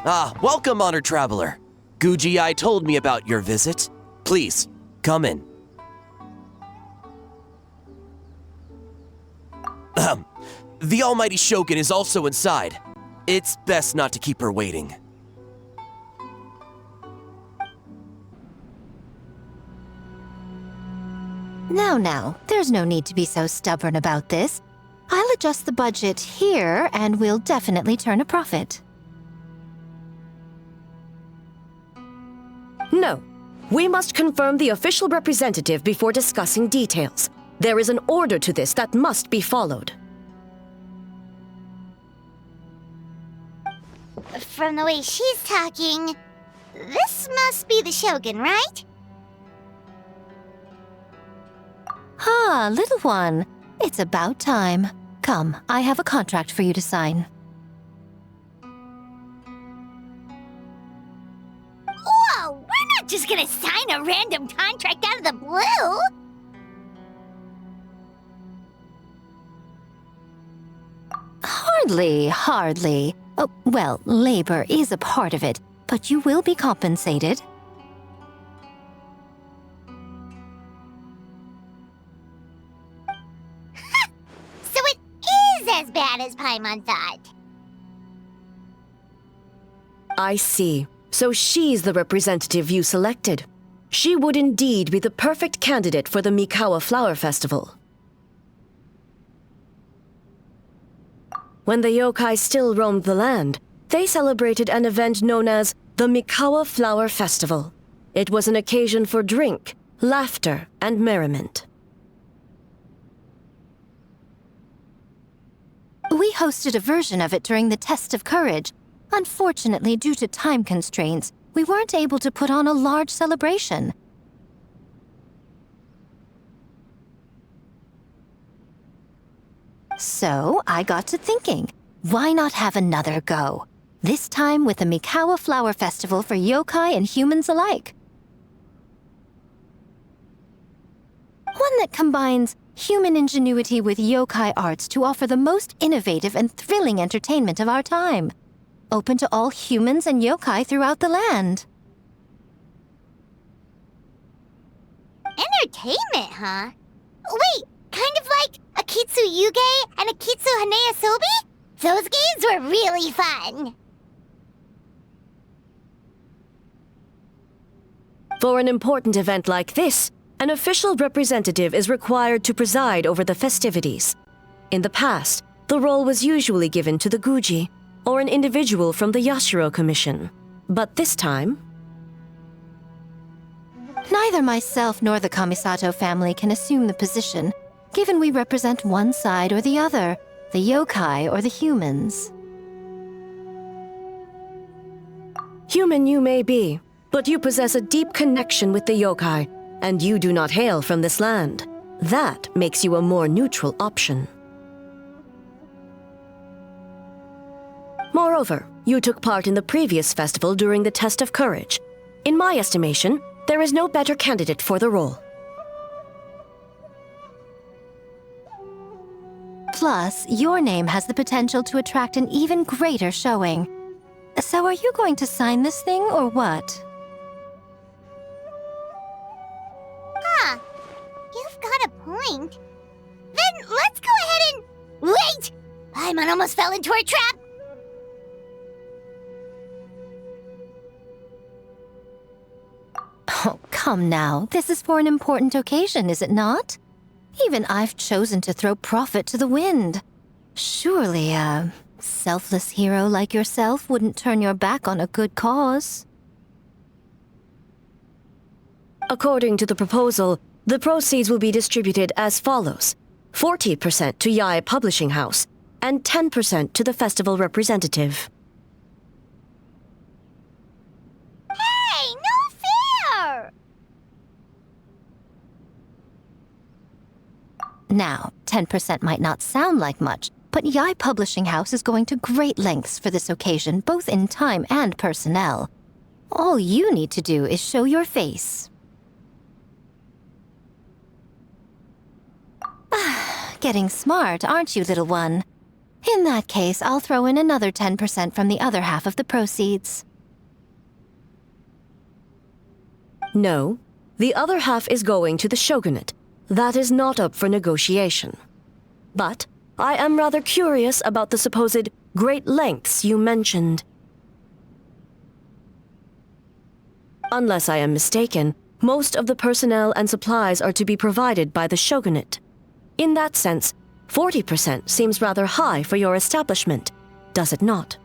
Welcome, honored traveler. Guji told me about your visit. Please, come in. The almighty Shogun is also inside. It's best not to keep her waiting. Now, there's no need to be so stubborn about this. I'll adjust the budget here, and we'll definitely turn a profit. No. We must confirm the official representative before discussing details. There is an order to this that must be followed. From the way she's talking, this must be the Shogun, right? Little one. It's about time. Come, I have a contract for you to sign. Whoa! We're not just gonna sign a random contract out of the blue! Hardly. Oh, well, labor is a part of it, but you will be compensated. So it is as bad as Paimon thought. I see. So she's the representative you selected. She would indeed be the perfect candidate for the Mikawa Flower Festival. When the yokai still roamed the land, they celebrated an event known as the Mikawa Flower Festival. It was an occasion for drink, laughter, and merriment. We hosted a version of it during the Test of Courage. Unfortunately, due to time constraints, we weren't able to put on a large celebration. So, I got to thinking, why not have another go? This time with the Mikawa Flower Festival for yokai and humans alike. One that combines human ingenuity with yokai arts to offer the most innovative and thrilling entertainment of our time. Open to all humans and yokai throughout the land. Entertainment, huh? Wait, kind of like a Kitsu Yuge and a Kitsu Hanea Sobi? Those games were really fun. For an important event like this, an official representative is required to preside over the festivities. In the past, the role was usually given to the Guji, or an individual from the Yashiro Commission. But this time... Neither myself nor the Kamisato family can assume the position, given we represent one side or the other, the yokai or the humans. Human you may be, but you possess a deep connection with the yokai, and you do not hail from this land. That makes you a more neutral option. Moreover, you took part in the previous festival during the Test of Courage. In my estimation, there is no better candidate for the role. Plus, your name has the potential to attract an even greater showing. So are you going to sign this thing, or what? Huh. You've got a point. Then let's go ahead and... Wait! Paimon almost fell into our trap! Oh, come now. This is for an important occasion, is it not? Even I've chosen to throw profit to the wind. Surely a selfless hero like yourself wouldn't turn your back on a good cause. According to the proposal, the proceeds will be distributed as follows: 40% to Yae Publishing House, and 10% to the festival representative. Hey, no fair! Now, 10% might not sound like much, but Yae Publishing House is going to great lengths for this occasion, both in time and personnel. All you need to do is show your face. Getting smart, aren't you, little one? In that case, I'll throw in another 10% from the other half of the proceeds. No, the other half is going to the shogunate. That is not up for negotiation. But I am rather curious about the supposed great lengths you mentioned. Unless I am mistaken, most of the personnel and supplies are to be provided by the shogunate. In that sense, 40% seems rather high for your establishment, does it not?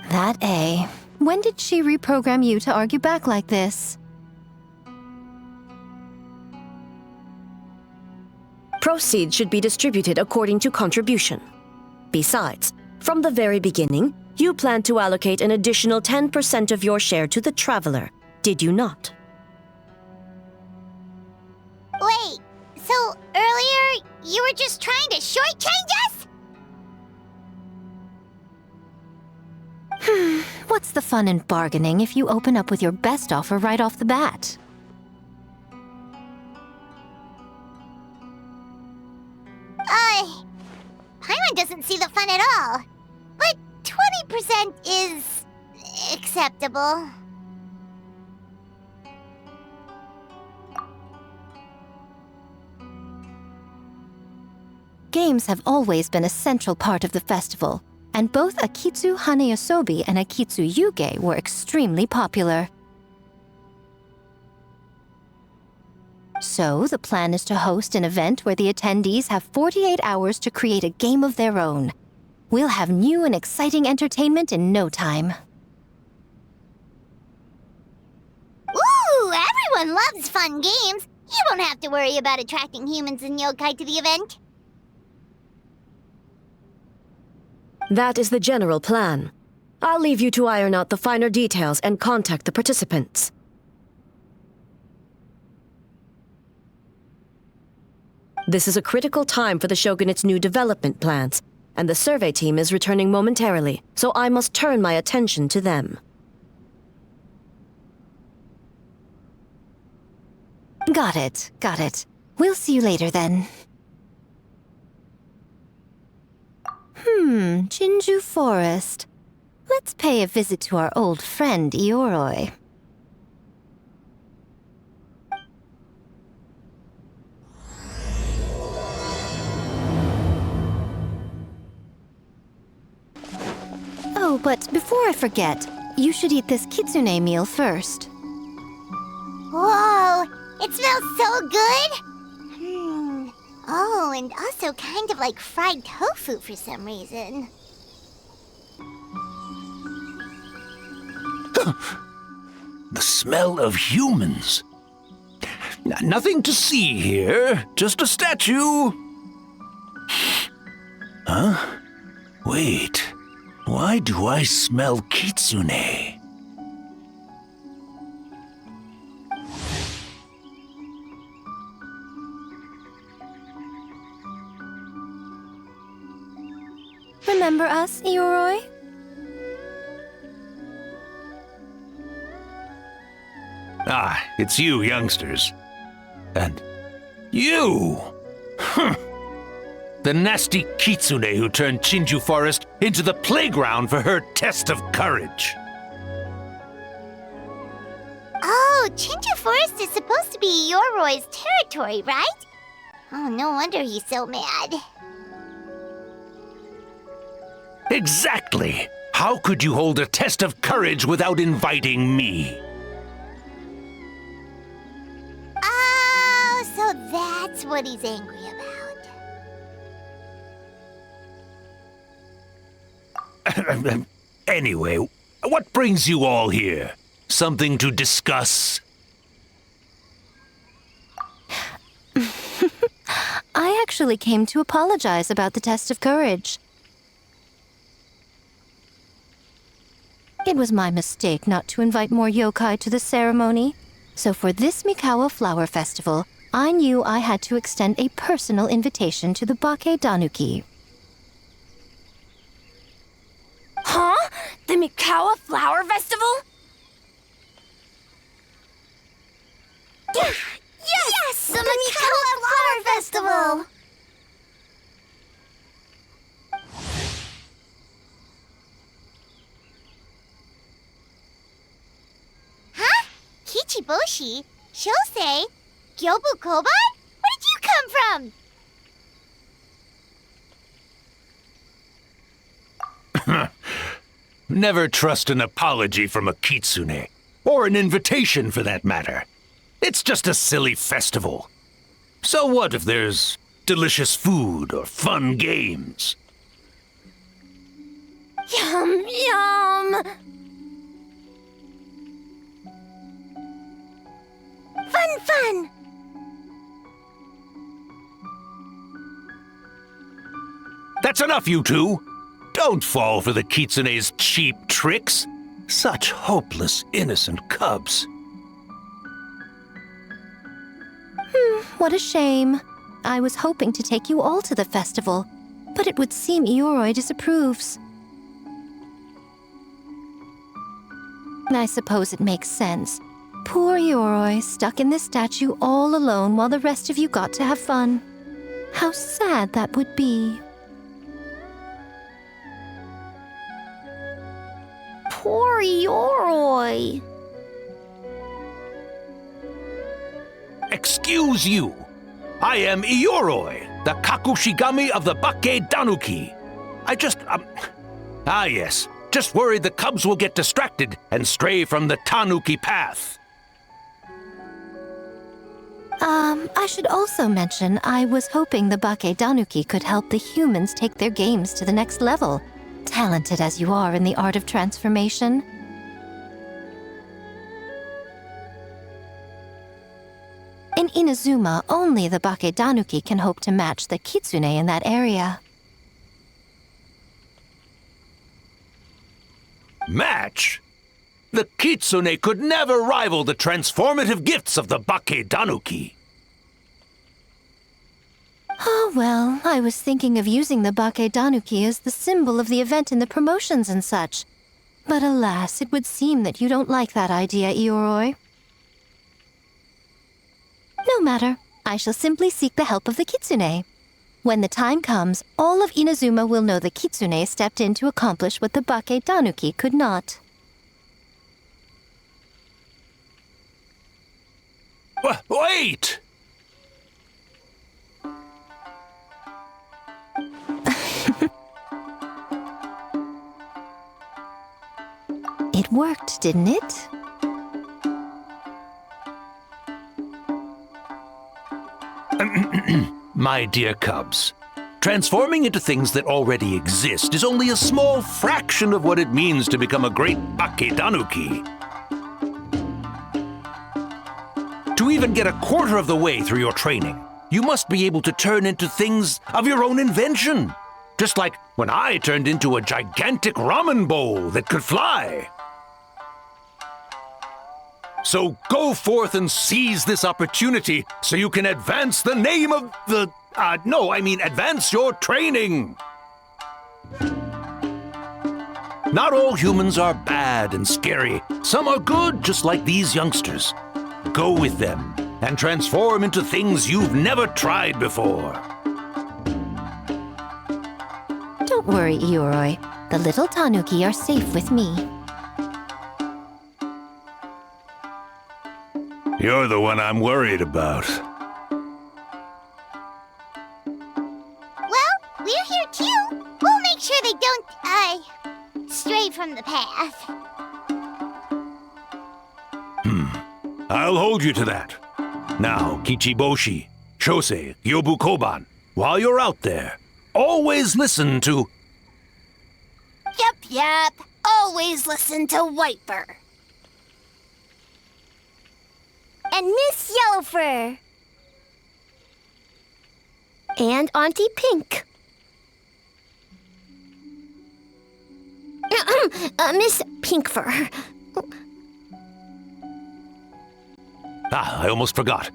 That A. When did she reprogram you to argue back like this? Proceeds should be distributed according to contribution. Besides, from the very beginning, you planned to allocate an additional 10% of your share to the traveler, did you not? Wait, so earlier you were just trying to shortchange us? What's the fun in bargaining if you open up with your best offer right off the bat? Paimon doesn't see the fun at all. But 20% is acceptable. Games have always been a central part of the festival, and both Akitsu Hanayosobi and Akitsu Yuge were extremely popular. So, the plan is to host an event where the attendees have 48 hours to create a game of their own. We'll have new and exciting entertainment in no time. Ooh, everyone loves fun games. You won't have to worry about attracting humans and yokai to the event. That is the general plan. I'll leave you to iron out the finer details and contact the participants. This is a critical time for the Shogunate's new development plans, and the survey team is returning momentarily, so I must turn my attention to them. Got it, got it. We'll see you later then. Jinju Forest. Let's pay a visit to our old friend, Ioroi. Oh, but before I forget, you should eat this kitsune meal first. Whoa, it smells so good! Oh, and also kind of like fried tofu for some reason. The smell of humans. Nothing to see here, just a statue. Huh? Wait, why do I smell kitsune? Remember us, Ioroi? Ah, it's you, youngsters. And you! The nasty kitsune who turned Chinju Forest into the playground for her test of courage. Oh, Chinju Forest is supposed to be Yoroi's territory, right? Oh, no wonder he's so mad. Exactly! How could you hold a test of courage without inviting me? Oh, so that's what he's angry about. Anyway, what brings you all here? Something to discuss? I actually came to apologize about the test of courage. It was my mistake not to invite more yokai to the ceremony. So for this Mikawa Flower Festival, I knew I had to extend a personal invitation to the Bake Danuki. Huh? The Mikawa Flower Festival? Yes! The Mikawa Flower Festival! Kichiboshi, she'll say, Gyobu Koban? Where did you come from? Never trust an apology from a kitsune, or an invitation for that matter. It's just a silly festival. So what if there's delicious food or fun games? Yum, yum! Fun! That's enough, you two! Don't fall for the kitsune's cheap tricks. Such hopeless, innocent cubs. What a shame. I was hoping to take you all to the festival, but it would seem Ioroi disapproves. I suppose it makes sense. Poor Ioroi, stuck in this statue all alone while the rest of you got to have fun. How sad that would be. Poor Ioroi. Excuse you. I am Ioroi, the Kakushigami of the Bakke Danuki. Yes. Just worried the cubs will get distracted and stray from the Tanuki path. I should also mention I was hoping the Bakke Danuki could help the humans take their games to the next level, talented as you are in the art of transformation. In Inazuma, only the Bakke Danuki can hope to match the kitsune in that area. Match? The kitsune could never rival the transformative gifts of the Bakke Danuki. Oh, well, I was thinking of using the Bakke Danuki as the symbol of the event in the promotions and such. But alas, it would seem that you don't like that idea, Ioroi. No matter. I shall simply seek the help of the kitsune. When the time comes, all of Inazuma will know the kitsune stepped in to accomplish what the Bakke Danuki could not. Wait! It worked, didn't it? My dear cubs, transforming into things that already exist is only a small fraction of what it means to become a great Bakke Danuki. To even get a quarter of the way through your training, you must be able to turn into things of your own invention. Just like when I turned into a gigantic ramen bowl that could fly. So go forth and seize this opportunity so you can advance the name of the... advance your training. Not all humans are bad and scary. Some are good, just like these youngsters. Go with them and transform into things you've never tried before. Don't worry, Ioroi. The little Tanuki are safe with me. You're the one I'm worried about. Well, we're here too. We'll make sure they don't, stray from the path. I'll hold you to that. Now, Kichiboshi, Shosei, Gyobu Koban, while you're out there, always listen to... Yep. Always listen to Whitefur. And Miss Yellowfur. And Auntie Pink. Miss Pinkfur. I almost forgot.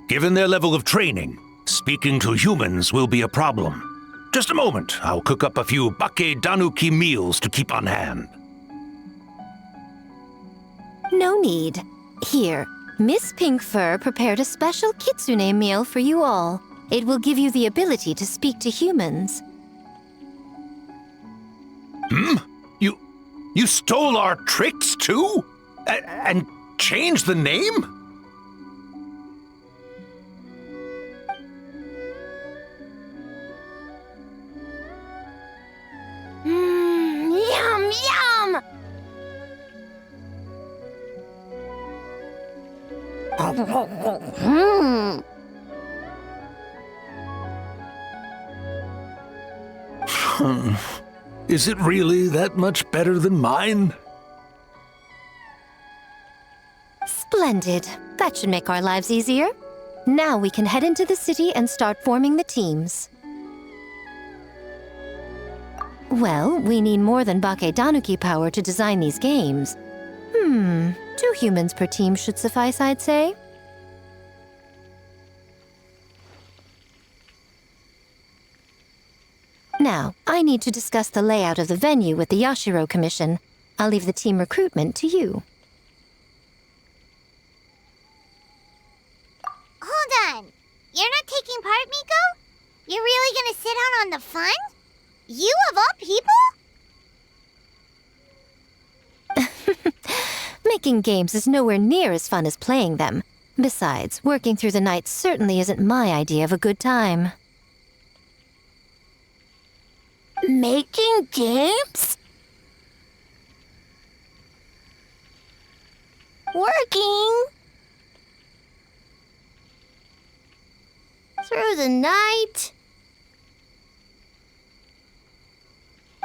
Given their level of training, speaking to humans will be a problem. Just a moment, I'll cook up a few Bakke Danuki meals to keep on hand. No need. Here, Miss Pinkfur prepared a special kitsune meal for you all. It will give you the ability to speak to humans. You stole our tricks too? And change the name? Yum, yum! Is it really that much better than mine? Splendid. That should make our lives easier. Now we can head into the city and start forming the teams. Well, we need more than Bakedanuki power to design these games. 2 humans per team should suffice, I'd say. Now, I need to discuss the layout of the venue with the Yashiro Commission. I'll leave the team recruitment to you. Hold on. You're not taking part, Miko? You're really gonna sit out on the fun? You of all people? Making games is nowhere near as fun as playing them. Besides, working through the night certainly isn't my idea of a good time. Making games? Working? Through the night?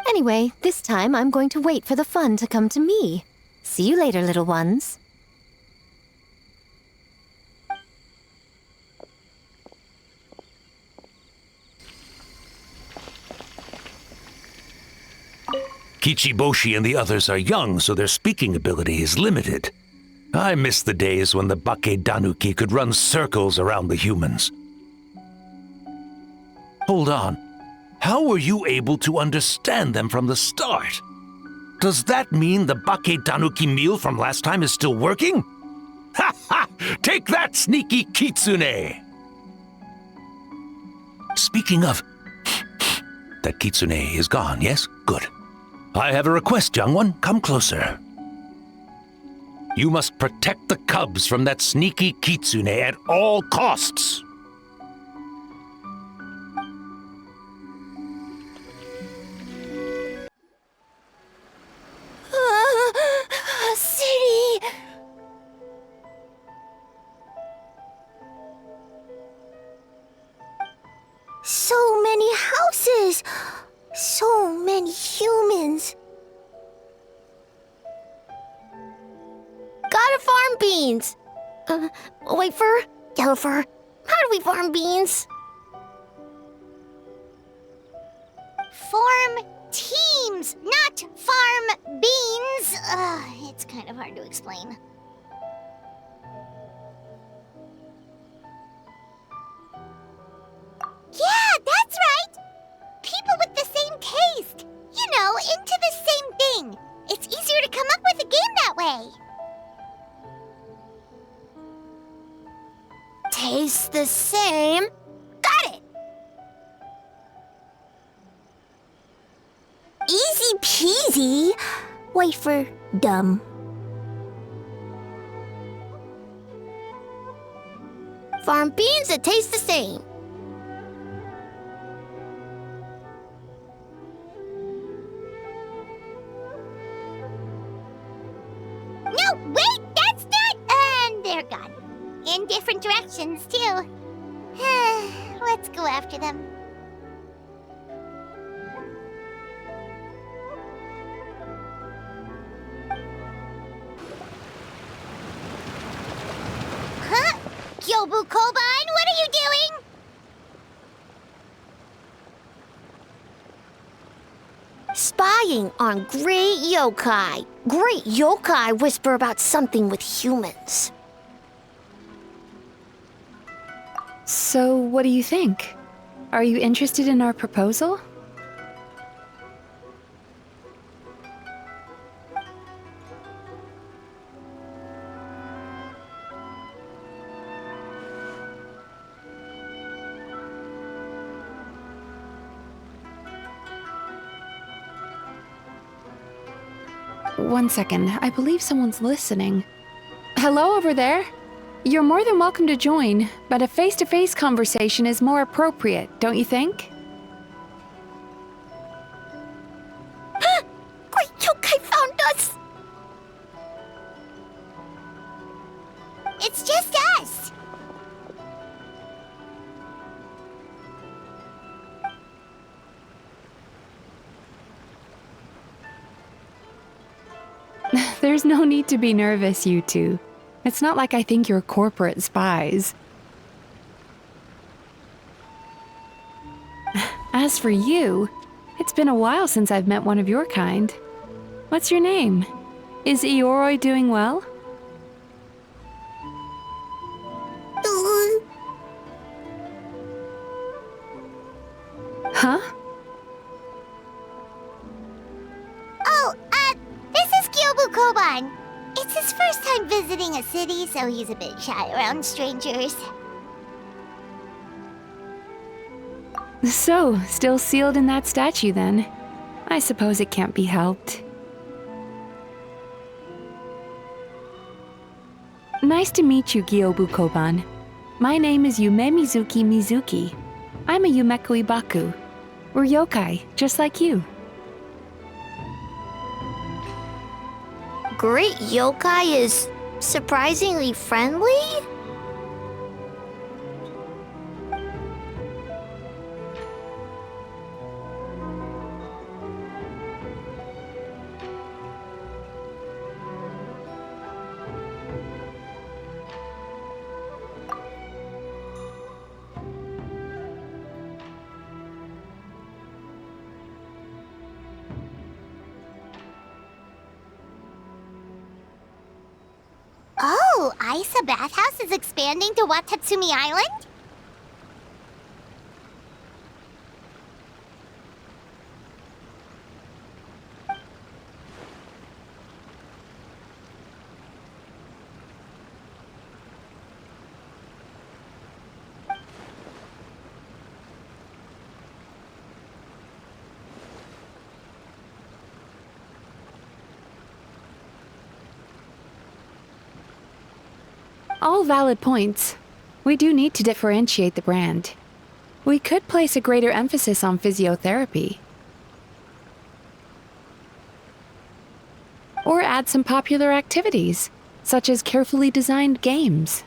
Anyway, this time I'm going to wait for the fun to come to me. See you later, little ones. Kichiboshi and the others are young, so their speaking ability is limited. I miss the days when the Bakedanuki could run circles around the humans. Hold on. How were you able to understand them from the start? Does that mean the Bakedanuki meal from last time is still working? Ha ha! Take that, sneaky kitsune! Speaking of... that kitsune is gone, yes? Good. I have a request, young one. Come closer. You must protect the cubs from that sneaky kitsune at all costs. City! So many houses! So many humans! Gotta farm beans! Whitefer? Yellowfur? How do we farm beans? Form teams, not farm beans. It's kind of hard to explain. Yeah, that's right! People with the same taste. You know, into the same thing. It's easier to come up with a game that way. Tastes the same. Got it! Easy peasy. Wait for dumb. Farm beans that taste the same. No, wait, that's not... And they're gone. In different directions, too. Let's go after them. Huh? Kyobu Kobine, what are you doing? Spying on great yokai. Great yokai whisper about something with humans. So, what do you think? Are you interested in our proposal? One second, I believe someone's listening. hello over there. You're more than welcome to join, but a face-to-face conversation is more appropriate, don't you think? Great yokai found us! It's just us. There's no need to be nervous, you two. It's not like I think you're corporate spies. As for you, it's been a while since I've met one of your kind. What's your name? Is Ioroi doing well? Huh? Oh, this is Kyobu Koban. It's his first time visiting a city, so he's a bit shy around strangers. So, still sealed in that statue then. I suppose it can't be helped. Nice to meet you, Gyobu Koban. My name is Yume Mizuki Mizuki. I'm a Yumeku Ibaku. We're yokai, just like you. Great yokai is surprisingly friendly? Oh, Aisa Bathhouse is expanding to Watatsumi Island? All valid points. We do need to differentiate the brand. We could place a greater emphasis on physiotherapy. Or add some popular activities, such as carefully designed games.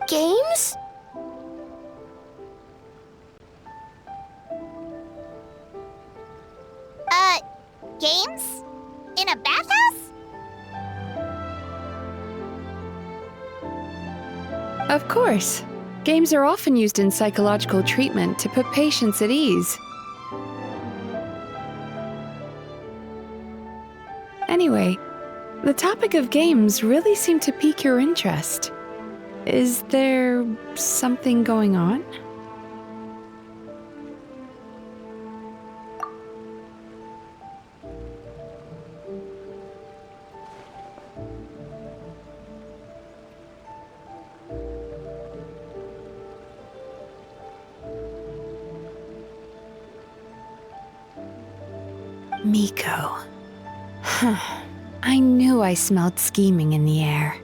Games? Games? In a bathhouse? Of course. Games are often used in psychological treatment to put patients at ease. Anyway, the topic of games really seemed to pique your interest. Is there something going on? Miko. I knew I smelled scheming in the air.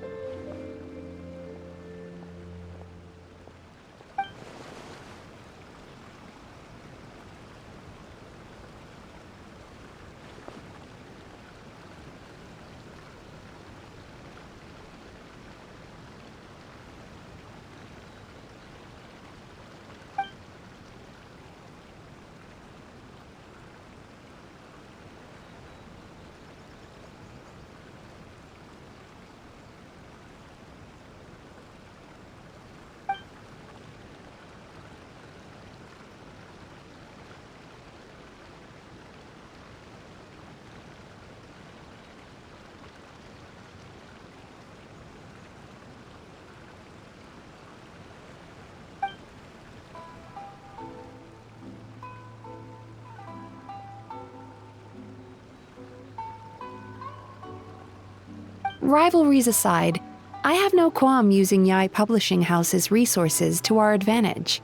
Rivalries aside, I have no qualm using Yae Publishing House's resources to our advantage.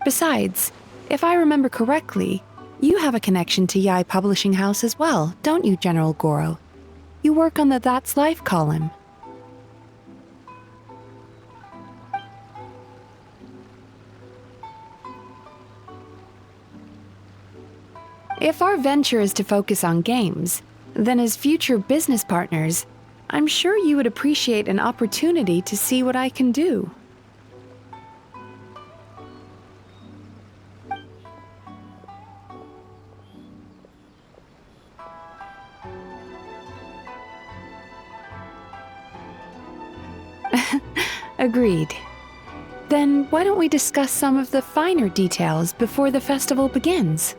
Besides, if I remember correctly, You have a connection to Yae Publishing House as well, don't you, General Goro? You work on the That's Life column. If our venture is to focus on games, then as future business partners, I'm sure you would appreciate an opportunity to see what I can do. Agreed. Then why don't we discuss some of the finer details before the festival begins?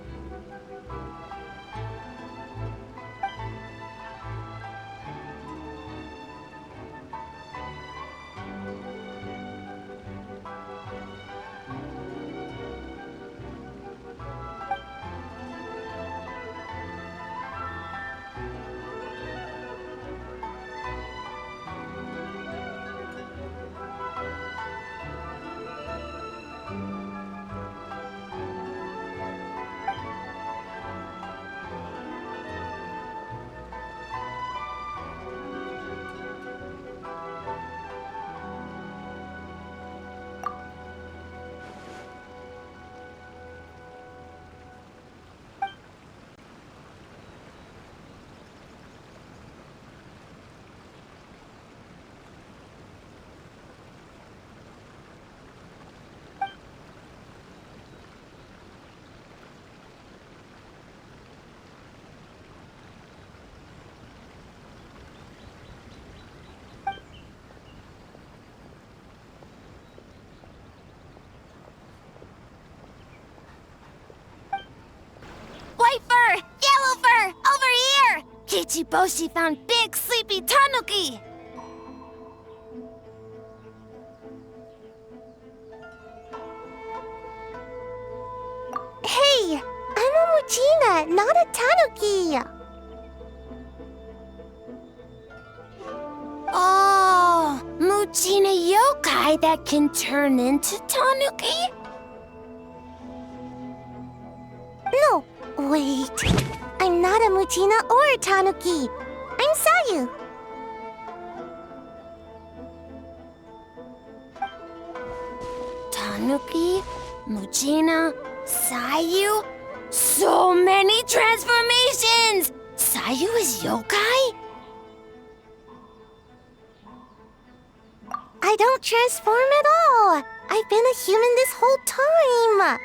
White fur! Yellow fur! Over here! Kichiboshi found big sleepy tanuki! Hey, I'm a Muchina, not a tanuki. Oh, Muchina yokai that can turn into tanuki? No, wait. I'm not a Muchina or a tanuki. I'm Sayu. Tanuki, Muchina, Sayu? So many transformations! Sayu is yokai? I don't transform at all. I've been a human this whole time.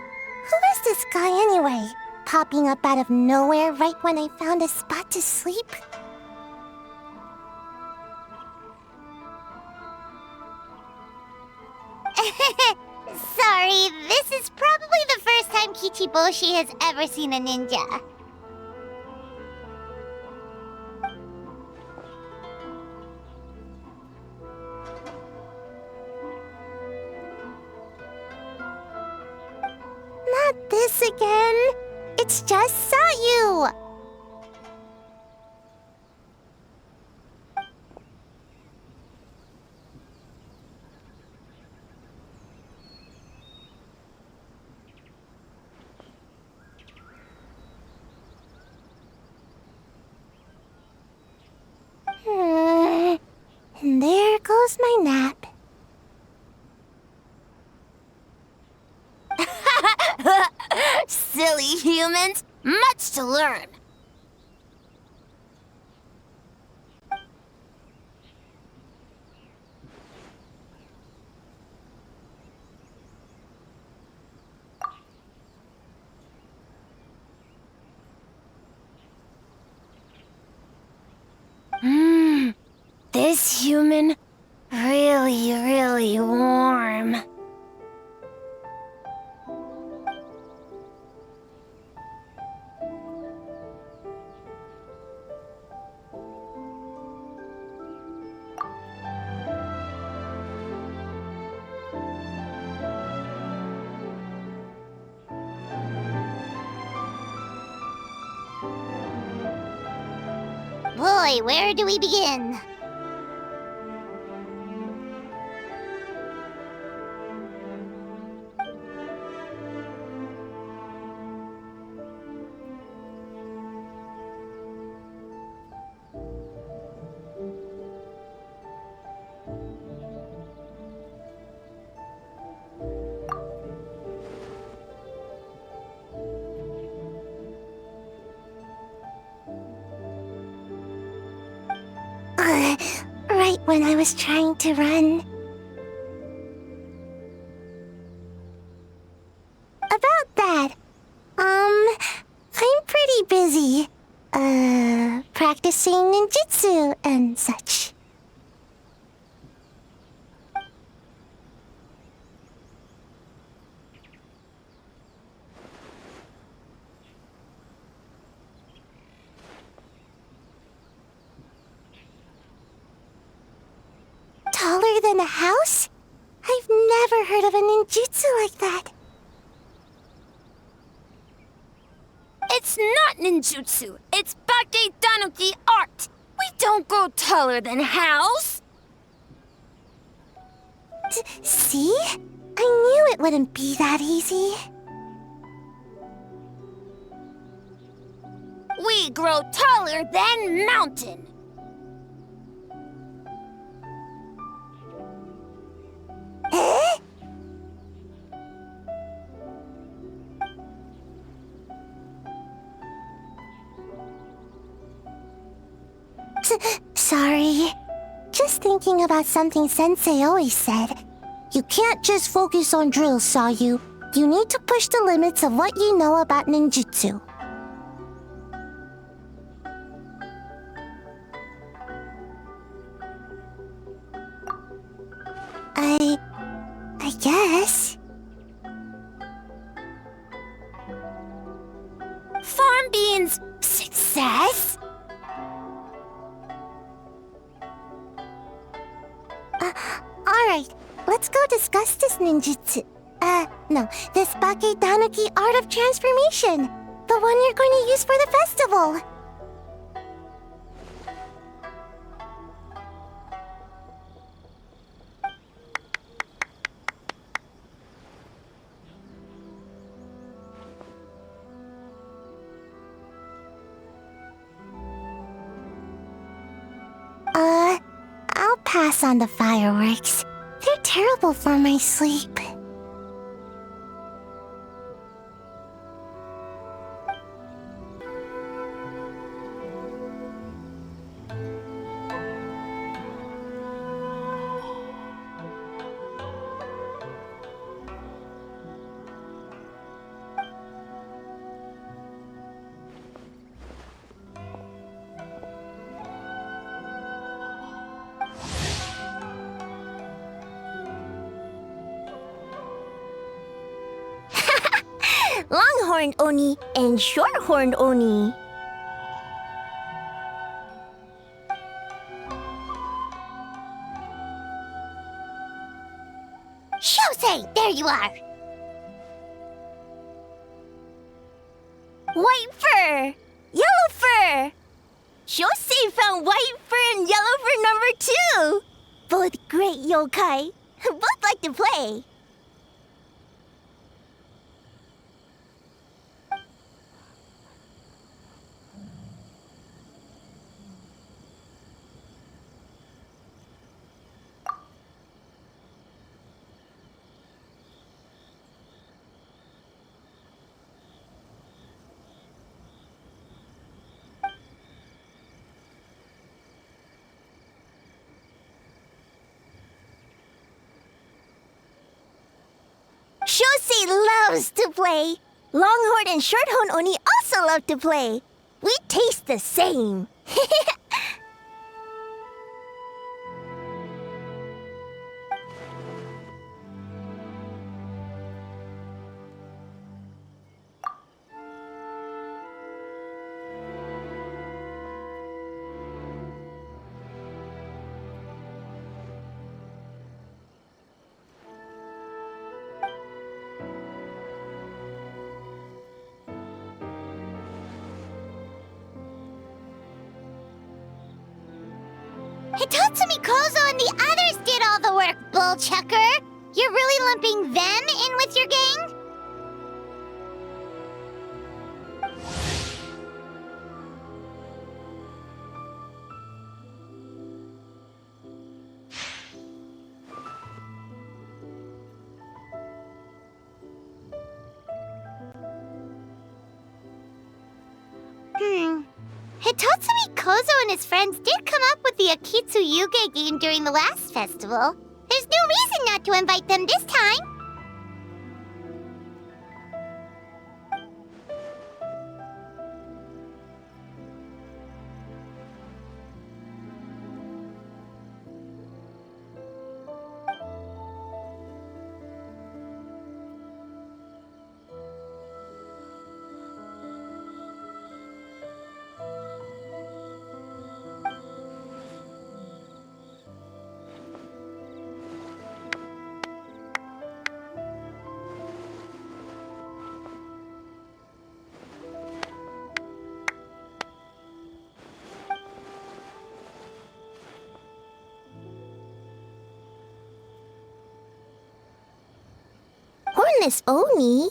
Who is this guy anyway? Popping up out of nowhere right when I found a spot to sleep? Sorry, this is probably the first time Kichiboshi has ever seen a ninja. Not this again. It's just Sayu. And there goes my nap. Silly humans, much to learn. This human, really warm. Boy, where do we begin? Right when I was trying to run. About that, I'm pretty busy. Practicing ninjutsu and such. Taller than a house? I've never heard of a ninjutsu like that. It's not ninjutsu. It's Bake Danuki art. We don't grow taller than house. See? I knew it wouldn't be that easy. We grow taller than mountain. Eh? Sorry. Just thinking about something Sensei always said. You can't just focus on drills, Sayu. You need to push the limits of what you know about ninjutsu. I guess. Farm beans success? Alright, let's go discuss this ninjutsu. No, this Bake Danuki art of transformation. The one you're going to use for the festival. I'll pass on the fireworks. They're terrible for my sleep. Longhorned Oni and Shorthorned Oni. Shosei, there you are! White fur! Yellow fur! Shosei found white fur and yellow fur number 2! Both great yokai. Both like to play. Shosei loves to play. Longhorn and Shorthorn Oni also love to play. We taste the same. Hitotsumi Kozo and the others did all the work, Bullchucker! You're really lumping them in with your gang? Hitotsumi Kozo and his friends did come up with the Akitsu Yuge game during the last festival. There's no reason not to invite them this time. Hornless Oni?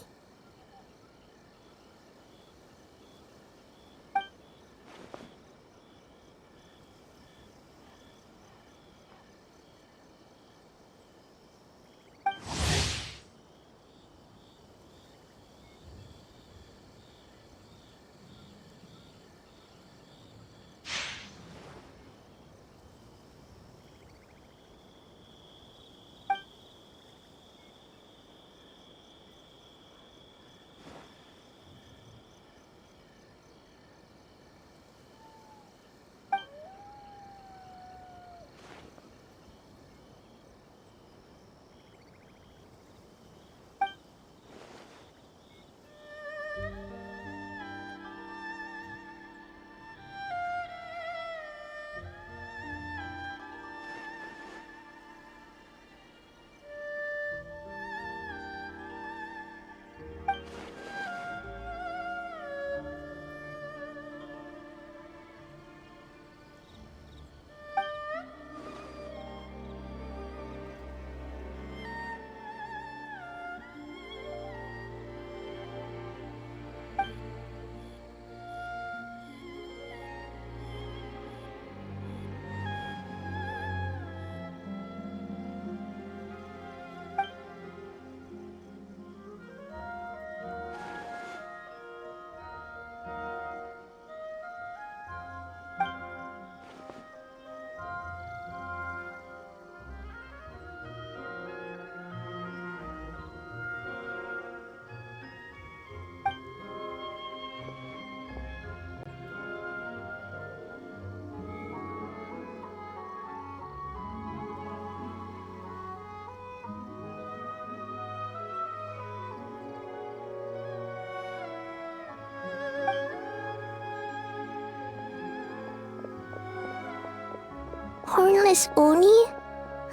Hornless Oni?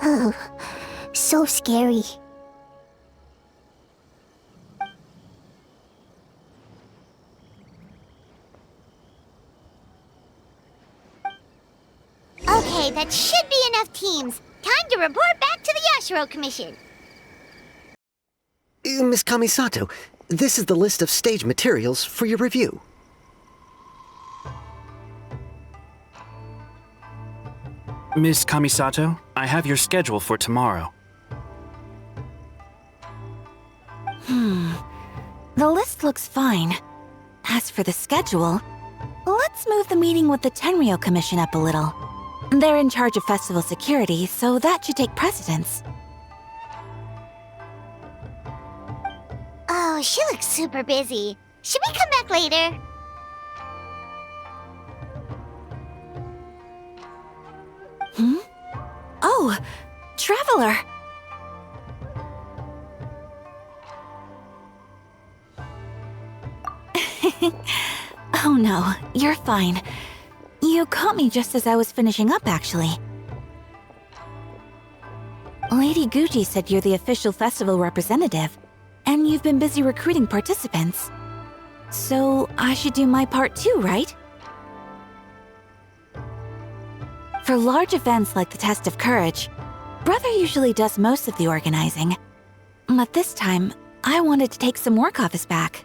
Oh, so scary. Okay, that should be enough teams. Time to report back to the Yashiro Commission. Miss Kamisato, this is the list of stage materials for your review. Miss Kamisato, I have your schedule for tomorrow. The list looks fine. As for the schedule, let's move the meeting with the Tenryo Commission up a little. They're in charge of festival security, so that should take precedence. Oh, she looks super busy. Should we come back later? Oh, Traveler! Oh no, you're fine. You caught me just as I was finishing up, actually. Lady Guji said you're the official festival representative, and you've been busy recruiting participants. So I should do my part too, right? For large events like the Test of Courage, Brother usually does most of the organizing. But this time, I wanted to take some work off his back.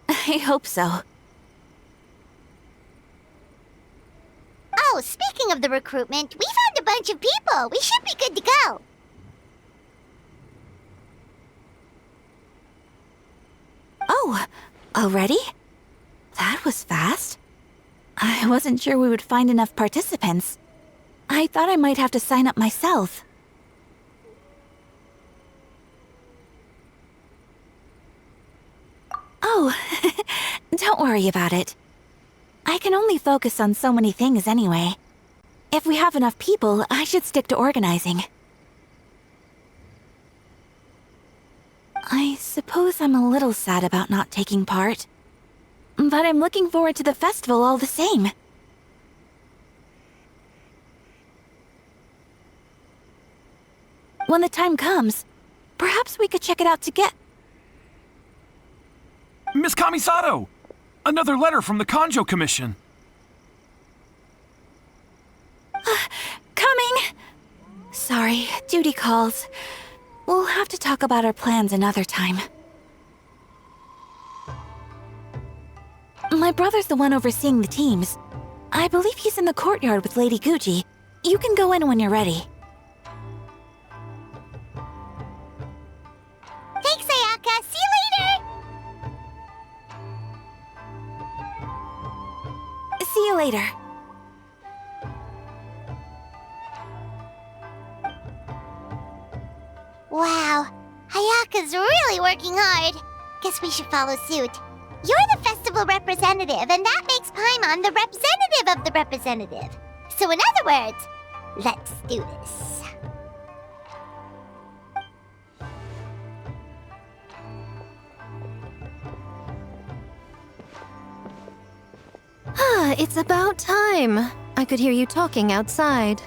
I hope so. Oh, speaking of the recruitment, we found a bunch of people. We should be good to go. Oh, Already? That was fast. I wasn't sure we would find enough participants. I thought I might have to sign up myself. Oh, don't worry about it. I can only focus on so many things anyway. If we have enough people, I should stick to organizing. I suppose I'm a little sad about not taking part. But I'm looking forward to the festival all the same. When the time comes, perhaps we could check it out together. Miss Kamisato! Another letter from the Kanjo Commission. Coming! Sorry, duty calls. We'll have to talk about our plans another time. My brother's the one overseeing the teams. I believe he's in the courtyard with Lady Guji. You can go in when you're ready. Thanks, Ayaka. See you later! See you later. Wow, Ayaka's really working hard. Guess we should follow suit. You're the festival representative, and that makes Paimon the representative of the representative. So in other words, let's do this. Ah, it's about time. I could hear you talking outside.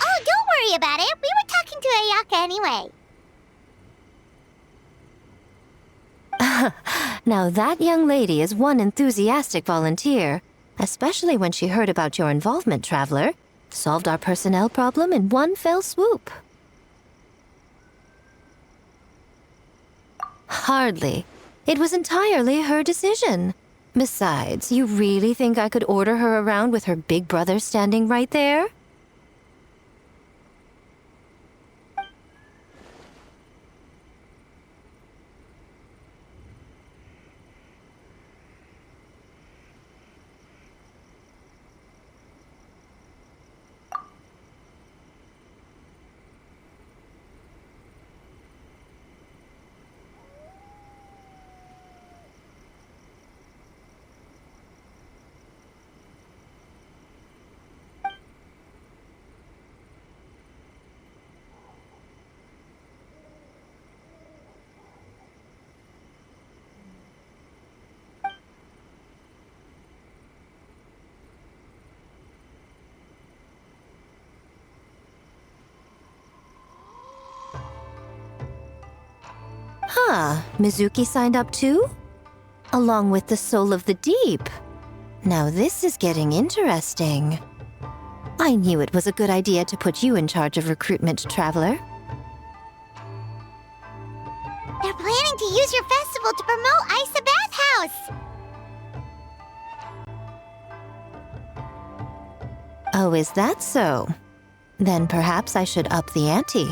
Oh, don't worry about it. We were talking to Ayaka anyway. Now that young lady is one enthusiastic volunteer, especially when she heard about your involvement, Traveler. Solved our personnel problem in one fell swoop. Hardly. It was entirely her decision. Besides, you really think I could order her around with her big brother standing right there? Huh, Mizuki signed up too? Along with the Soul of the Deep. Now this is getting interesting. I knew it was a good idea to put you in charge of recruitment, Traveler. They're planning to use your festival to promote Isa Bathhouse. Oh, is that so? Then perhaps I should up the ante.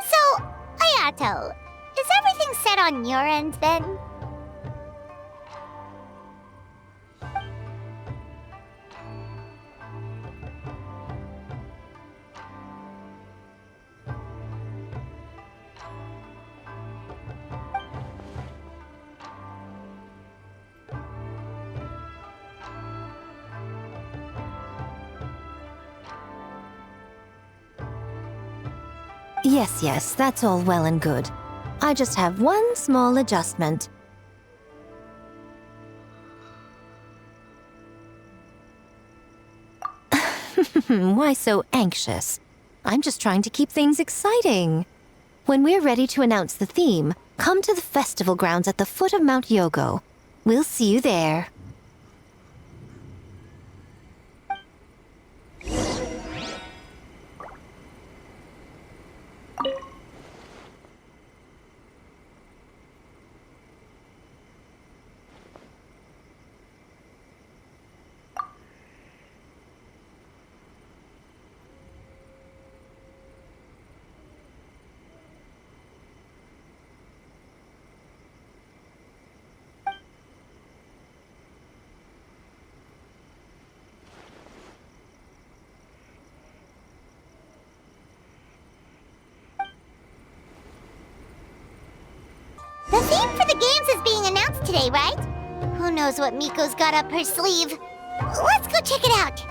So, Ayato, is everything set on your end then? Yes, that's all well and good. I just have one small adjustment. Why so anxious? I'm just trying to keep things exciting. When we're ready to announce the theme, come to the festival grounds at the foot of Mount Yogo. We'll see you there. The theme for the games is being announced today, right? Who knows what Miko's got up her sleeve? Let's go check it out.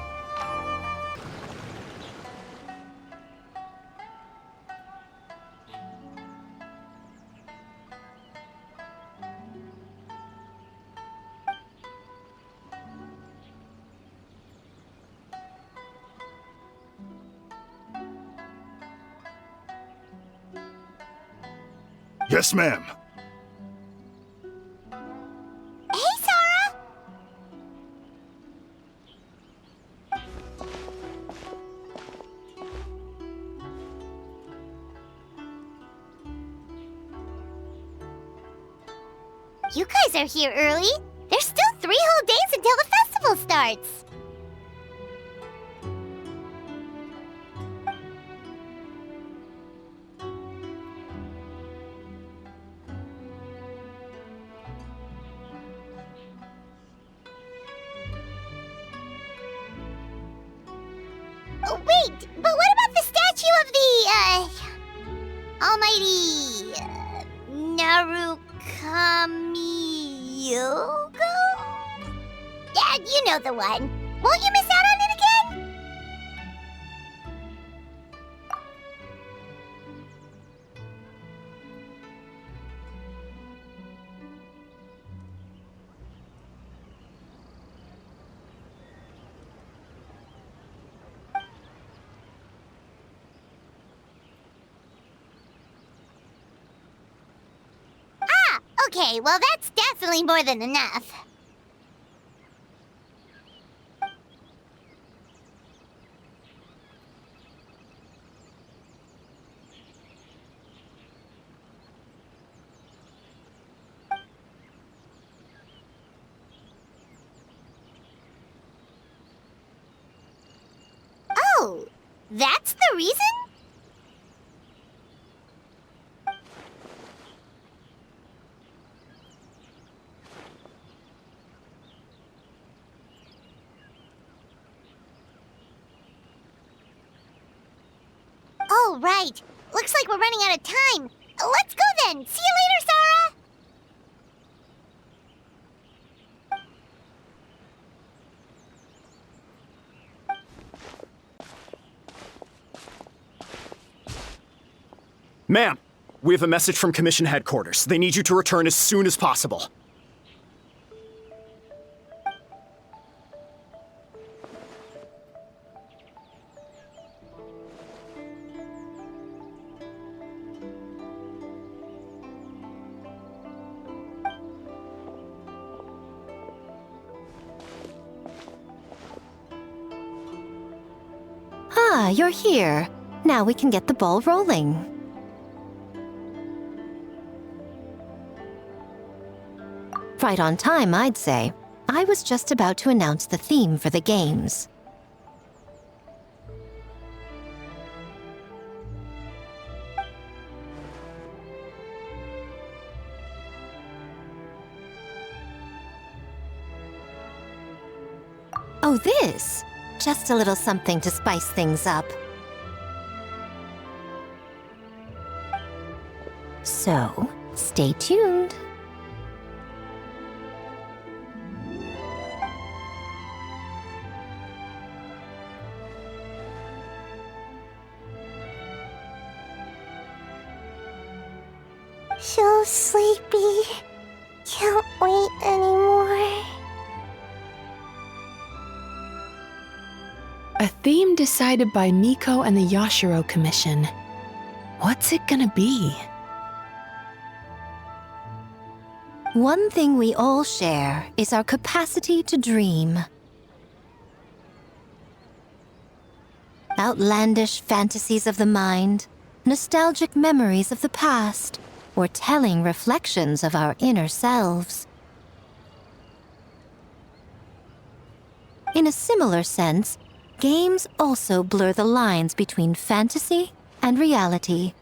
Yes, ma'am. Hey, Sora! You guys are here early. There's still 3 whole days until the festival starts. Oh, wait, but what about the statue of the, almighty, Narukami-yogo? Yeah, you know the one. Won't you miss out on it again? Okay, well that's definitely more than enough. Oh, that's the reason? Oh, right. Looks like we're running out of time. Let's go then. See you later, Sora! Ma'am, we have a message from Commission Headquarters. They need you to return as soon as possible. Ah, you're here. Now we can get the ball rolling. Right on time, I'd say. I was just about to announce the theme for the games. Oh, this! Just a little something to spice things up. So, stay tuned. So sleepy. Can't wait anymore. A theme decided by Miko and the Yashiro Commission. What's it gonna be? One thing we all share is our capacity to dream. Outlandish fantasies of the mind, nostalgic memories of the past, or telling reflections of our inner selves. In a similar sense, games also blur the lines between fantasy and reality.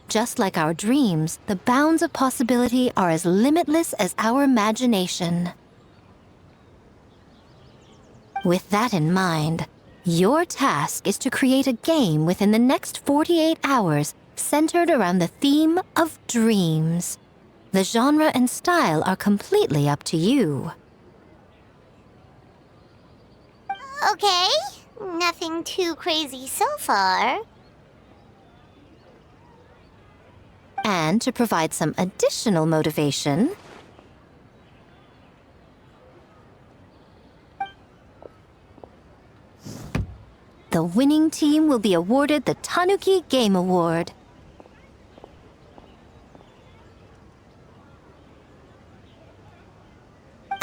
Just like our dreams, the bounds of possibility are as limitless as our imagination. With that in mind, your task is to create a game within the next 48 hours centered around the theme of dreams. The genre and style are completely up to you. Okay, nothing too crazy so far. And to provide some additional motivation, the winning team will be awarded the Tanuki Game Award.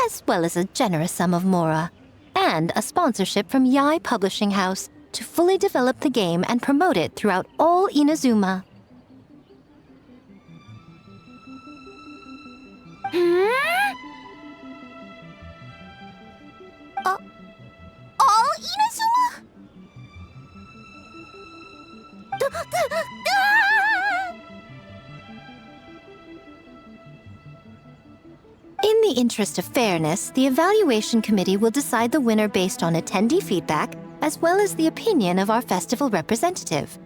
As well as a generous sum of mora, and a sponsorship from Yae Publishing House to fully develop the game and promote it throughout all Inazuma. All Inazuma? In the interest of fairness, the evaluation committee will decide the winner based on attendee feedback, as well as the opinion of our festival representative.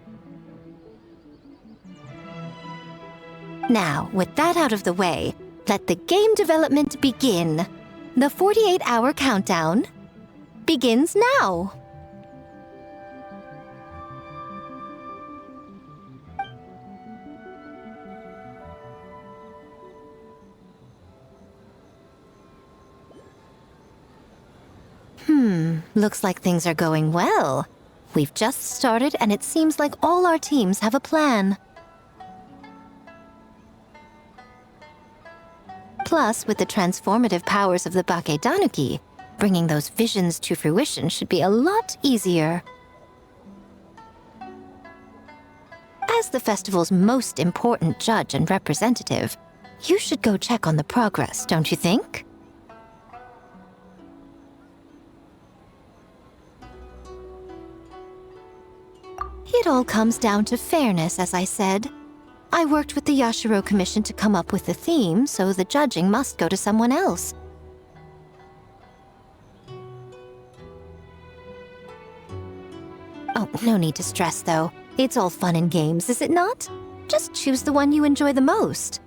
Now, with that out of the way, let the game development begin. The 48-hour countdown begins now. Looks like things are going well. We've just started and it seems like all our teams have a plan. Plus, with the transformative powers of the Bakedanuki, bringing those visions to fruition should be a lot easier. As the festival's most important judge and representative, you should go check on the progress, don't you think? It all comes down to fairness, as I said. I worked with the Yashiro Commission to come up with the theme, so the judging must go to someone else. Oh, no need to stress, though. It's all fun and games, is it not? Just choose the one you enjoy the most.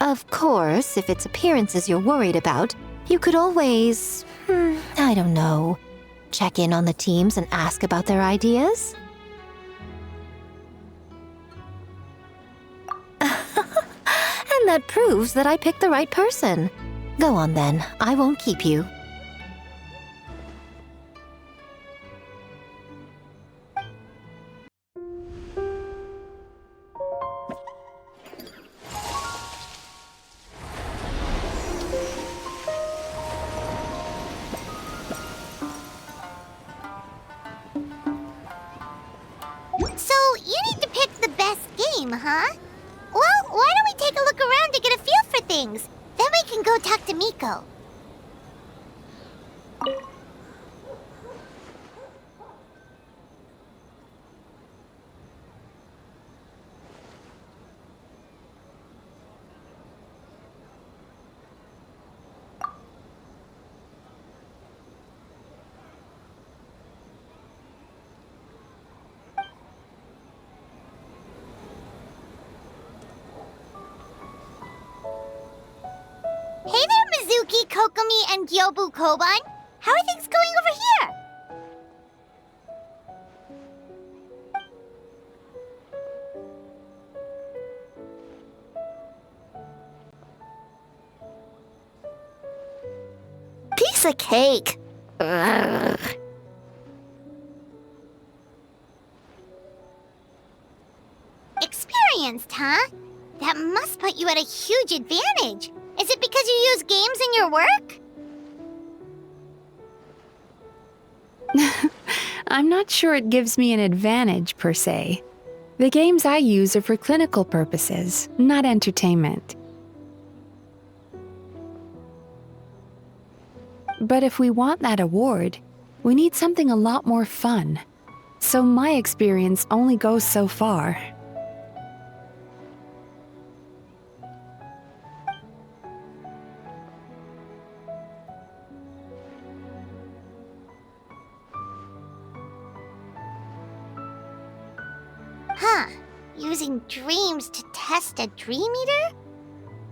Of course, if it's appearances you're worried about, you could always, I don't know, check in on the teams and ask about their ideas? And that proves that I picked the right person. Go on then, I won't keep you. So, you need to pick the best game, huh? Well, why don't we take a look around to get a feel for things? Then we can go talk to Miko. Hey there, Mizuki, Kokomi, and Gyobu Koban. How are things going over here? Piece of cake. Ugh. Experienced, huh? That must put you at a huge advantage. Is it because you use games in your work? I'm not sure it gives me an advantage, per se. The games I use are for clinical purposes, not entertainment. But if we want that award, we need something a lot more fun. So my experience only goes so far. Huh. Using dreams to test a dream eater?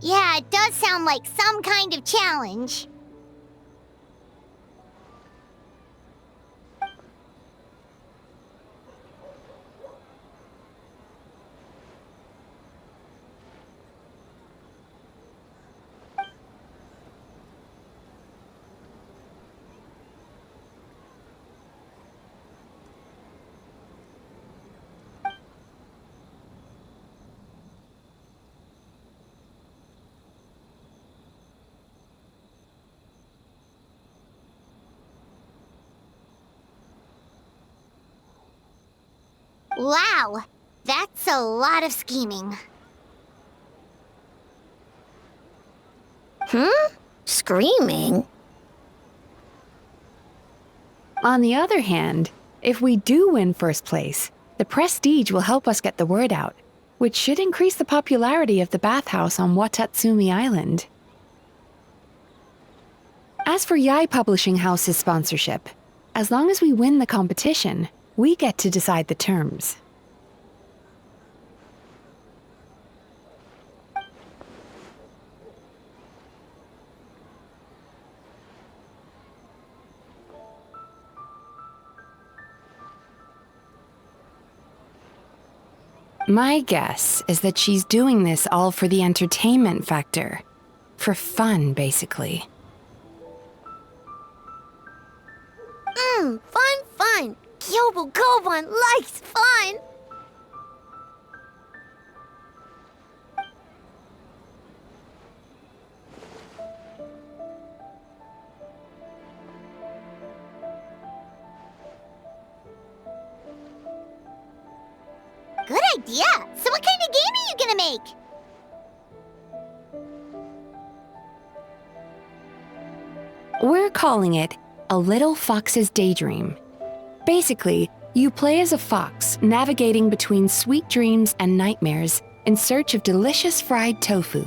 Yeah, it does sound like some kind of challenge. Wow, that's a lot of scheming. Screaming? On the other hand, if we do win first place, the prestige will help us get the word out, which should increase the popularity of the bathhouse on Watatsumi Island. As for Yae Publishing House's sponsorship, as long as we win the competition, we get to decide the terms. My guess is that she's doing this all for the entertainment factor. For fun, basically. Fun. Kyobo Koban likes fun. Good idea. So what kind of game are you gonna make? We're calling it A Little Fox's Daydream. Basically, you play as a fox navigating between sweet dreams and nightmares in search of delicious fried tofu.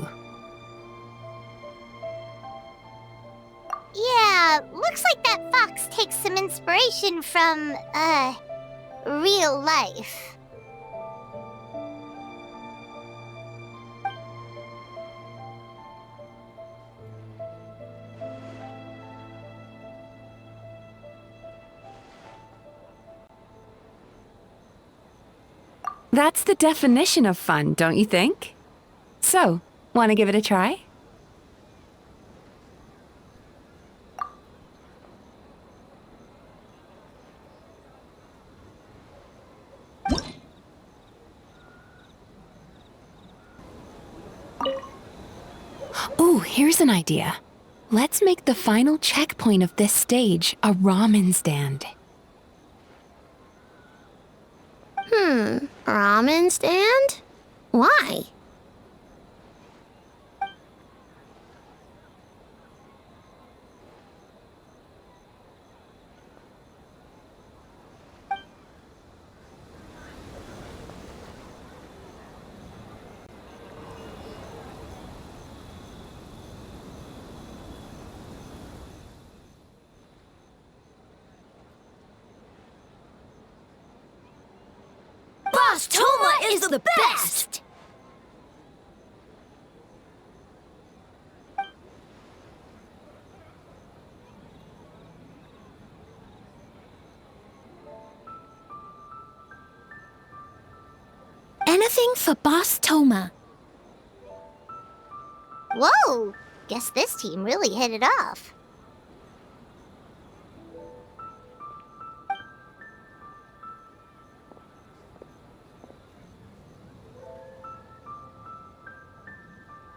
Yeah, looks like that fox takes some inspiration from, real life. That's the definition of fun, don't you think? So, want to give it a try? Ooh, here's an idea. Let's make the final checkpoint of this stage a ramen stand. Ramen stand? Why? Boss Toma is the best! Anything for Boss Toma. Whoa! Guess this team really hit it off.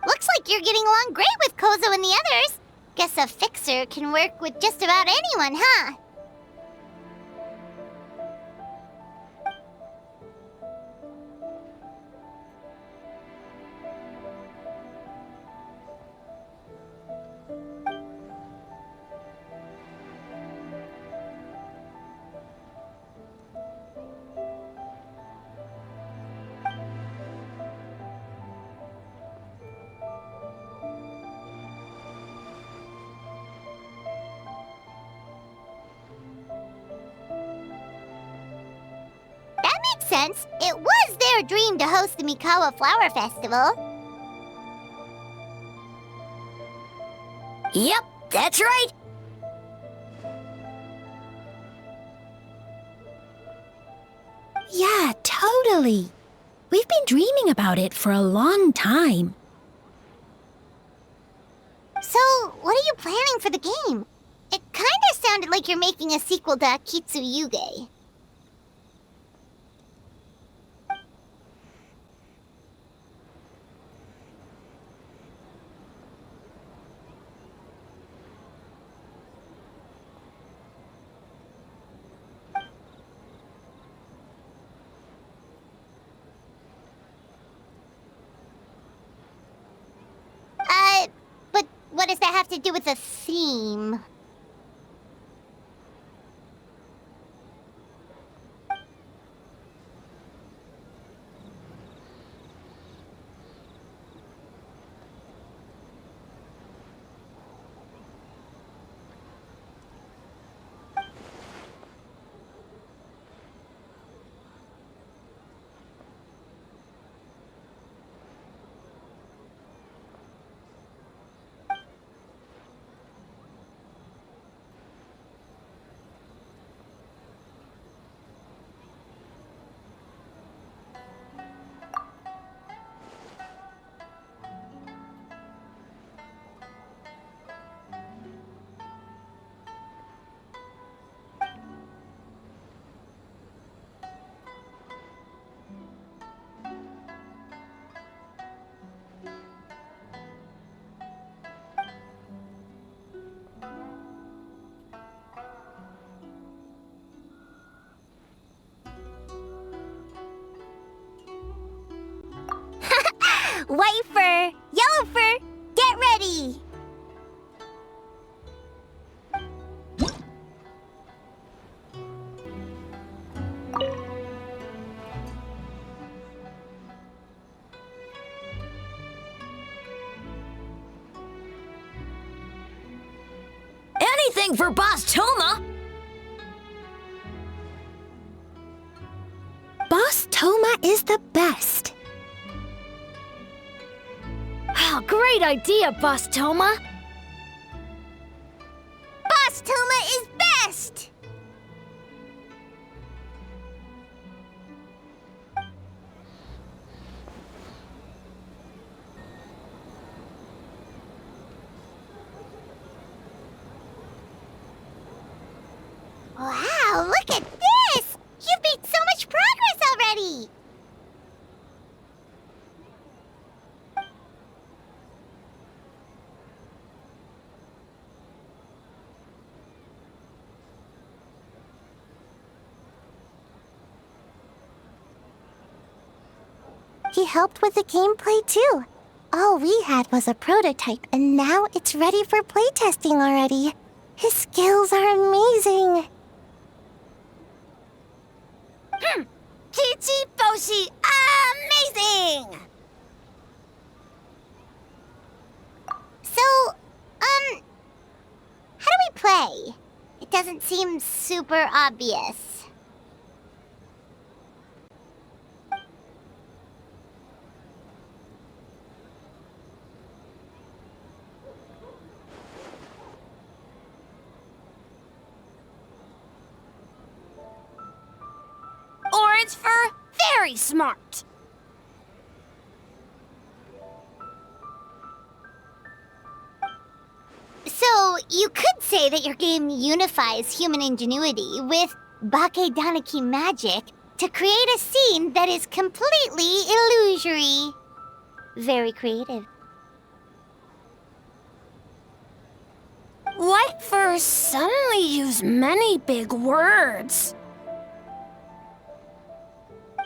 Looks like you're getting along great with Kozo and the others. Guess a fixer can work with just about anyone, huh? sense. It was their dream to host the Mikawa Flower Festival. Yep, that's right. Yeah, totally. We've been dreaming about it for a long time. So, what are you planning for the game? It kinda sounded like you're making a sequel to Kitsuyuge. But what does that have to do with the theme? White fur, yellow fur, get ready! Anything for Boss Toma! Boss Toma is the best. Oh, great idea, Boss Toma! Boss Toma is best! Wow, look at this! You've made so much progress already! He helped with the gameplay too. All we had was a prototype, and now it's ready for playtesting already. His skills are amazing. Chichi Boshi, amazing! So, how do we play? It doesn't seem super obvious. Orange fur, very smart. So, you could say that your game unifies human ingenuity with Bakedanaki magic to create a scene that is completely illusory. Very creative. White fur suddenly use many big words.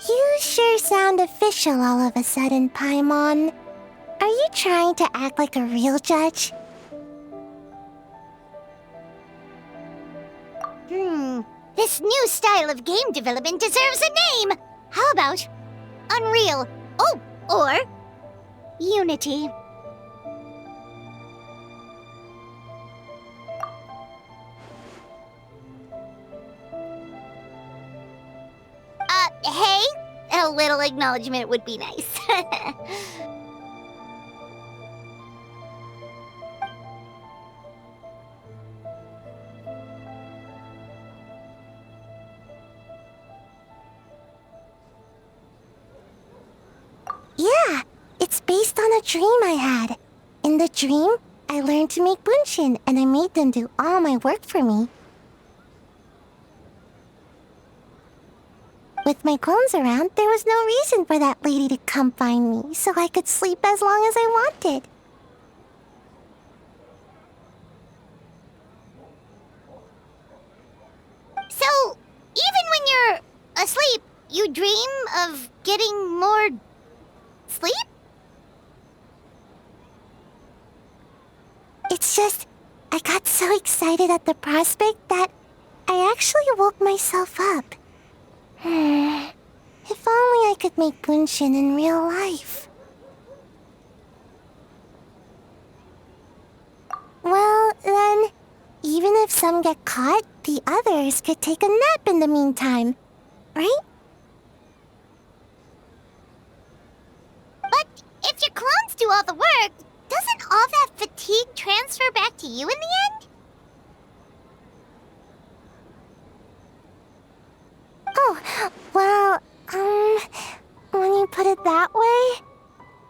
You sure sound official all of a sudden, Paimon. Are you trying to act like a real judge? This new style of game development deserves a name! How about Unreal? Oh, or Unity. hey, a little acknowledgement would be nice. Yeah, it's based on a dream I had. In the dream, I learned to make bunshin, and I made them do all my work for me. With my clones around, there was no reason for that lady to come find me, so I could sleep as long as I wanted. So, even when you're asleep, you dream of getting more sleep? It's just, I got so excited at the prospect that I actually woke myself up. If only I could make bunshin in real life. Well, then, even if some get caught, the others could take a nap in the meantime, right? But if your clones do all the work, doesn't all that fatigue transfer back to you in the end? Oh, well, when you put it that way,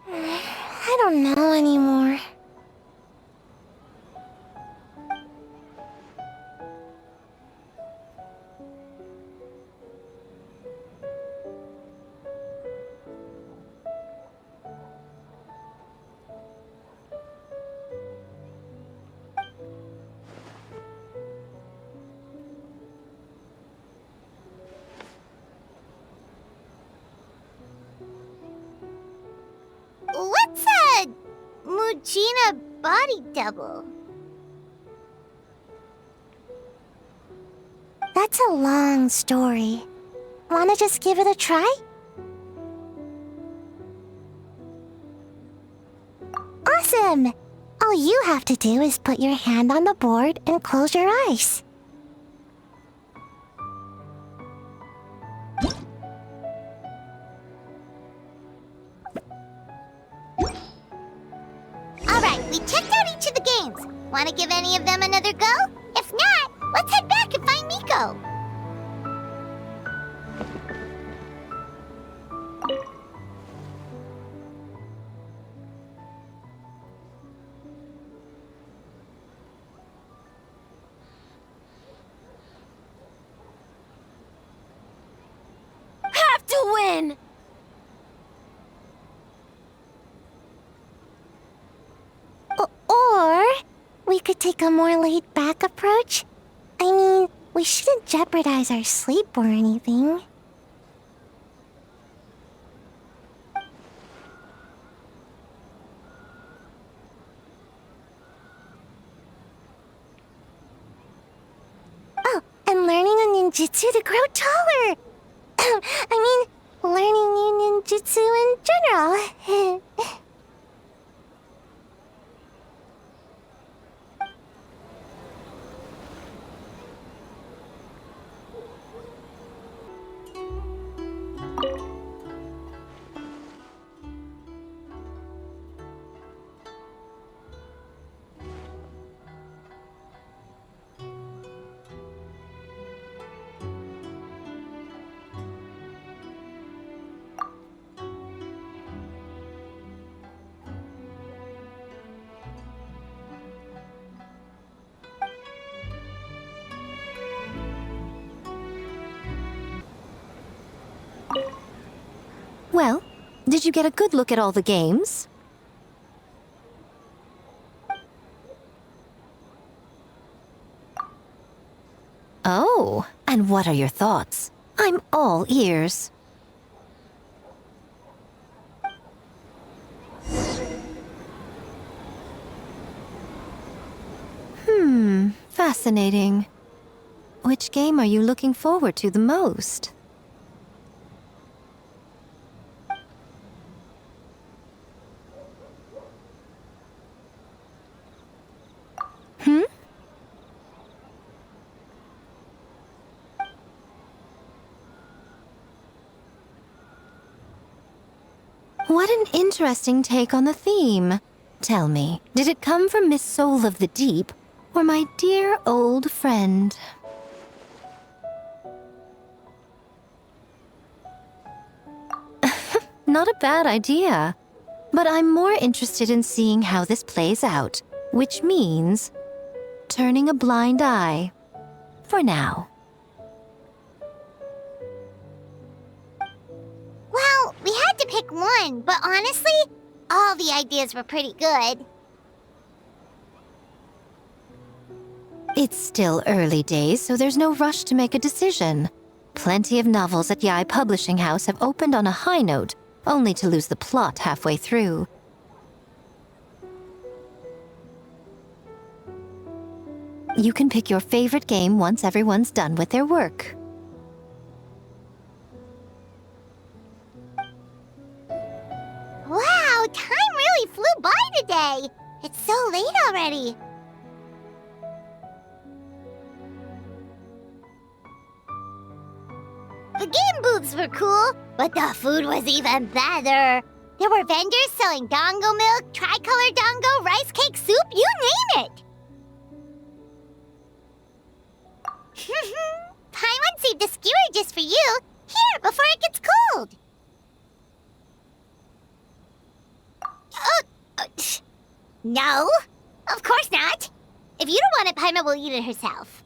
I don't know anymore. What's a Mujina body double? That's a long story. Wanna just give it a try? Awesome! All you have to do is put your hand on the board and close your eyes. Alright, we checked out each of the games. Wanna give any of them another go? If not, let's head back and find Miko. Have to win! Or we could take a more laid-back approach. I mean, we shouldn't jeopardize our sleep or anything. Oh, and learning a ninjutsu to grow taller! I mean, learning new ninjutsu in general. Well, did you get a good look at all the games? Oh, and what are your thoughts? I'm all ears. Fascinating. Which game are you looking forward to the most? What an interesting take on the theme. Tell me, did it come from Miss Soul of the Deep, or my dear old friend? Not a bad idea. But I'm more interested in seeing how this plays out, which means turning a blind eye. For now. Well, we had to pick one, but honestly, all the ideas were pretty good. It's still early days, so there's no rush to make a decision. Plenty of novels at Yae Publishing House have opened on a high note, only to lose the plot halfway through. You can pick your favorite game once everyone's done with their work. Wow, time really flew by today. It's so late already. The game booths were cool, but the food was even better. There were vendors selling dango milk, tricolor dango, rice cake soup, you name it. Paimon saved a skewer just for you. Here, before it gets cold. No, of course not. If you don't want it, Paimon will eat it herself.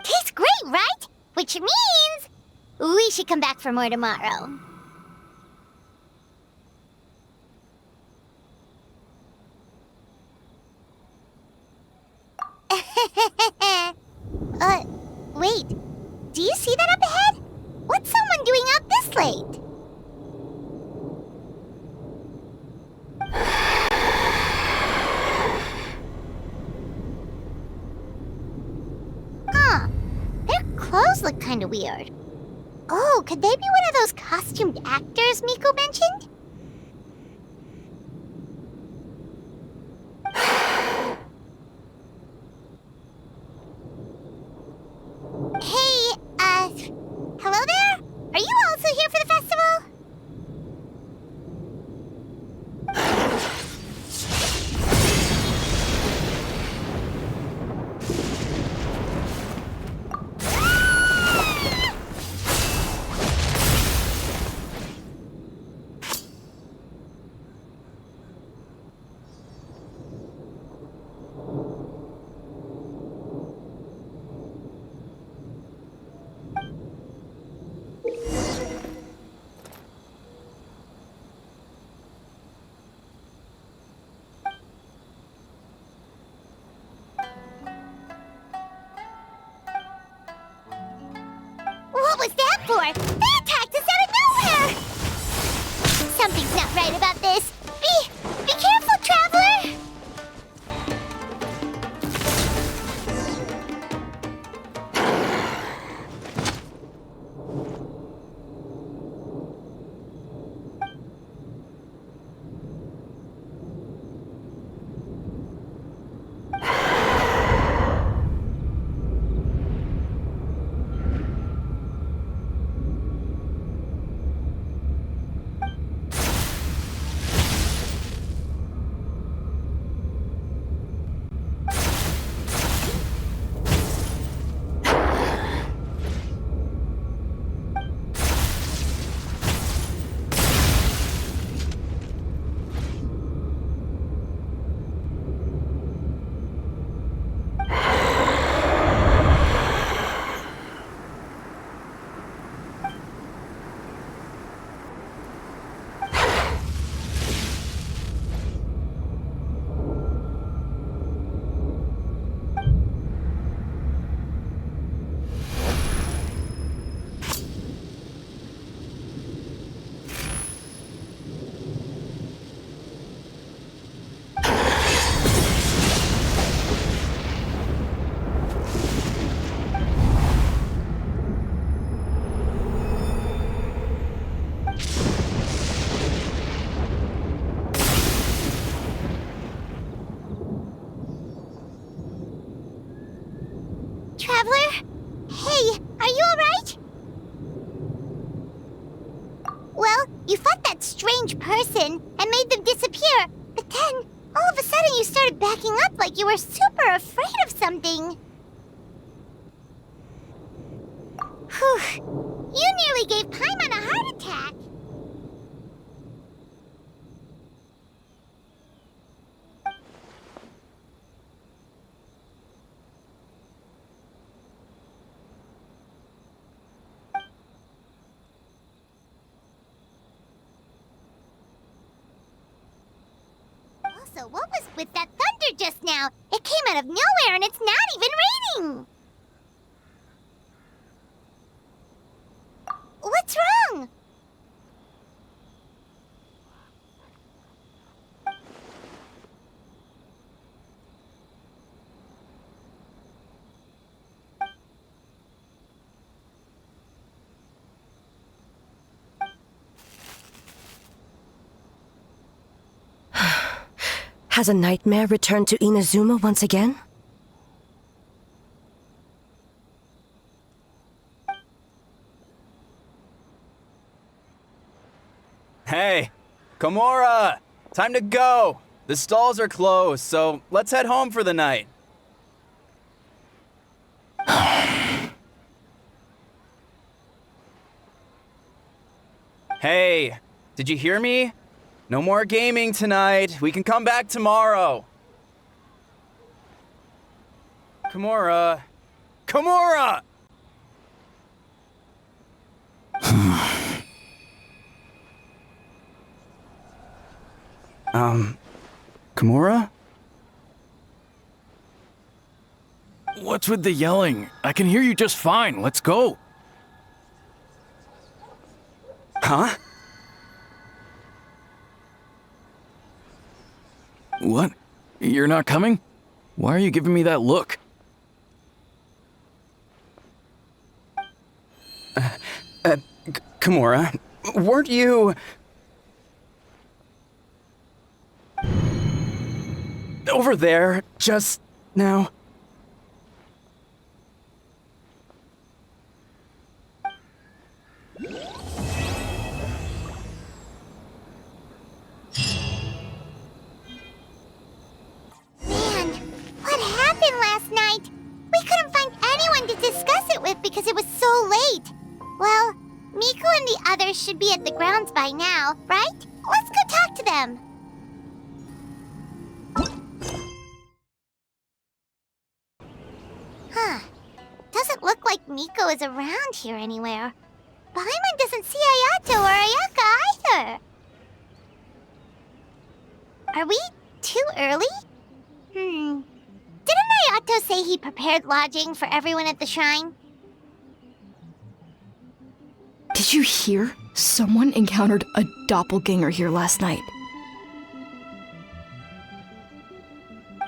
Tastes great, right? Which means we should come back for more tomorrow. Wait. Do you see that up ahead? What's someone doing up this late? Huh. Their clothes look kind of weird. Oh, could they be one of those costumed actors Miko mentioned? Hey, hello there? Are you also here for the festival? What was that for? They attacked us out of nowhere! Something's not right about this. Be careful, traveler! Traveler? Hey, are you alright? Well, you fought that strange person and made them disappear, but then, all of a sudden you started backing up like you were super afraid of something. Whew. You nearly gave Paimon a heart attack. Also, what was with that thunder just now? It came out of nowhere and it's not even raining! What's wrong? Has a nightmare returned to Inazuma once again? Hey, Komura! Time to go! The stalls are closed, so let's head home for the night. Hey, did you hear me? No more gaming tonight. We can come back tomorrow. Komura. Komura! Komura? What's with the yelling? I can hear you just fine. Let's go. Huh? What? You're not coming? Why are you giving me that look? Komura, weren't you... over there just now? Man, what happened last night? We couldn't find anyone to discuss it with because it was so late. Well, Miko and the others should be at the grounds by now, right? Let's go talk to them. Huh. Doesn't look like Miko is around here anywhere. Paimon doesn't see Ayato or Ayaka either. Are we too early? Didn't Ayato say he prepared lodging for everyone at the shrine? Did you hear? Someone encountered a doppelganger here last night.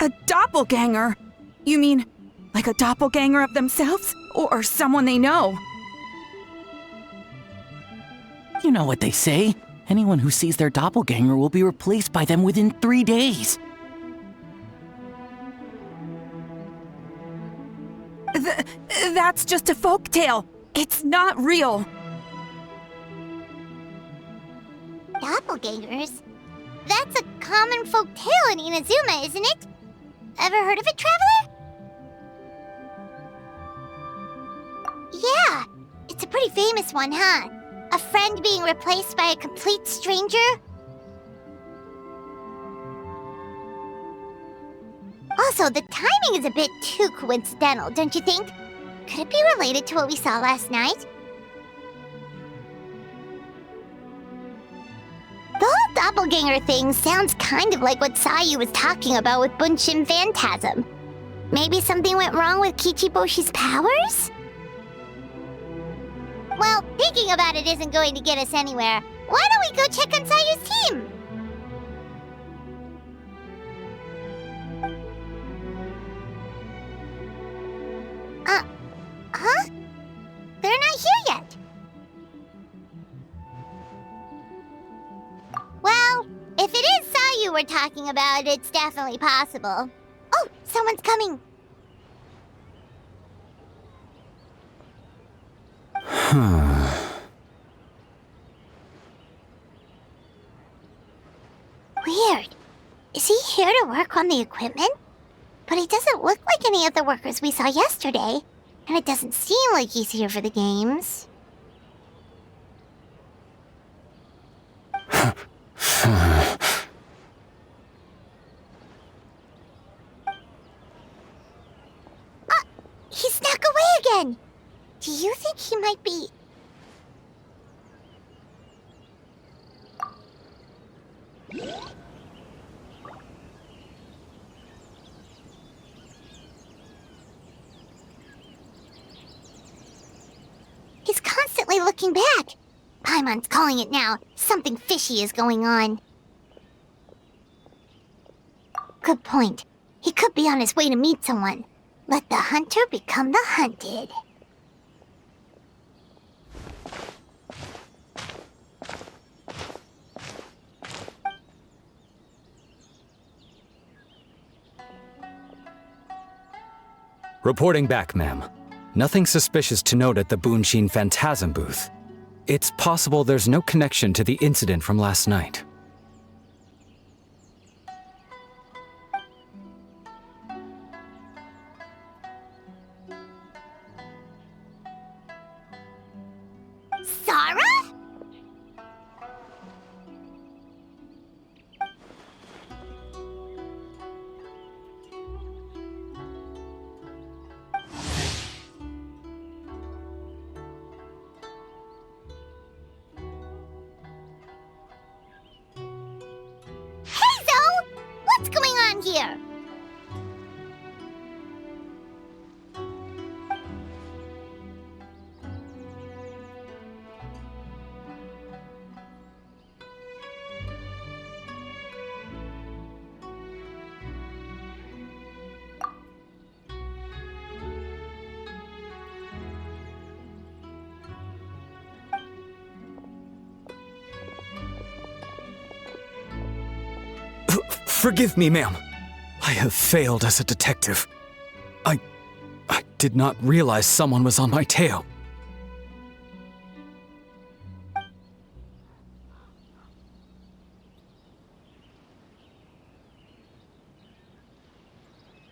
A doppelganger? You mean like a doppelganger of themselves? Or someone they know? You know what they say. Anyone who sees their doppelganger will be replaced by them within 3 days. That's just a folktale. It's not real. Doppelgangers? That's a common folk tale in Inazuma, isn't it? Ever heard of it, Traveler? Yeah, it's a pretty famous one, huh? A friend being replaced by a complete stranger? Also, the timing is a bit too coincidental, don't you think? Could it be related to what we saw last night? The whole doppelganger thing sounds kind of like what Sayu was talking about with Bunshin Phantasm. Maybe something went wrong with Kichiboshi's powers? Well, thinking about it isn't going to get us anywhere. Why don't we go check on Sayu's team? Huh? They're not here yet. Well, if it is Sayu we're talking about, it's definitely possible. Oh, someone's coming. Weird. Is he here to work on the equipment? But he doesn't look like any of the workers we saw yesterday, and it doesn't seem like he's here for the games. He snuck away again! Do you think he might be... He's constantly looking back. Paimon's calling it now. Something fishy is going on. Good point. He could be on his way to meet someone. Let the hunter become the hunted. Reporting back, ma'am. Nothing suspicious to note at the Bunshin Phantasm booth. It's possible there's no connection to the incident from last night. Sarah? What's going on here? Forgive me, ma'am. I have failed as a detective. I did not realize someone was on my tail.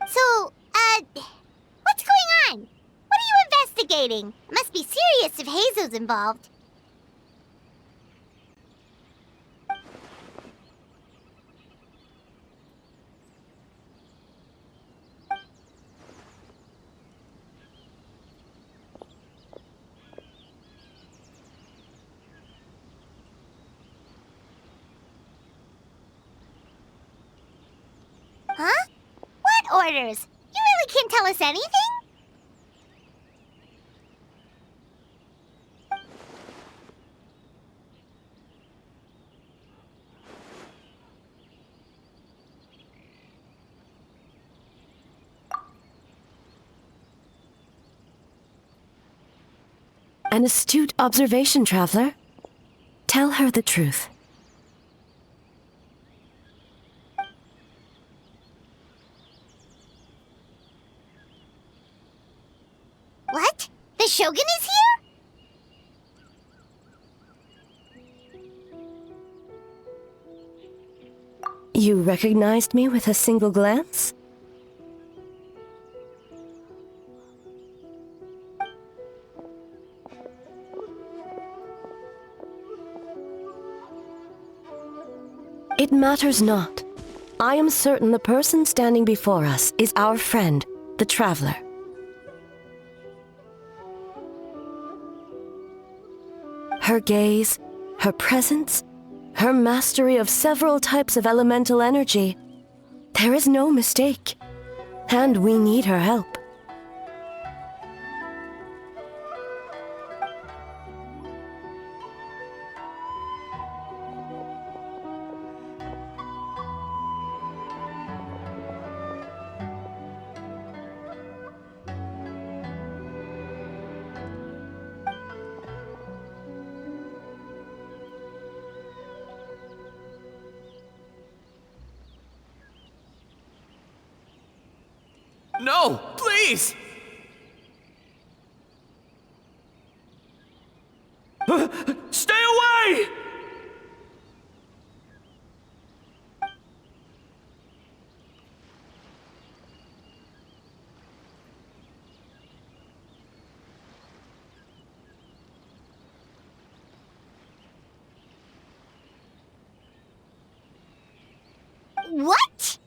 So, what's going on? What are you investigating? Must be serious if Heizo's involved. Huh? What orders? You really can't tell us anything? An astute observation, traveler. Tell her the truth. What? The Shogun is here? You recognized me with a single glance? It matters not. I am certain the person standing before us is our friend, the traveler. Her gaze, her presence, her mastery of several types of elemental energy. There is no mistake. And we need her help. No, please! What?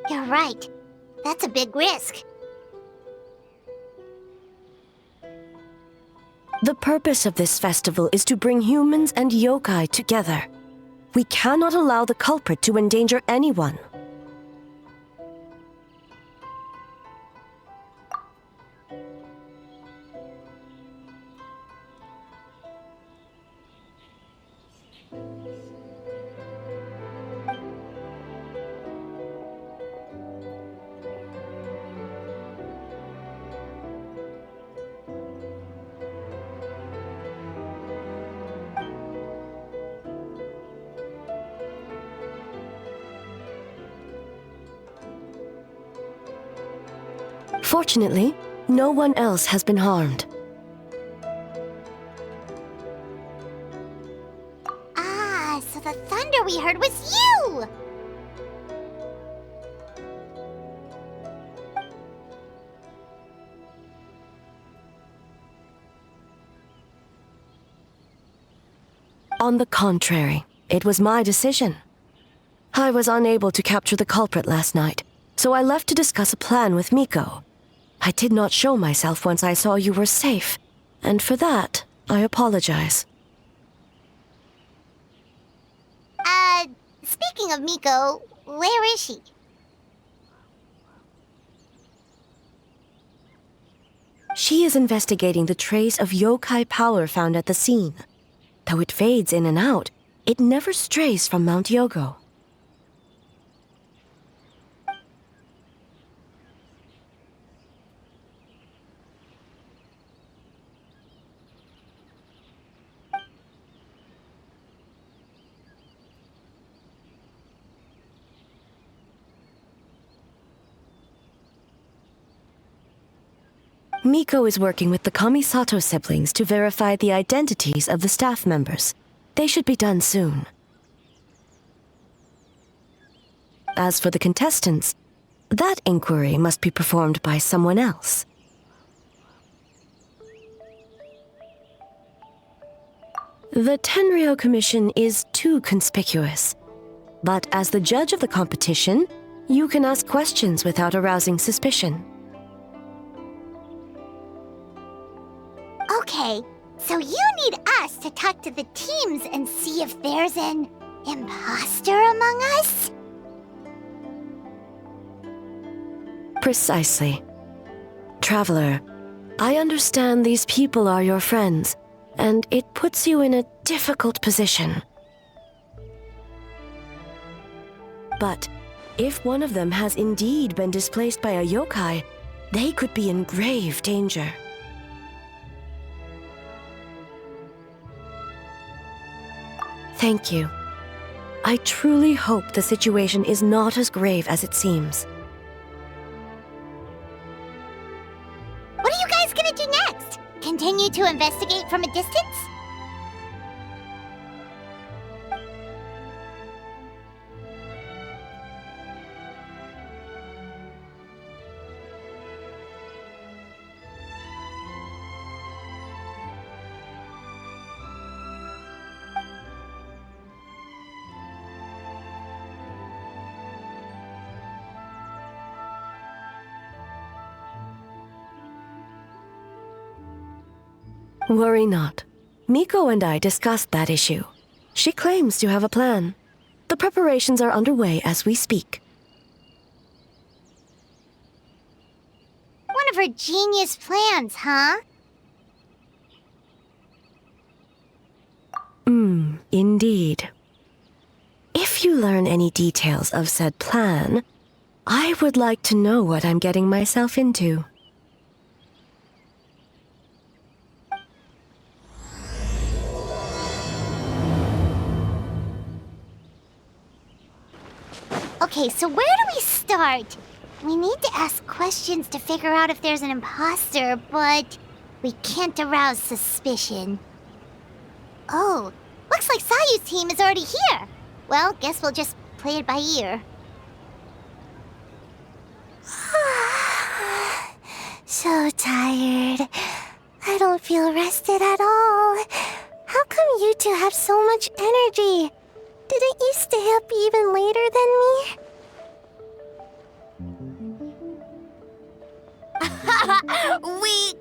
You're right. That's a big risk. The purpose of this festival is to bring humans and yokai together. We cannot allow the culprit to endanger anyone. Fortunately, no one else has been harmed. Ah, so the thunder we heard was you! On the contrary, it was my decision. I was unable to capture the culprit last night, so I left to discuss a plan with Miko. I did not show myself once I saw you were safe, and for that, I apologize. Speaking of Miko, where is she? She is investigating the trace of yokai power found at the scene. Though it fades in and out, it never strays from Mount Yogo. Miko is working with the Kamisato siblings to verify the identities of the staff members. They should be done soon. As for the contestants, that inquiry must be performed by someone else. The Tenryou Commission is too conspicuous. But as the judge of the competition, you can ask questions without arousing suspicion. Okay, so you need us to talk to the teams and see if there's an imposter among us? Precisely. Traveler, I understand these people are your friends, and it puts you in a difficult position. But if one of them has indeed been displaced by a yokai, they could be in grave danger. Thank you. I truly hope the situation is not as grave as it seems. What are you guys gonna do next? Continue to investigate from a distance? Worry not. Miko and I discussed that issue. She claims to have a plan. The preparations are underway as we speak. One of of her genius plans, huh? Indeed. If you learn any details of said plan, I would like to know what I'm getting myself into. Okay, so where do we start? We need to ask questions to figure out if there's an imposter, but we can't arouse suspicion. Oh, looks like Sayu's team is already here. Well, guess we'll just play it by ear. So tired. I don't feel rested at all. How come you two have so much energy? Didn't you stay up even later than me? Weak!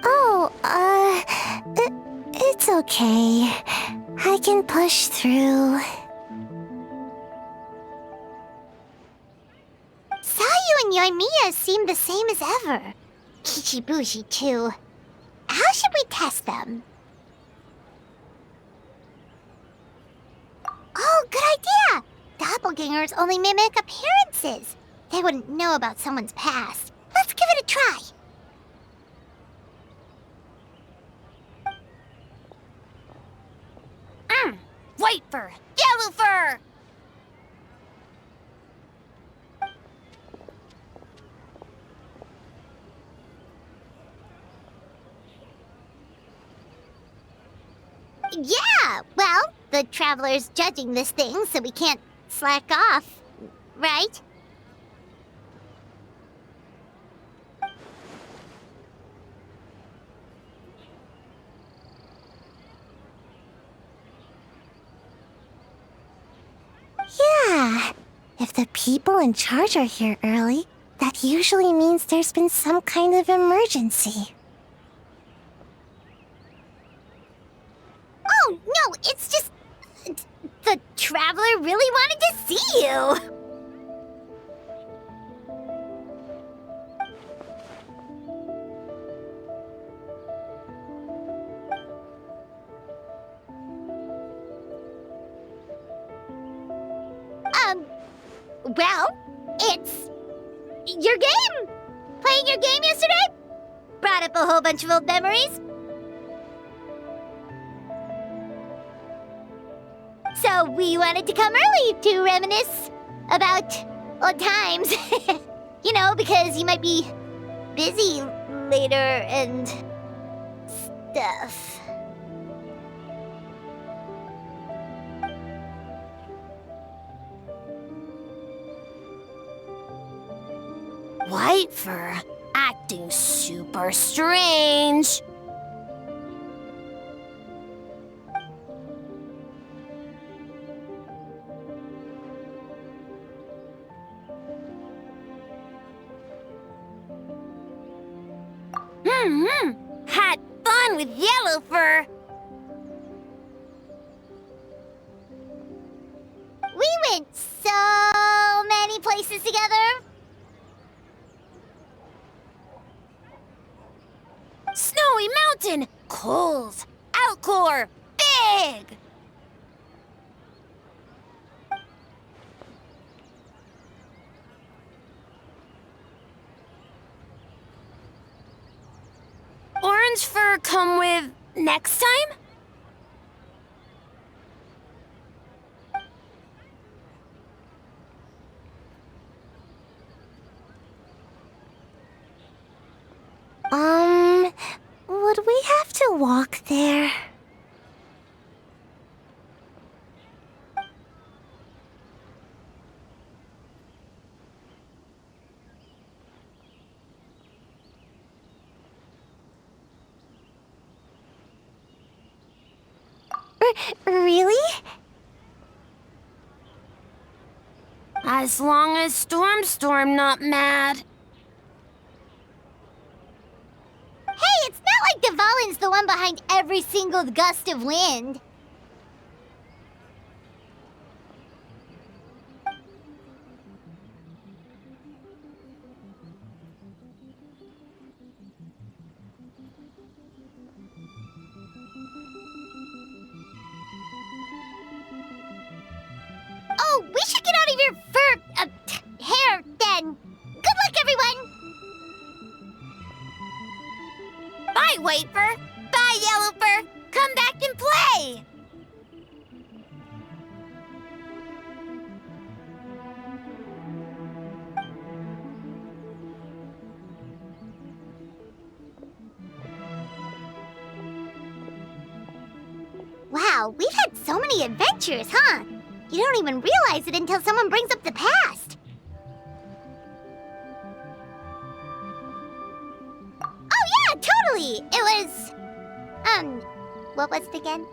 Oh, it's okay. I can push through. Sayu and Yoimiya seem the same as ever. Kichibushi, too. How should we test them? Oh, good idea! Doppelgangers only mimic appearances. They wouldn't know about someone's past. Let's give it a try. White fur! Yellow fur! Yeah, well, the Traveler's judging this thing, so we can't slack off, right? Yeah. If the people in charge are here early, that usually means there's been some kind of emergency. Oh, no, it's just... The Traveler really wanted to see you! Well, it's... your game! Playing your game yesterday? Brought up a whole bunch of old memories. So we wanted to come early to reminisce about old times. You know, because you might be busy later and stuff. White fur, acting super strange. Had fun with yellow fur. We went so many places together. Snowy Mountain, cold. Outcore, big. Orange fur come with next time? Would we have to walk there? Really? As long as Storm not mad. Hey, it's not like Dvalin's the one behind every single gust of wind. Oh, we should get out of your hair then. Good luck, everyone. Bye, Wafer. Bye, Yellowfur. Come back and play. Wow, we've had so many adventures, huh? You don't even realize it until someone brings up the past. Oh yeah, totally! It was... what was it again?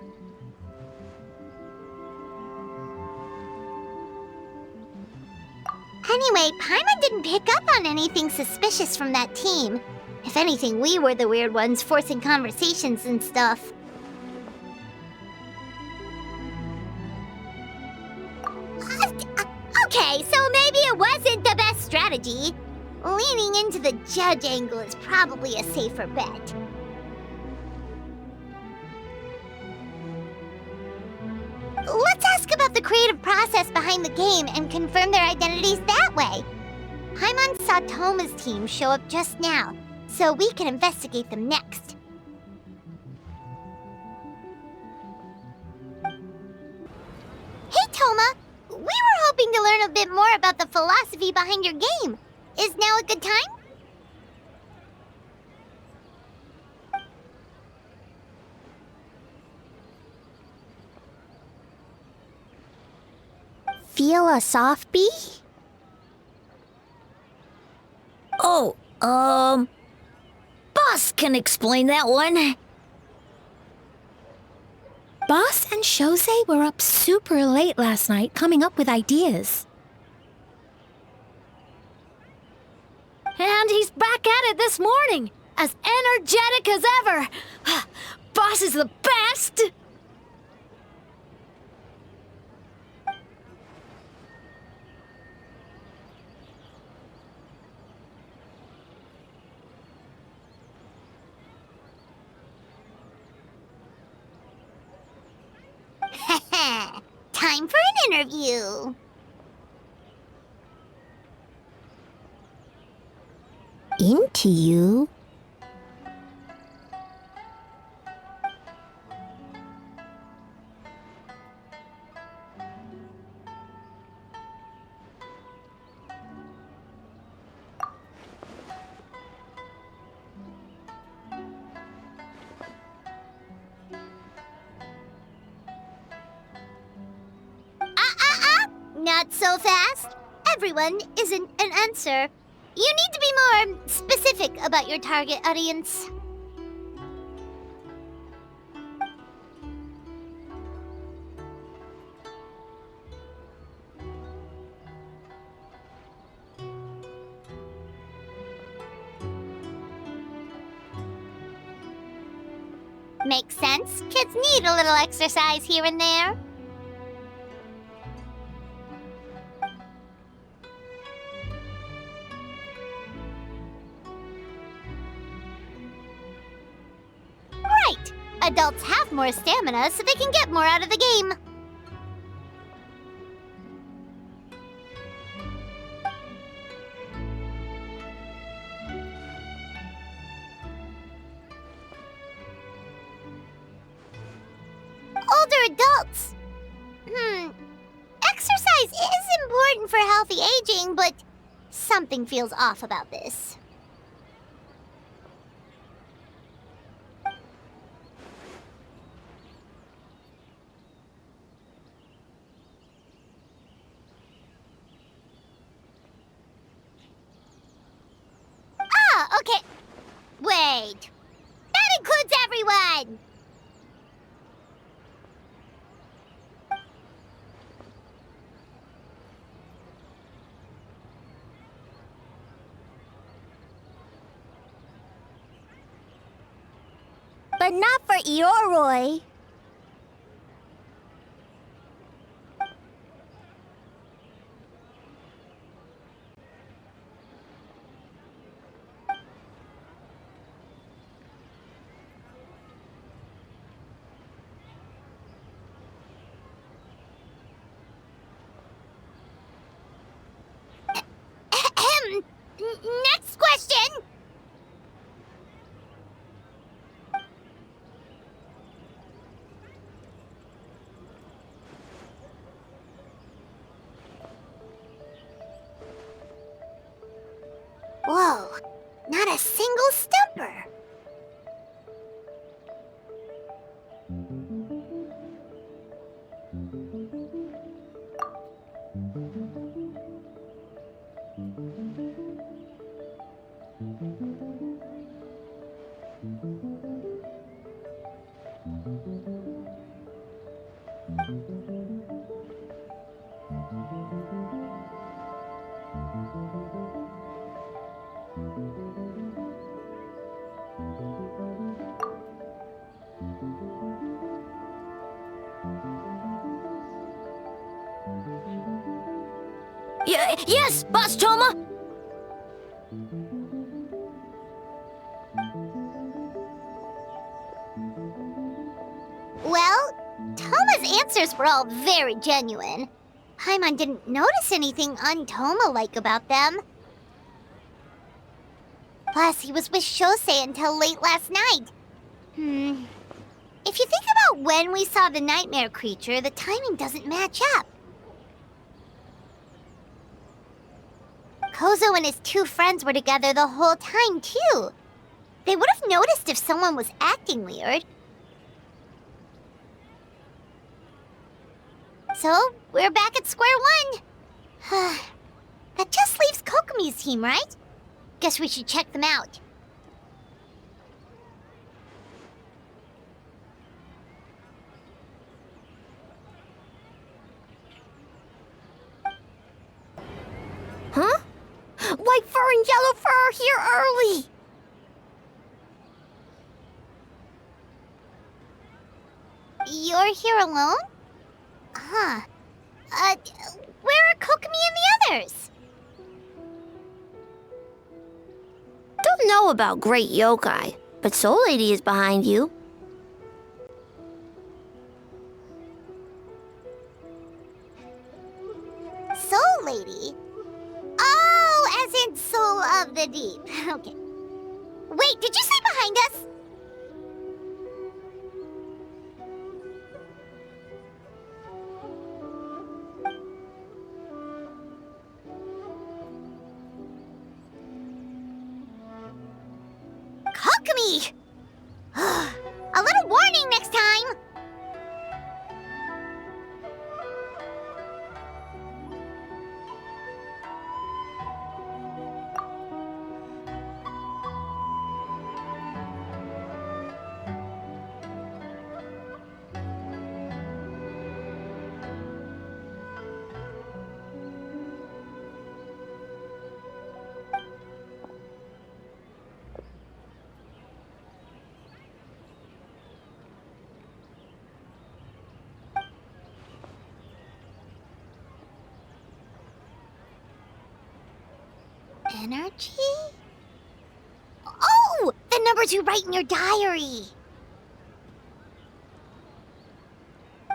Anyway, Paimon didn't pick up on anything suspicious from that team. If anything, we were the weird ones forcing conversations and stuff. Okay, so maybe it wasn't the best strategy. Leaning into the judge angle is probably a safer bet. Let's ask about the creative process behind the game and confirm their identities that way. Paimon saw Toma's team show up just now, so we can investigate them next. Hey, Toma! We were hoping to learn a bit more about the philosophy behind your game. Is now a good time? Feel a soft bee? Oh, Boss can explain that one. Boss and Shosei were up super late last night coming up with ideas. And he's back at it this morning, as energetic as ever. Boss is the best! Time for an interview. Into you? Not so fast. Everyone isn't an answer. You need to be more specific about your target audience. Makes sense. Kids need a little exercise here and there. Right! Adults have more stamina, so they can get more out of the game. Older adults. Exercise is important for healthy aging, but something feels off about this. Ah, okay. Wait. That includes everyone! but not for Ioroi. Next question! Whoa, not a single stumper. Yes, Boss Toma! Well, Toma's answers were all very genuine. Paimon didn't notice anything un-Toma-like about them. Plus, he was with Shosei until late last night. If you think about when we saw the nightmare creature, the timing doesn't match up. Kozo and his two friends were together the whole time, too. They would have noticed if someone was acting weird. So, we're back at square one. That just leaves Kokomi's team, right? Guess we should check them out. Huh? White Fur and Yellow Fur are here early! You're here alone? Huh. Where are Kokomi and the others? Don't know about Great Yokai, but Soul Lady is behind you. Soul Lady? Oh, as in Soul of the Deep. Okay. Wait, did you say behind us? Kokomi! A little warning next time! Energy? Oh! The numbers you write in your diary!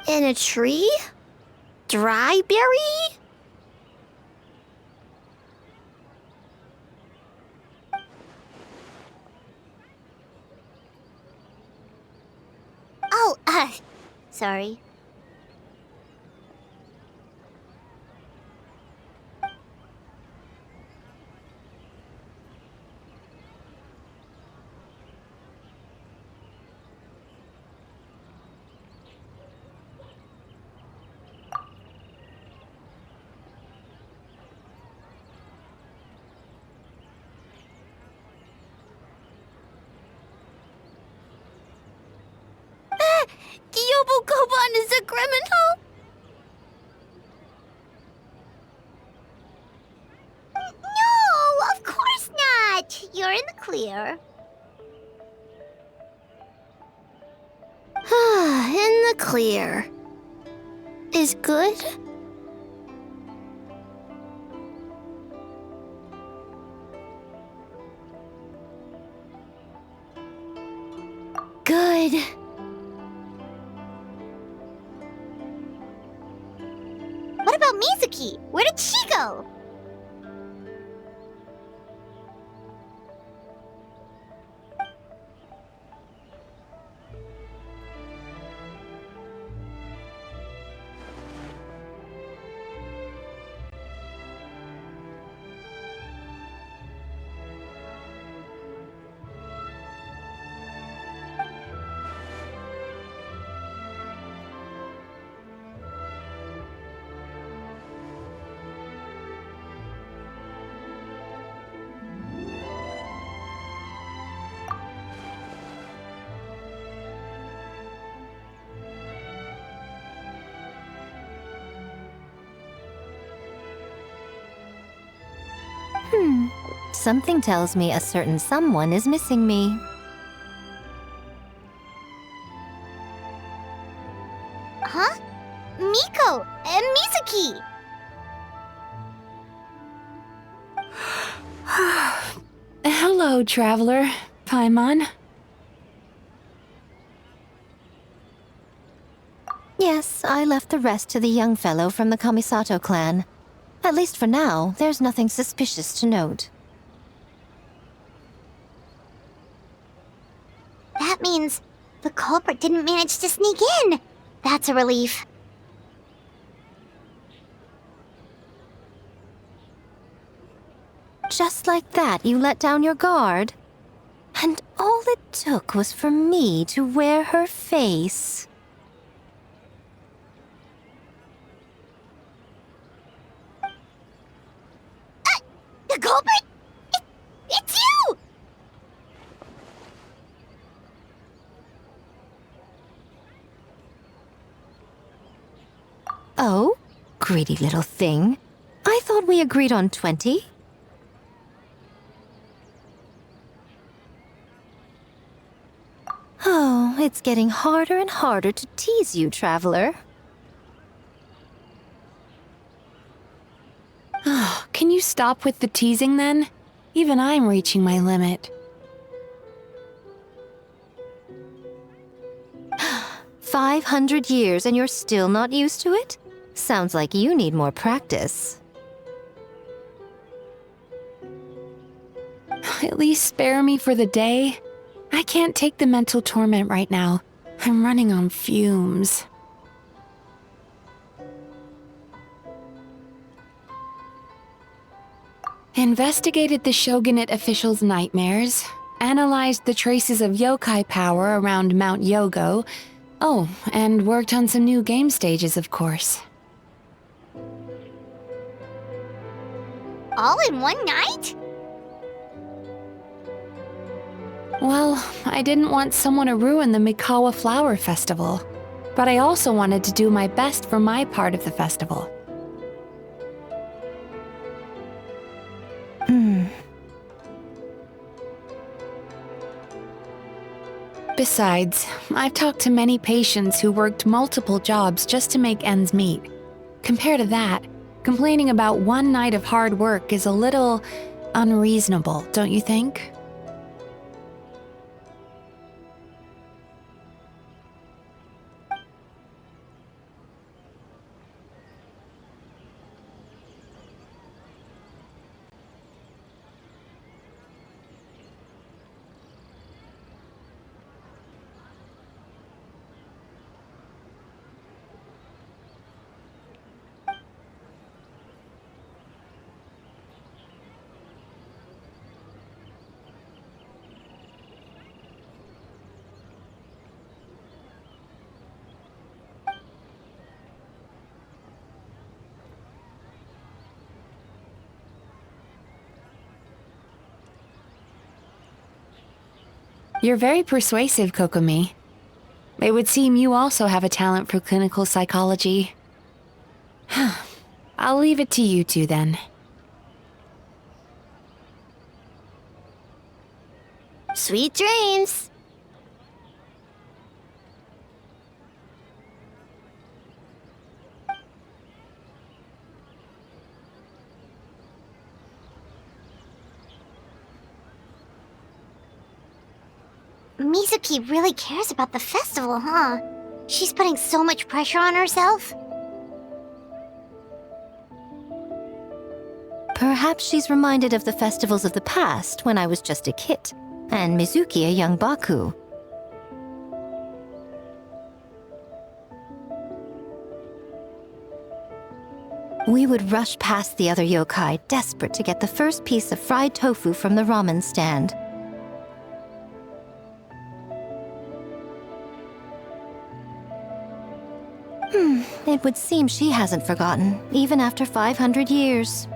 In a tree? Dry berry? Oh, sorry. Kyobo Koban is a criminal? No, of course not! You're in the clear. unclear. Is good? Good. What about Mizuki? Where did she go? Something tells me a certain someone is missing me. Huh? Miko and Mizuki! Hello, traveler. Paimon. Yes, I left the rest to the young fellow from the Kamisato clan. At least for now, there's nothing suspicious to note. That means the culprit didn't manage to sneak in. That's a relief. Just like that, you let down your guard? And all it took was for me to wear her face. The culprit? It's you! Oh? Greedy little thing. I thought we agreed on 20. Oh, it's getting harder and harder to tease you, traveler. Oh, can you stop with the teasing then? Even I'm reaching my limit. 500 years and you're still not used to it? Sounds like you need more practice. At least spare me for the day. I can't take the mental torment right now. I'm running on fumes. Investigated the shogunate officials' nightmares, analyzed the traces of yokai power around Mount Yogo. Oh, and worked on some new game stages, of course. All in one night? Well, I didn't want someone to ruin the Mikawa Flower Festival, but I also wanted to do my best for my part of the festival. Besides, I've talked to many patients who worked multiple jobs just to make ends meet. Compared to that, complaining about one night of hard work is a little unreasonable, don't you think? You're very persuasive, Kokomi. It would seem you also have a talent for clinical psychology. I'll leave it to you two then. Sweet dreams. Mizuki really cares about the festival, huh? She's putting so much pressure on herself. Perhaps she's reminded of the festivals of the past when I was just a kid, and Mizuki a young Baku. We would rush past the other yokai, desperate to get the first piece of fried tofu from the ramen stand. It would seem she hasn't forgotten, even after 500 years.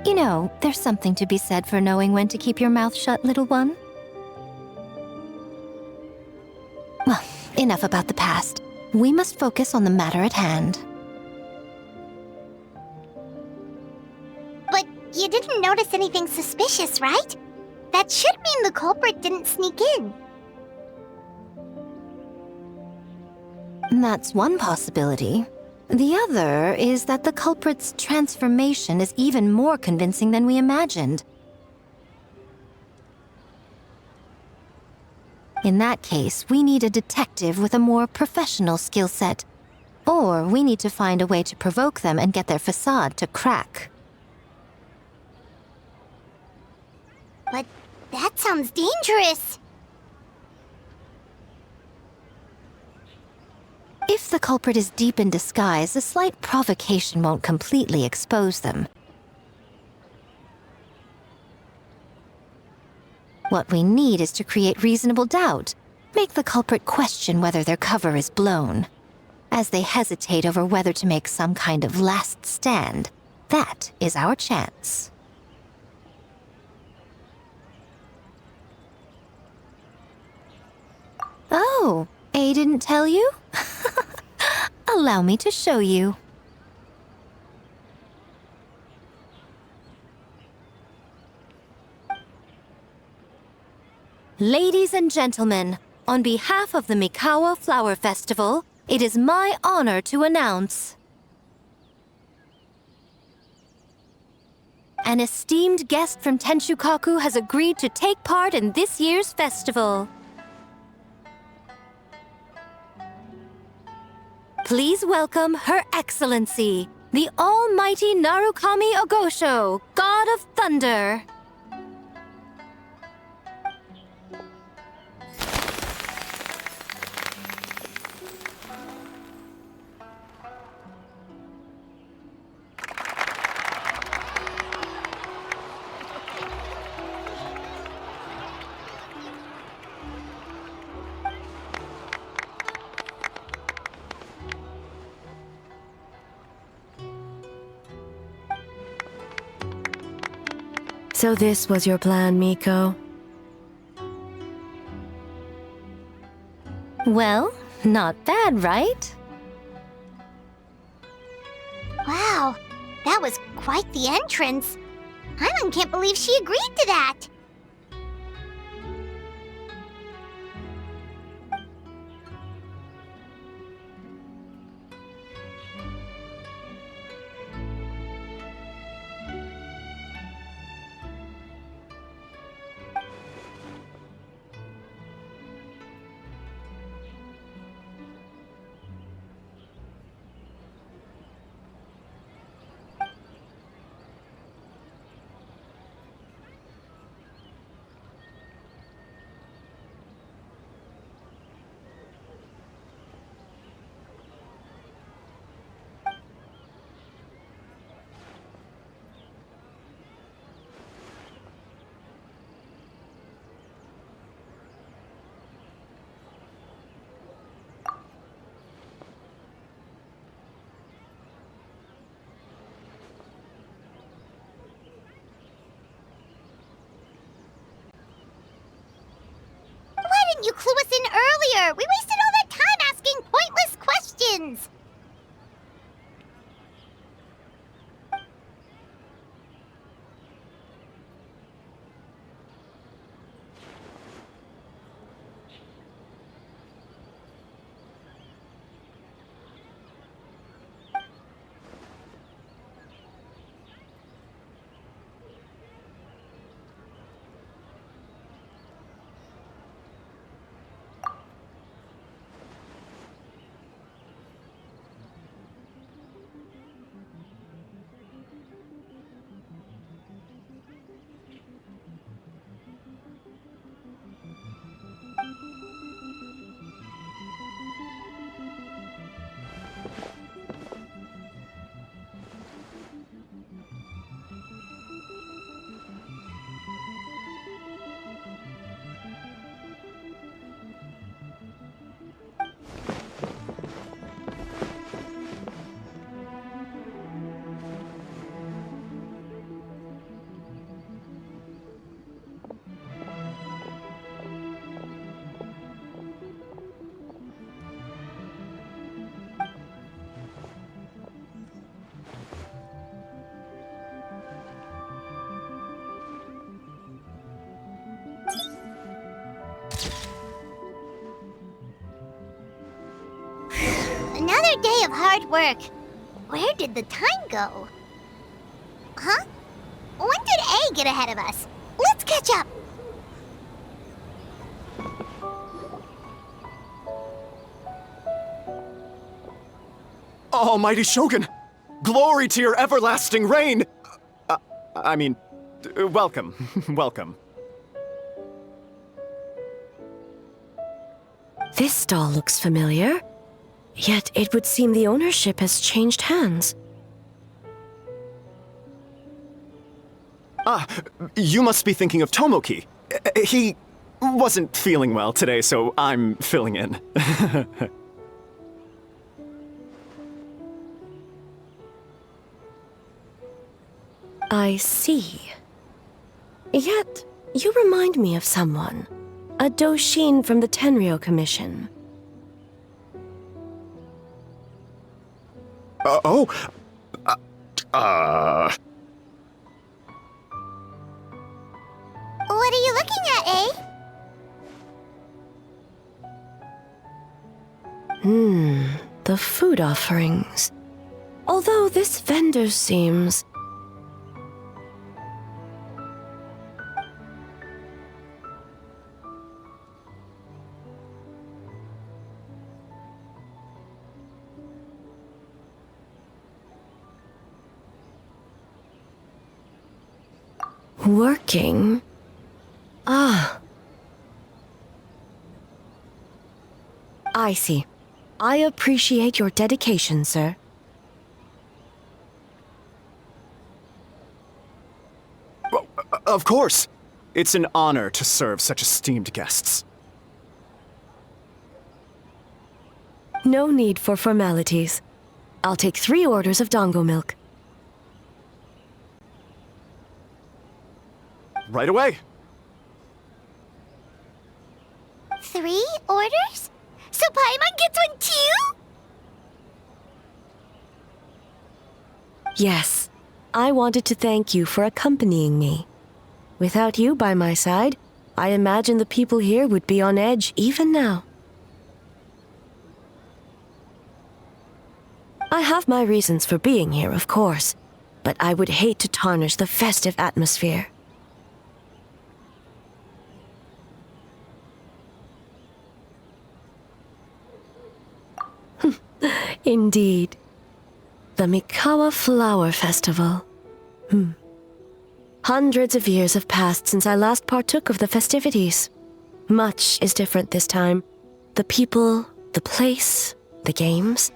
You know, there's something to be said for knowing when to keep your mouth shut, little one. Well, enough about the past. We must focus on the matter at hand. But you didn't notice anything suspicious, right? That should mean the culprit didn't sneak in. That's one possibility. The other is that the culprit's transformation is even more convincing than we imagined. In that case, we need a detective with a more professional skill set. Or we need to find a way to provoke them and get their facade to crack. But that sounds dangerous. If the culprit is deep in disguise, a slight provocation won't completely expose them. What we need is to create reasonable doubt, make the culprit question whether their cover is blown. As they hesitate over whether to make some kind of last stand, that is our chance. Oh, A didn't tell you? Allow me to show you. Ladies and gentlemen, on behalf of the Mikawa Flower Festival, it is my honor to announce an esteemed guest from Tenshukaku has agreed to take part in this year's festival. Please welcome Her Excellency, the Almighty Narukami Ogosho, God of Thunder. So this was your plan, Miko? Well, not bad, right? Wow, that was quite the entrance. Hyman can't believe she agreed to that. Why didn't you clue us in earlier? We wasted all that time asking pointless questions. Another day of hard work. Where did the time go? Huh? When did A get ahead of us? Let's catch up. Almighty Shogun! Glory to your everlasting reign! Welcome. Welcome. This stall looks familiar, yet it would seem the ownership has changed hands. You must be thinking of Tomoki. He wasn't feeling well today, so I'm filling in. I see. Yet, you remind me of someone. A Doshin from the Tenryou Commission. What are you looking at, eh? The food offerings. Although this vendor seems... working? I see. I appreciate your dedication, sir. Of course. It's an honor to serve such esteemed guests. No need for formalities. I'll take 3 orders of dongo milk. Right away. 3 orders? So Paimon gets one too? Yes. I wanted to thank you for accompanying me. Without you by my side, I imagine the people here would be on edge even now. I have my reasons for being here, of course, but I would hate to tarnish the festive atmosphere. Indeed. The Mikawa Flower Festival. Hundreds of years have passed since I last partook of the festivities. Much is different this time. The people, the place, the games.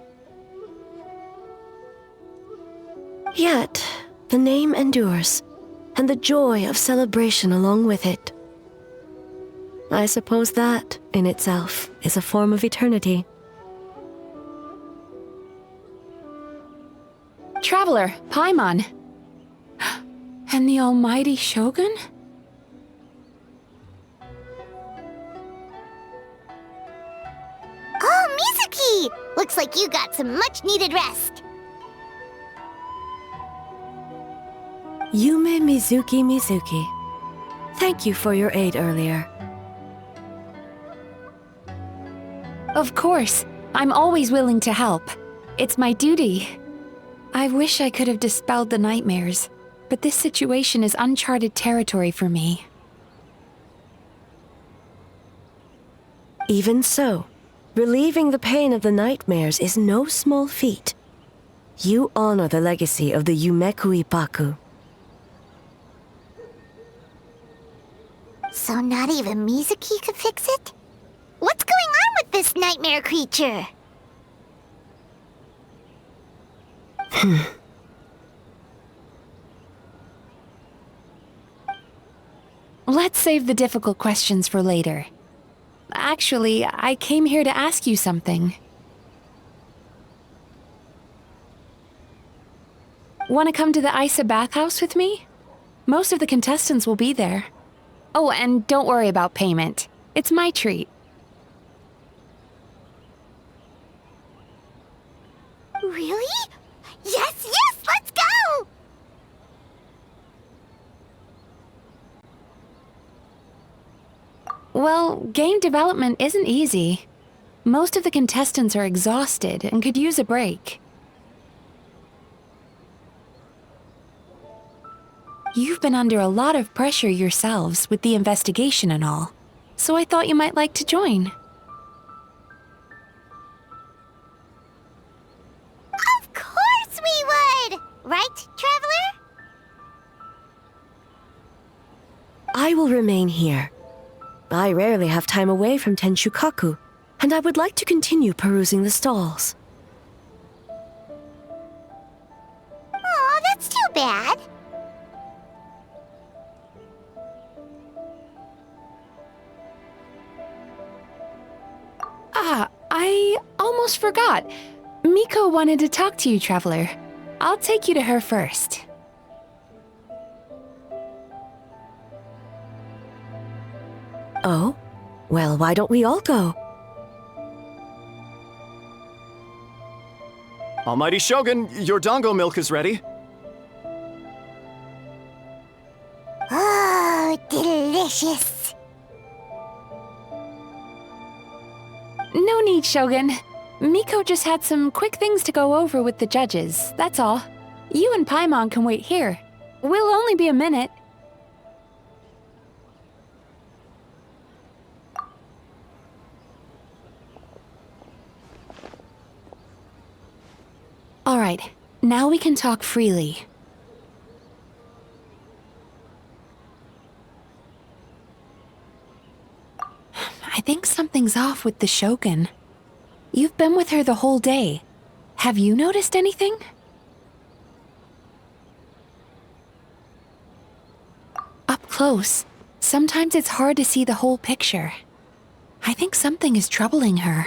Yet, the name endures, and the joy of celebration along with it. I suppose that, in itself, is a form of eternity. Traveler, Paimon. And the almighty Shogun? Oh, Mizuki! Looks like you got some much-needed rest. Yume Mizuki. Thank you for your aid earlier. Of course. I'm always willing to help. It's my duty. I wish I could have dispelled the nightmares, but this situation is uncharted territory for me. Even so, relieving the pain of the nightmares is no small feat. You honor the legacy of the Yumeku Ippaku. So not even Mizuki could fix it? What's going on with this nightmare creature? Let's save the difficult questions for later. Actually, I came here to ask you something. Want to come to the Isa bathhouse with me? Most of the contestants will be there. Oh, and don't worry about payment. It's my treat. Really? Yes, let's go! Well, game development isn't easy. Most of the contestants are exhausted and could use a break. You've been under a lot of pressure yourselves with the investigation and all, so I thought you might like to join. Of course we would! Right, Traveler? I will remain here. I rarely have time away from Tenshukaku, and I would like to continue perusing the stalls. Aw, that's too bad. I almost forgot. Miko wanted to talk to you, Traveler. I'll take you to her first. Oh? Well, why don't we all go? Almighty Shogun, your dango milk is ready. Oh, delicious. No need, Shogun. Miko just had some quick things to go over with the judges, that's all. You and Paimon can wait here. We'll only be a minute. All right, now we can talk freely. I think something's off with the Shogun. You've been with her the whole day. Have you noticed anything? Up close, sometimes it's hard to see the whole picture. I think something is troubling her.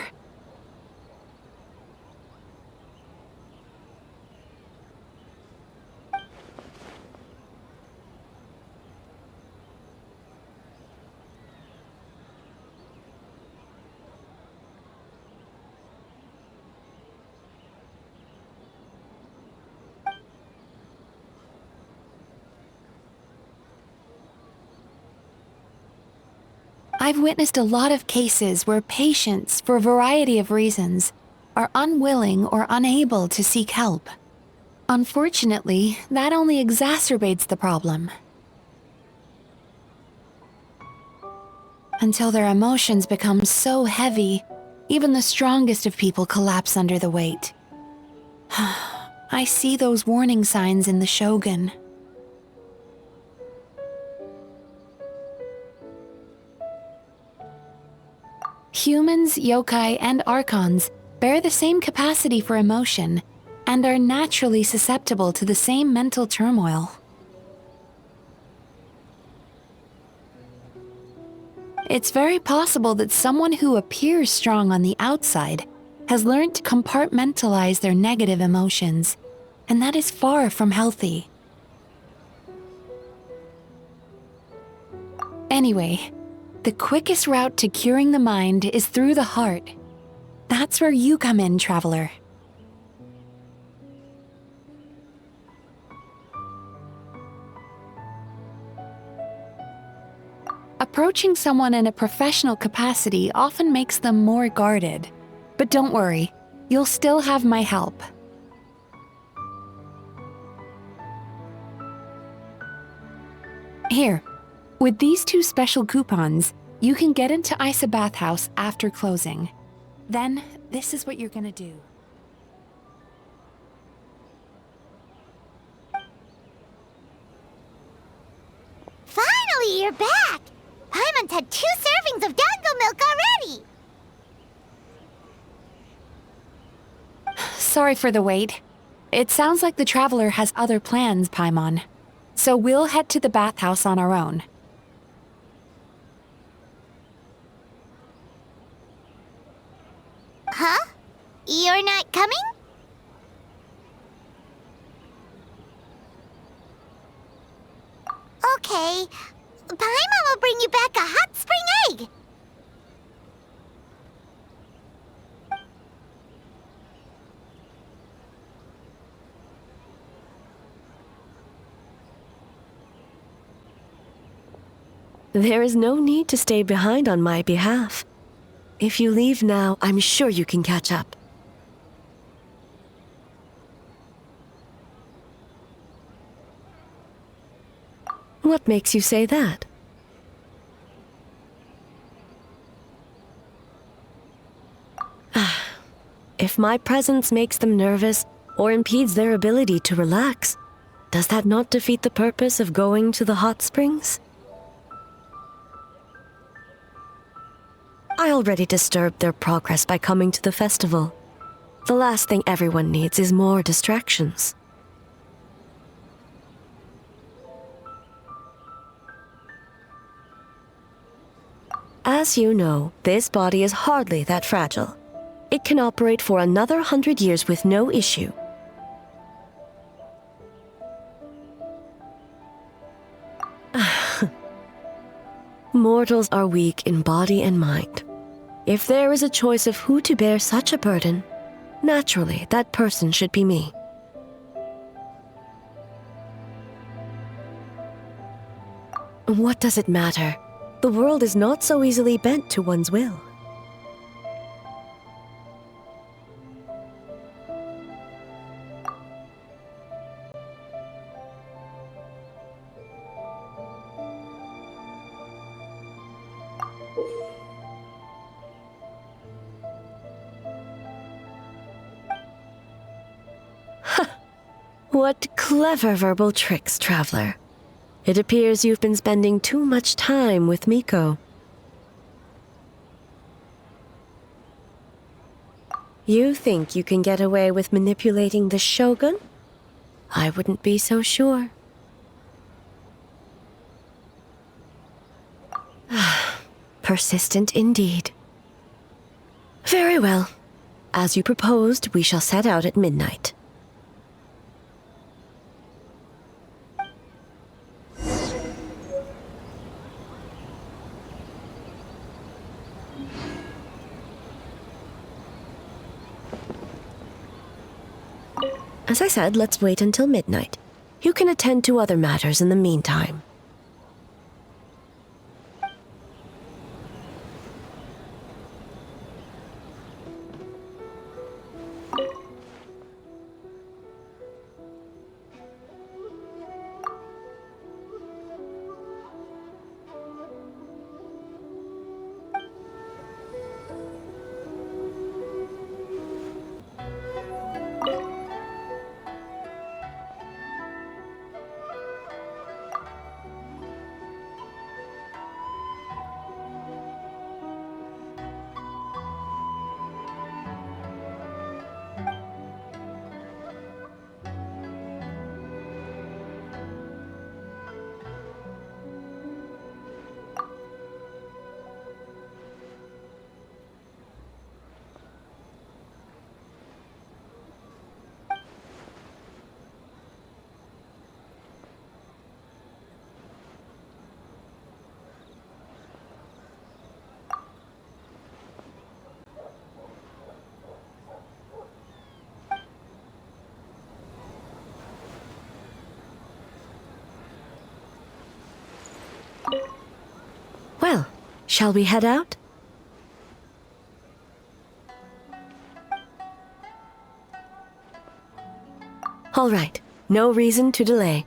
I've witnessed a lot of cases where patients, for a variety of reasons, are unwilling or unable to seek help. Unfortunately, that only exacerbates the problem. Until their emotions become so heavy, even the strongest of people collapse under the weight. I see those warning signs in the Shogun. Humans, yokai, and archons bear the same capacity for emotion and are naturally susceptible to the same mental turmoil. It's very possible that someone who appears strong on the outside has learned to compartmentalize their negative emotions, and that is far from healthy. Anyway, the quickest route to curing the mind is through the heart. That's where you come in, Traveler. Approaching someone in a professional capacity often makes them more guarded. But don't worry, you'll still have my help. Here, with these 2 special coupons, you can get into Isa Bathhouse after closing. Then, this is what you're gonna do. Finally, you're back! Paimon's had 2 servings of dango milk already! Sorry for the wait. It sounds like the Traveler has other plans, Paimon. So we'll head to the bathhouse on our own. Huh? You're not coming? Okay. Paimon will bring you back a hot spring egg. There is no need to stay behind on my behalf. If you leave now, I'm sure you can catch up. What makes you say that? If my presence makes them nervous or impedes their ability to relax, does that not defeat the purpose of going to the hot springs? I already disturbed their progress by coming to the festival. The last thing everyone needs is more distractions. As you know, this body is hardly that fragile. It can operate for another 100 years with no issue. Mortals are weak in body and mind. If there is a choice of who to bear such a burden, naturally that person should be me. What does it matter? The world is not so easily bent to one's will. What clever verbal tricks, Traveler. It appears you've been spending too much time with Miko. You think you can get away with manipulating the Shogun? I wouldn't be so sure. Persistent indeed. Very well. As you proposed, we shall set out at midnight. As I said, let's wait until midnight. You can attend to other matters in the meantime. Well, shall we head out? All right, no reason to delay.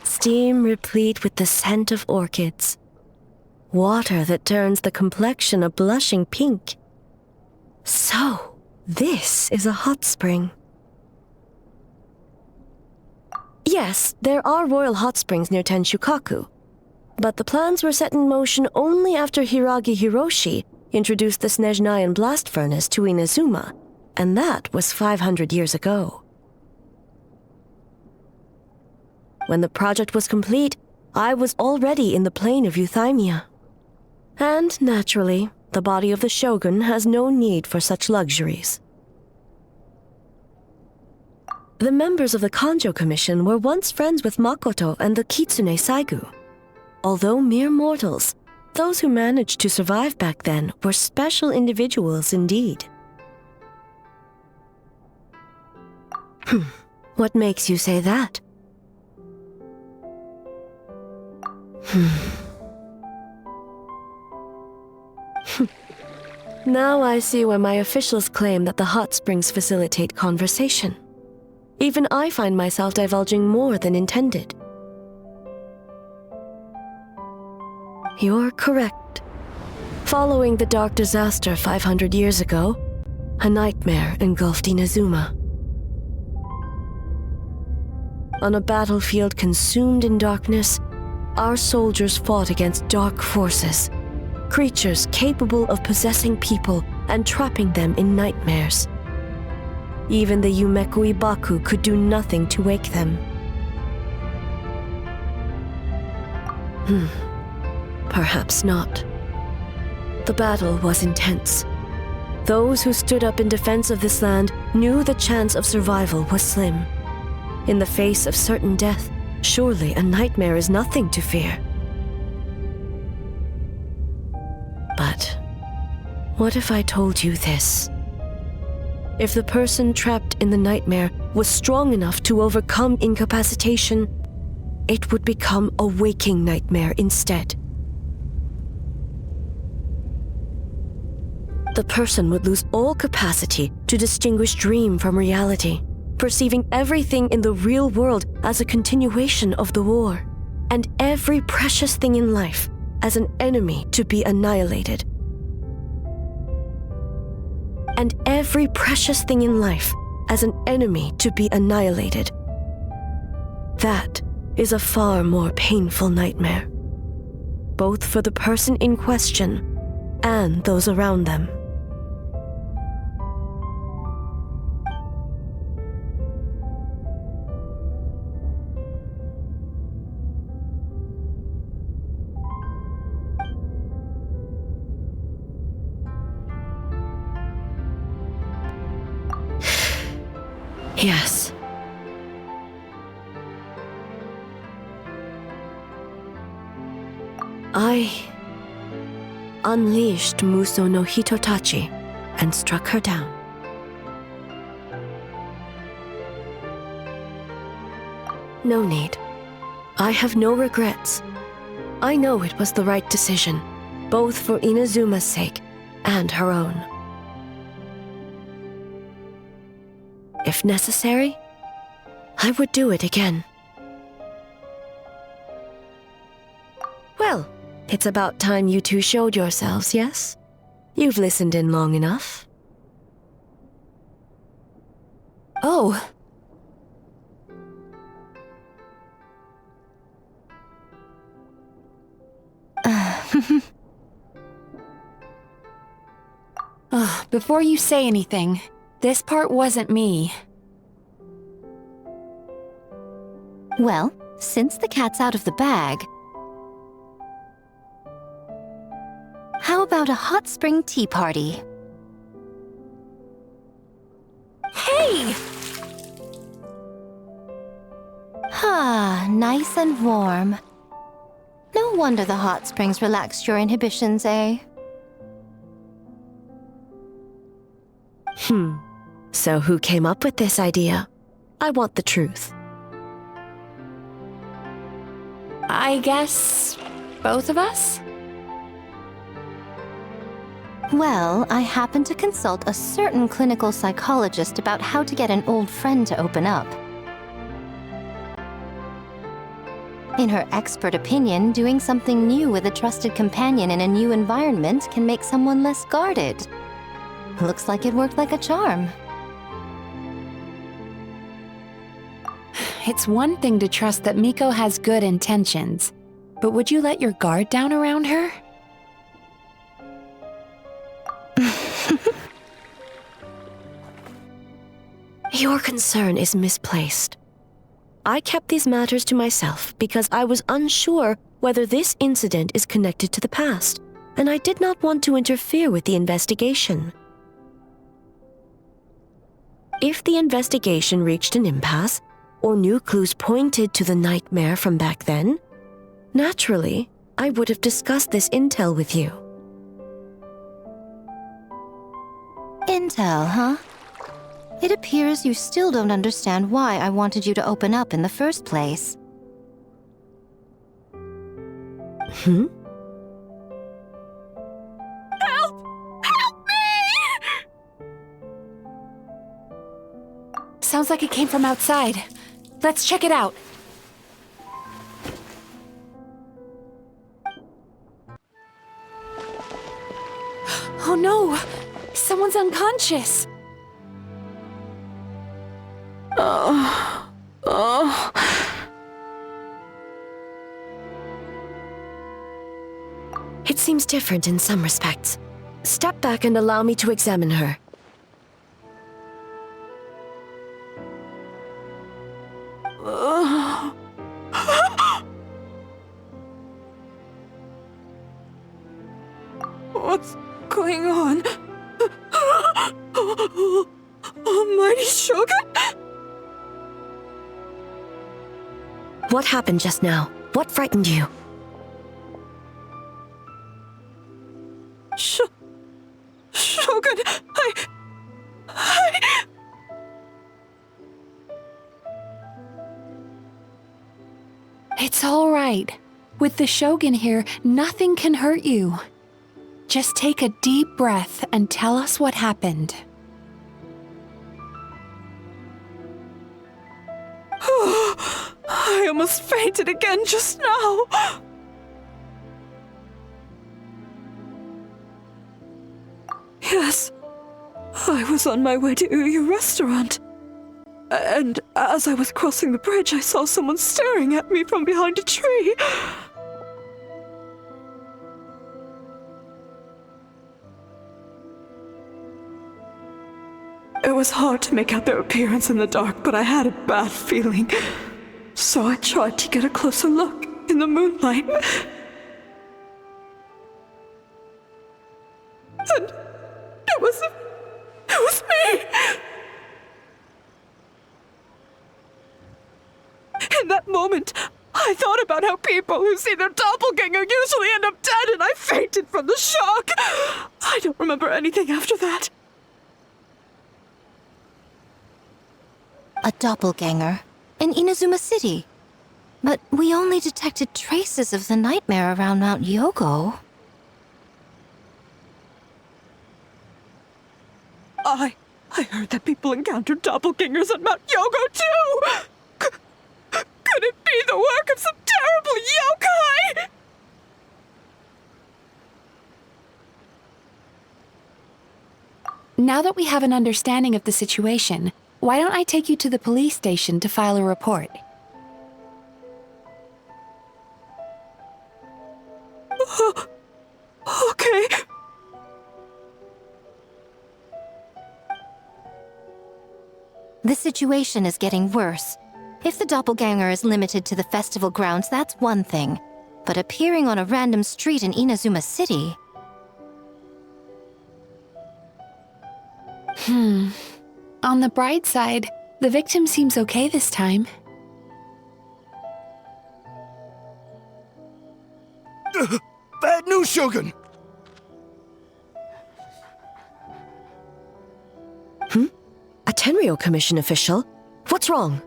Steam replete with the scent of orchids. Water that turns the complexion a blushing pink. So, this is a hot spring. Yes, there are royal hot springs near Tenshukaku. But the plans were set in motion only after Hiragi Hiroshi introduced the Snezhnayan blast furnace to Inazuma, and that was 500 years ago. When the project was complete, I was already in the plain of Euthymia. And naturally, the body of the shogun has no need for such luxuries. The members of the Kanjo Commission were once friends with Makoto and the Kitsune Saigu. Although mere mortals, those who managed to survive back then were special individuals indeed. What makes you say that? Now I see why my officials claim that the hot springs facilitate conversation. Even I find myself divulging more than intended. You're correct. Following the dark disaster 500 years ago, a nightmare engulfed Inazuma. On a battlefield consumed in darkness, our soldiers fought against dark forces, creatures capable of possessing people and trapping them in nightmares. Even the Yumeku Ibaku could do nothing to wake them. Perhaps not. The battle was intense. Those who stood up in defense of this land knew the chance of survival was slim. In the face of certain death, surely a nightmare is nothing to fear. But what if I told you this? If the person trapped in the nightmare was strong enough to overcome incapacitation, it would become a waking nightmare instead. The person would lose all capacity to distinguish dream from reality, perceiving everything in the real world as a continuation of the war, and every precious thing in life as an enemy to be annihilated. And every precious thing in life as an enemy to be annihilated. That is a far more painful nightmare, both for the person in question and those around them. Yes. I unleashed Muso no Hitotachi and struck her down. No need. I have no regrets. I know it was the right decision, both for Inazuma's sake and her own. If necessary, I would do it again. Well, it's about time you two showed yourselves, yes? You've listened in long enough. Oh. Before you say anything, this part wasn't me. Well, since the cat's out of the bag, how about a hot spring tea party? Hey! Ah, nice and warm. No wonder the hot springs relaxed your inhibitions, eh? So who came up with this idea? I want the truth. I guess both of us? Well, I happened to consult a certain clinical psychologist about how to get an old friend to open up. In her expert opinion, doing something new with a trusted companion in a new environment can make someone less guarded. Looks like it worked like a charm. It's one thing to trust that Miko has good intentions, but would you let your guard down around her? Your concern is misplaced. I kept these matters to myself because I was unsure whether this incident is connected to the past, and I did not want to interfere with the investigation. If the investigation reached an impasse, or new clues pointed to the nightmare from back then, naturally, I would have discussed this intel with you. Intel, huh? It appears you still don't understand why I wanted you to open up in the first place. Hmm? Help! Help me! Sounds like it came from outside. Let's check it out. Oh no! Someone's unconscious! It seems different in some respects. Step back and allow me to examine her. What's going on? Almighty Shogun? What happened just now? What frightened you? Shogun, It's all right. With the Shogun here, nothing can hurt you. Just take a deep breath and tell us what happened. I almost fainted again just now. Yes, I was on my way to Uyu restaurant. And as I was crossing the bridge, I saw someone staring at me from behind a tree. It was hard to make out their appearance in the dark, but I had a bad feeling. So I tried to get a closer look in the moonlight. And it was me! In that moment, I thought about how people who see their doppelganger usually end up dead, and I fainted from the shock. I don't remember anything after that. A doppelganger in Inazuma City. But we only detected traces of the nightmare around Mount Yogo. I heard that people encountered doppelgangers at Mount Yogo too! Could it be the work of some terrible yokai? Now that we have an understanding of the situation, why don't I take you to the police station to file a report? Okay. The situation is getting worse. If the doppelganger is limited to the festival grounds, that's one thing. But appearing on a random street in Inazuma City... On the bright side, the victim seems okay this time. Bad news, Shogun! A Tenryo Commission official? What's wrong?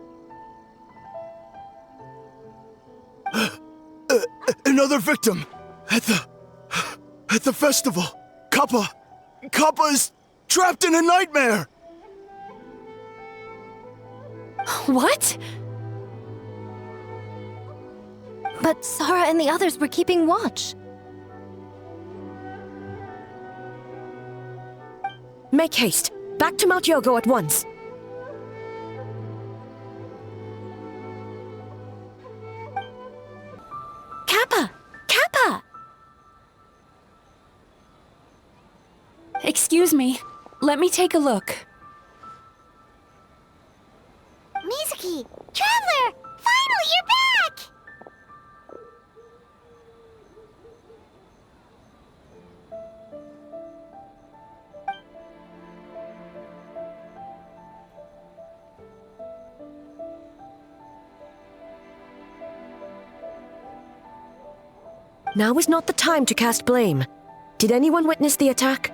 Another victim! At the festival! Kappa is trapped in a nightmare! What? But Sara and the others were keeping watch. Make haste. Back to Mount Yogo at once. Excuse me. Let me take a look. Mizuki! Traveler! Finally, you're back! Now is not the time to cast blame. Did anyone witness the attack?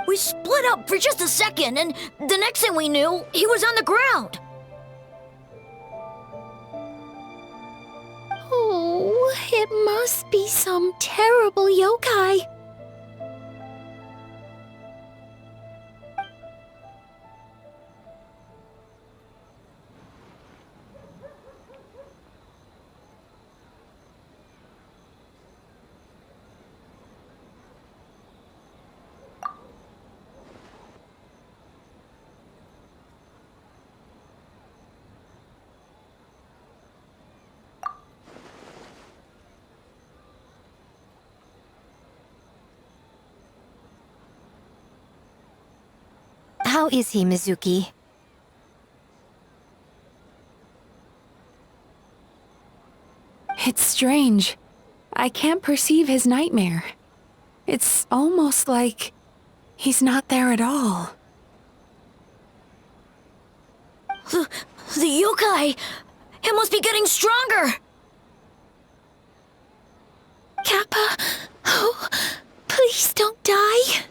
We split up for just a second, and the next thing we knew, he was on the ground. Oh, it must be some terrible yokai. How is he, Mizuki? It's strange. I can't perceive his nightmare. It's almost like he's not there at all. The yokai! It must be getting stronger! Kappa, oh, please don't die.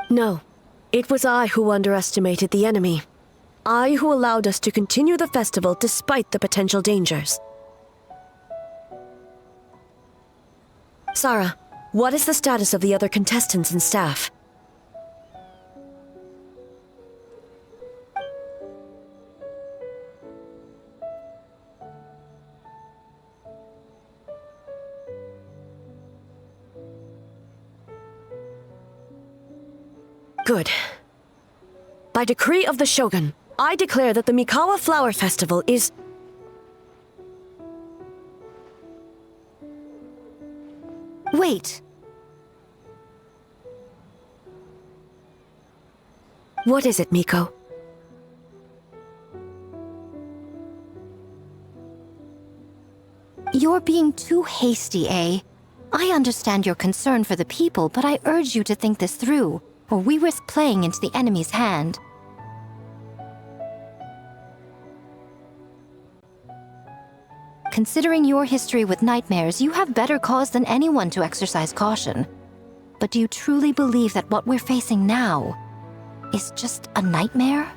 No. It was I who underestimated the enemy. I who allowed us to continue the festival despite the potential dangers. Sarah, what is the status of the other contestants and staff? Good. By decree of the Shogun, I declare that the Mikawa Flower Festival is... Wait. What is it, Miko? You're being too hasty, eh? I understand your concern for the people, but I urge you to think this through, or we risk playing into the enemy's hand. Considering your history with nightmares, you have better cause than anyone to exercise caution. But do you truly believe that what we're facing now is just a nightmare?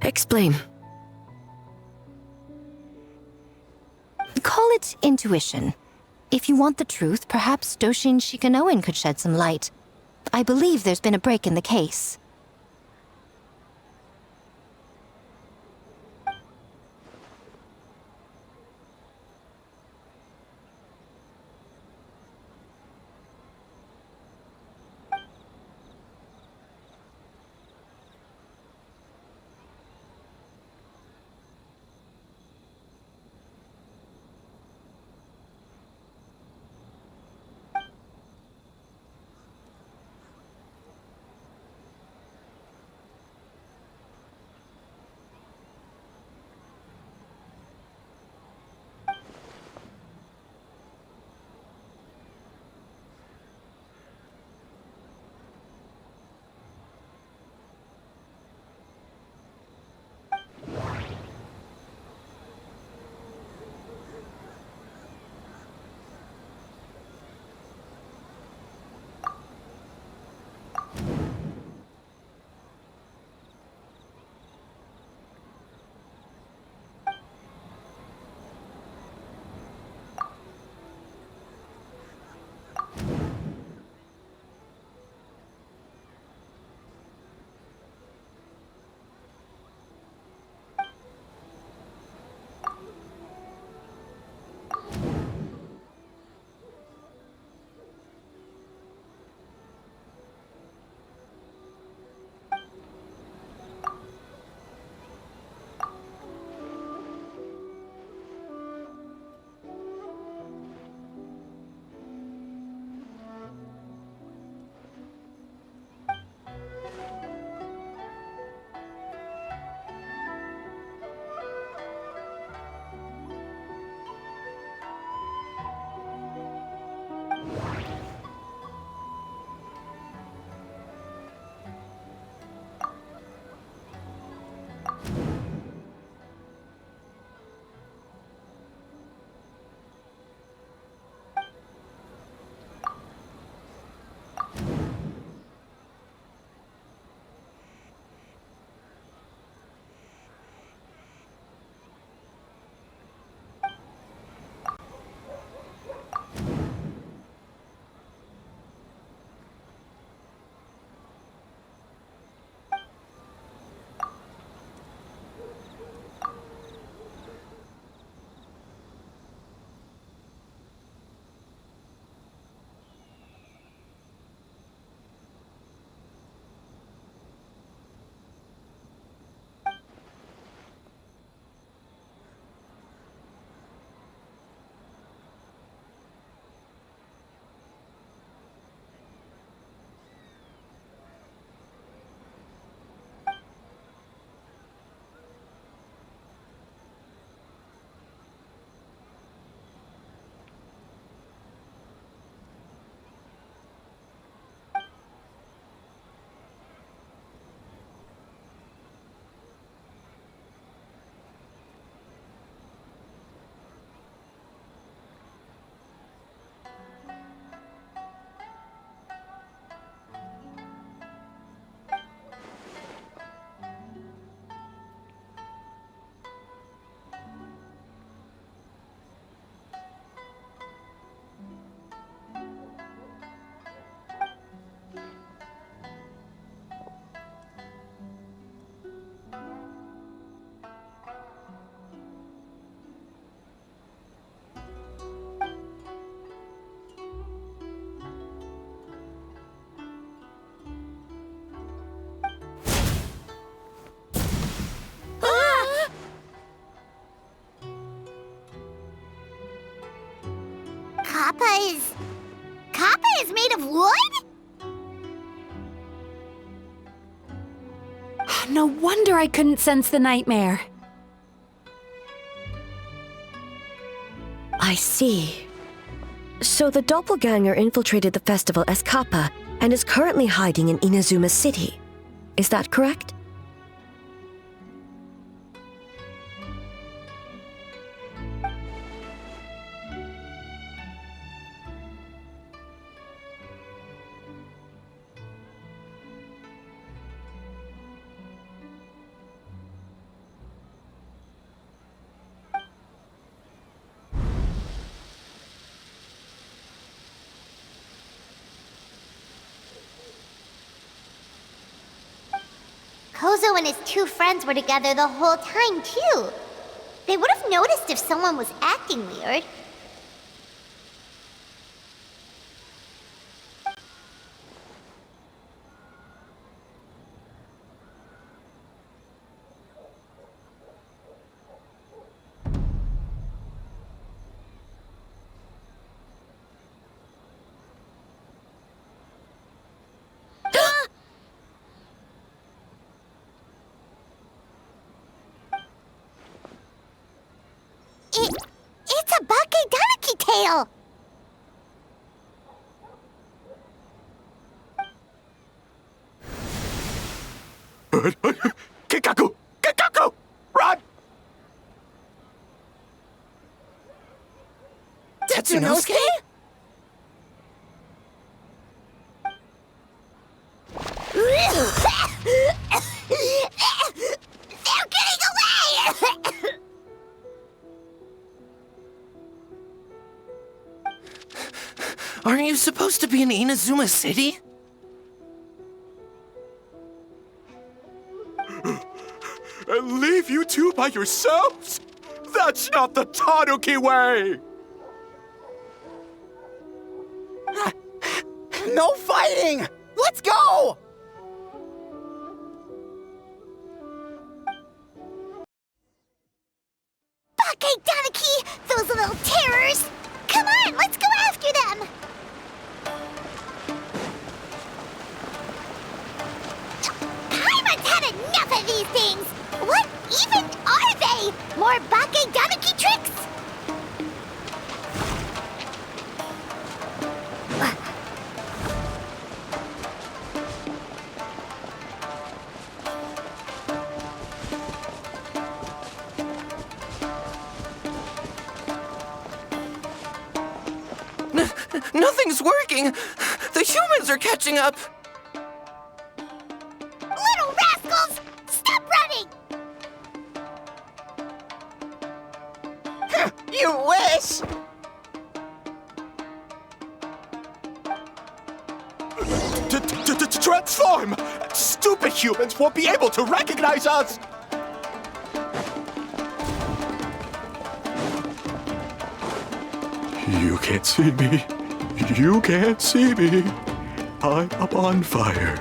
Explain. Call it intuition. If you want the truth, perhaps Doshin Shikanoin could shed some light. I believe there's been a break in the case. Kappa is made of wood? No wonder I couldn't sense the nightmare. I see. So the doppelganger infiltrated the festival as Kappa and is currently hiding in Inazuma City. Is that correct? Kozo and his two friends were together the whole time, too. They would have noticed if someone was acting weird. It's a Bakedaniki tail! Kikaku! Kikaku! Run! Tetsunosuke? They're getting away! Aren't you supposed to be in Inazuma City? And leave you two by yourselves? That's not the Tanuki way! No fighting! Let's go! Bakedaniki! Those little terrors! Come on, let's go after them! Paimon's had enough of these things! What even are they? More Bakedaniki tricks? Nothing's working! The humans are catching up! Little rascals! Stop running! You wish! Transform! Stupid humans won't be able to recognize us! You can't see me. You can't see me. I'm a bonfire.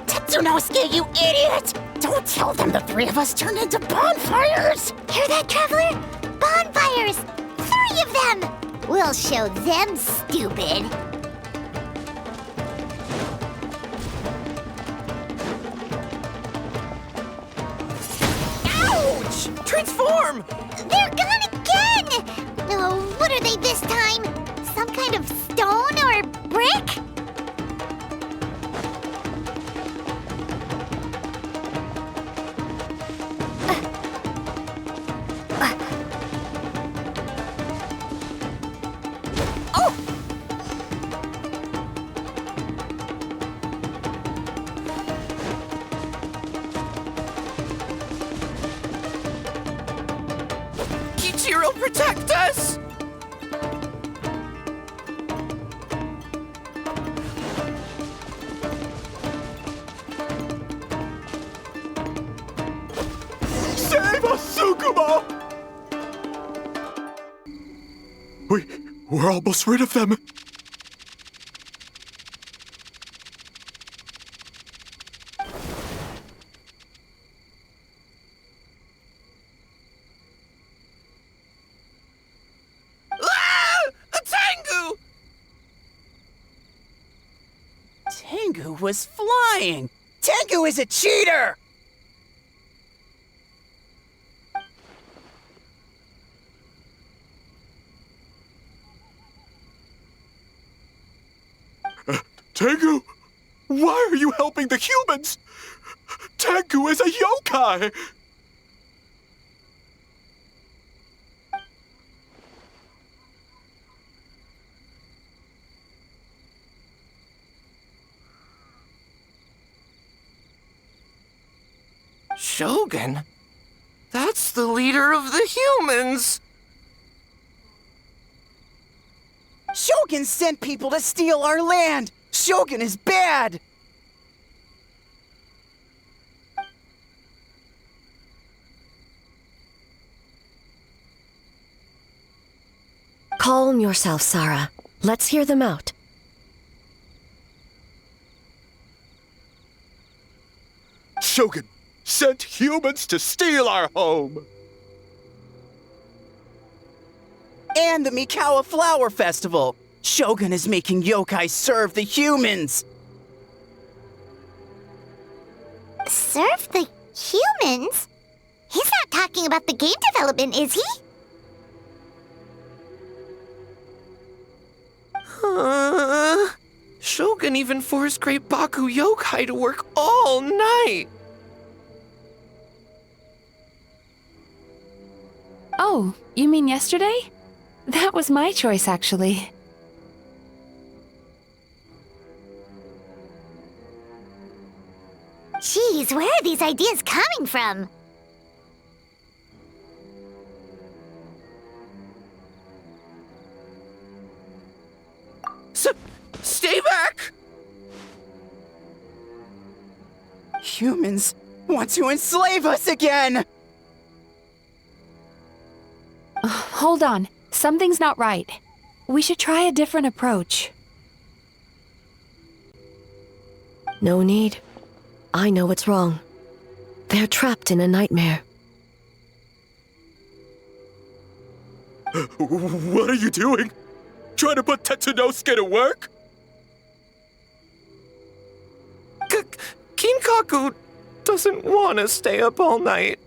Tetsunosuke, you idiot! Don't tell them the three of us turned into bonfires! Hear that, Traveler? Bonfires! 3 of them! We'll show them, stupid. Ouch! Transform! They're gone again! Oh, what are they this time? Some kind of stone or brick? Kichiro, protect us! Save us, Sukuma! We're almost rid of them. Ah! A Tengu! Tengu was flying! Tengu is a cheater! Tengu! Why are you helping the humans? Tengu is a yokai! Shogun? That's the leader of the humans! Shogun sent people to steal our land! Shogun is bad! Calm yourself, Sarah. Let's hear them out. Shogun sent humans to steal our home! And the Mikawa Flower Festival! Shogun is making yokai serve the humans! Serve the humans? He's not talking about the game development, is he? Shogun even forced Great Baku Yokai to work all night! Oh, you mean yesterday? That was my choice, actually. Jeez, where are these ideas coming from? Stay back! Humans want to enslave us again! Hold on. Something's not right. We should try a different approach. No need. I know what's wrong. They're trapped in a nightmare. What are you doing? Trying to put Tetsunosuke to work? Kinkaku doesn't want to stay up all night.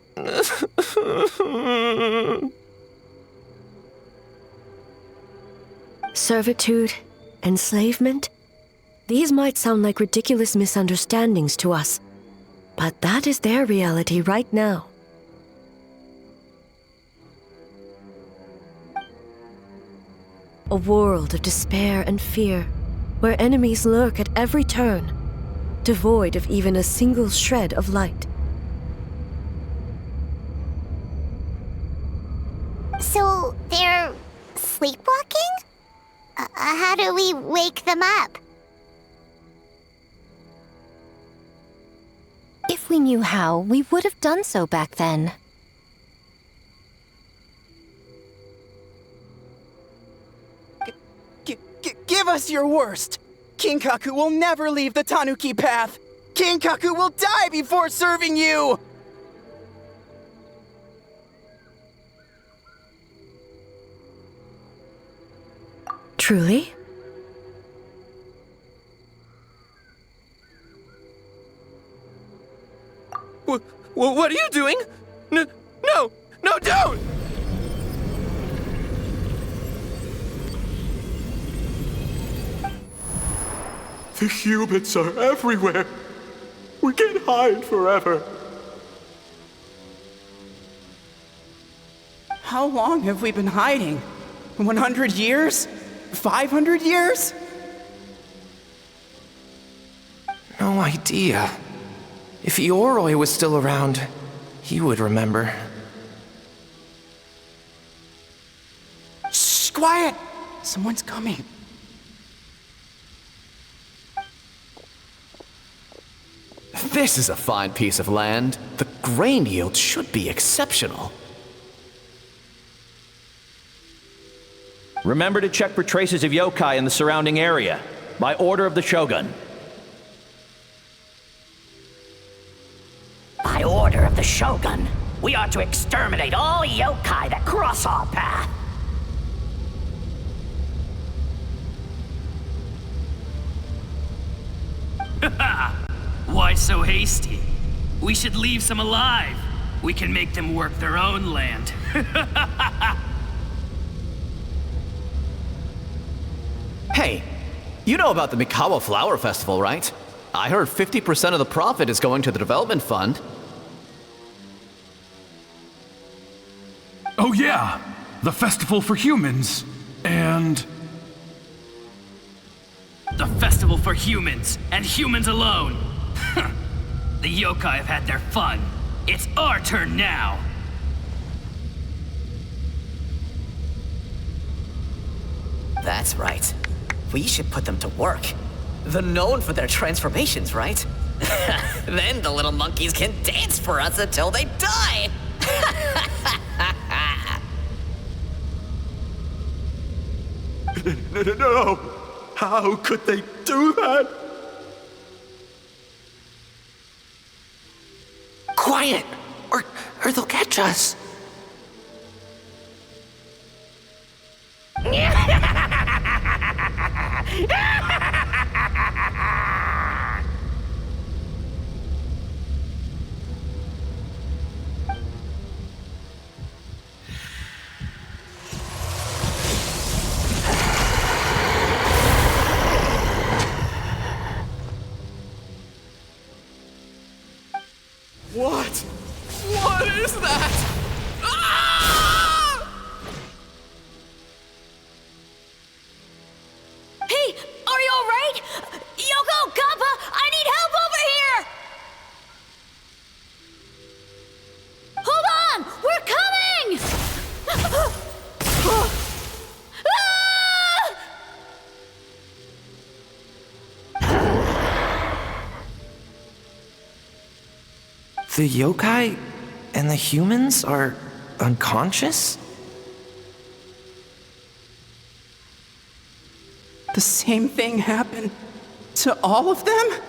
Servitude, enslavement? These might sound like ridiculous misunderstandings to us, but that is their reality right now. A world of despair and fear, where enemies lurk at every turn, devoid of even a single shred of light. So, they're sleepwalking? How do we wake them up? If we knew how, we would have done so back then. Give us your worst! Kinkaku will never leave the Tanuki path! Kinkaku will die before serving you! Truly? What are you doing? No, don't! The humans are everywhere. We can't hide forever. How long have we been hiding? 100 years? 500 years? No idea. If Ioroi was still around, he would remember. Shh, quiet! Someone's coming. This is a fine piece of land. The grain yield should be exceptional. Remember to check for traces of yokai in the surrounding area, by order of the Shogun. By order of the Shogun, we are to exterminate all yokai that cross our path. Why so hasty? We should leave some alive. We can make them work their own land. Hey, you know about the Mikawa Flower Festival, right? I heard 50% of the profit is going to the development fund. Oh yeah, the festival for humans, and... The festival for humans, and humans alone. The yokai have had their fun. It's our turn now. That's right. We should put them to work. They're known for their transformations, right? Then the little monkeys can dance for us until they die! No! How could they do that? Quiet, or they'll catch us. What? What is that? Hey, are you alright? Yoko, Kappa, I need help over here! Hold on! We're coming! The yokai and the humans are unconscious? The same thing happened to all of them?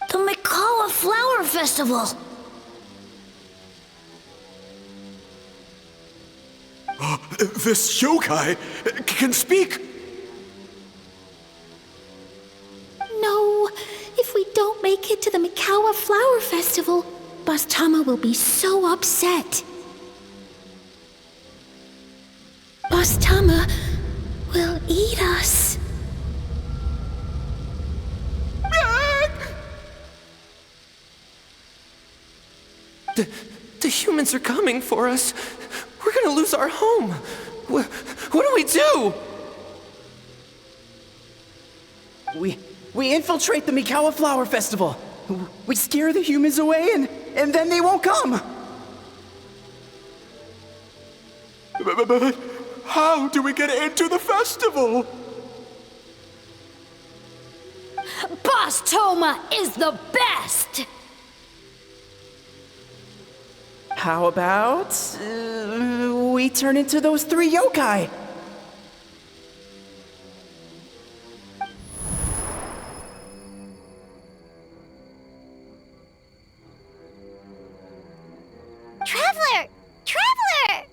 The Mikawa Flower Festival! This yokai can speak! No, if we don't make it to the Mikawa Flower Festival, Boss Tama will be so upset. Boss Tama will eat us. The humans are coming for us. We're gonna lose our home. What do we do? We infiltrate the Mikawa Flower Festival. We scare the humans away and then they won't come. But how do we get into the festival? Boss Toma is the best! How about we turn into those 3 yokai? Traveler! Traveler!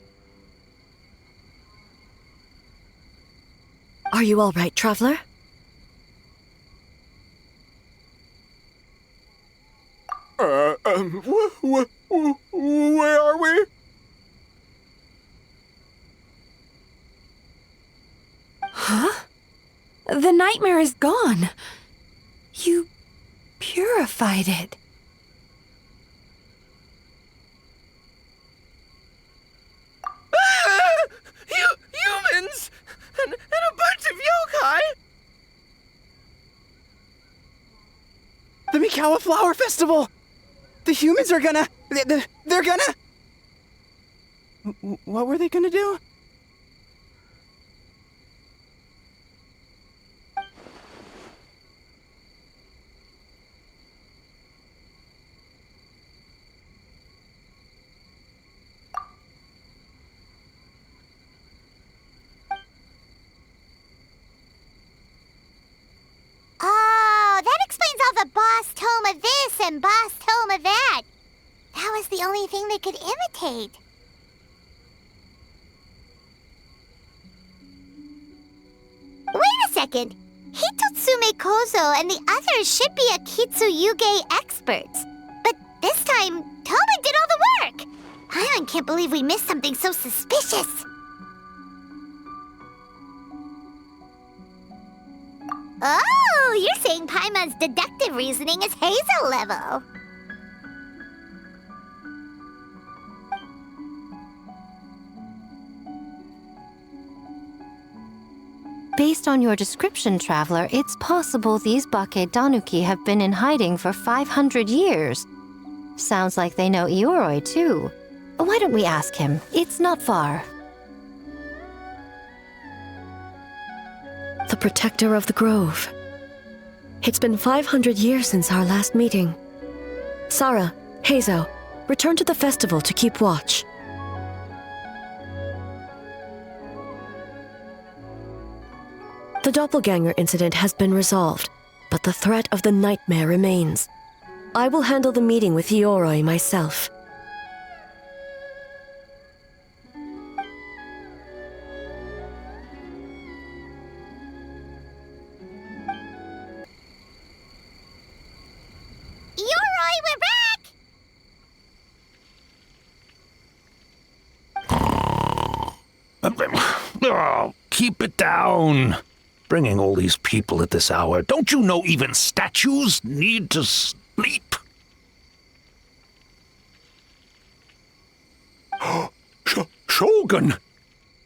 Are you all right, Traveler? Where are we? Huh? The nightmare is gone. You purified it. Humans! And a bunch of yokai! The Mikawa Flower Festival! The humans are gonna... They're gonna... What were they gonna do? Oh, that explains all the Boss Toma this and Boss Toma that. That was the only thing they could imitate. Wait a second. Hitotsume Kozo and the others should be a Kitsuyuge experts. But this time, Toma did all the work! Paimon can't believe we missed something so suspicious. Oh, you're saying Paimon's deductive reasoning is Hazel level. Based on your description, Traveler, it's possible these Bakedanuki have been in hiding for 500 years. Sounds like they know Ioroi, too. Why don't we ask him? It's not far. The protector of the grove. It's been 500 years since our last meeting. Sarah, Heizo, return to the festival to keep watch. The doppelganger incident has been resolved, but the threat of the nightmare remains. I will handle the meeting with Ioroi myself. Ioroi, we're back! Oh, keep it down. Bringing all these people at this hour. Don't you know even statues need to sleep? Shogun!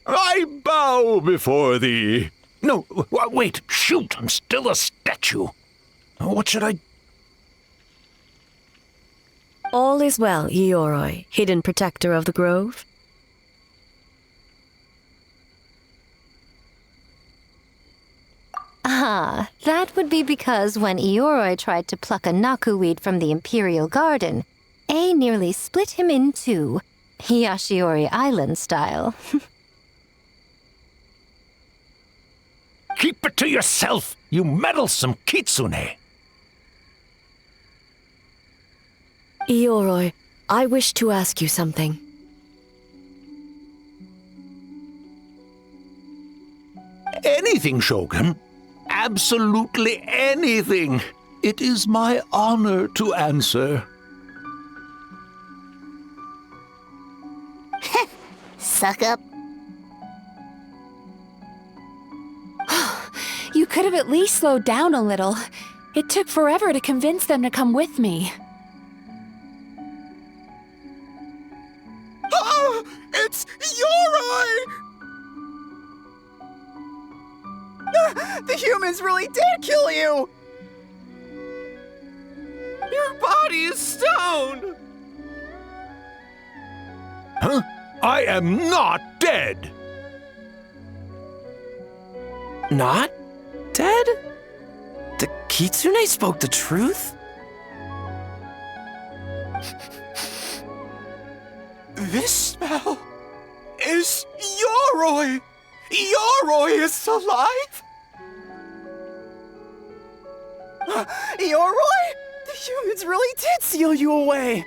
I bow before thee. No, wait, shoot, I'm still a statue. What should I... All is well, Ioroi, hidden protector of the grove. Ah, that would be because when Ioroi tried to pluck a nakuweed from the Imperial Garden, A nearly split him in two, Yashiori Island style. Keep it to yourself, you meddlesome kitsune. Ioroi, I wish to ask you something. Anything, Shogun. Absolutely anything. It is my honor to answer. Suck up. You could have at least slowed down a little. It took forever to convince them to come with me. Oh, it's Ioroi! The humans really did kill you! Your body is stoned! Huh? I am not dead! Not dead? The kitsune spoke the truth? This smell is Ioroi! Ioroi is alive? Ioroi? The humans really did seal you away!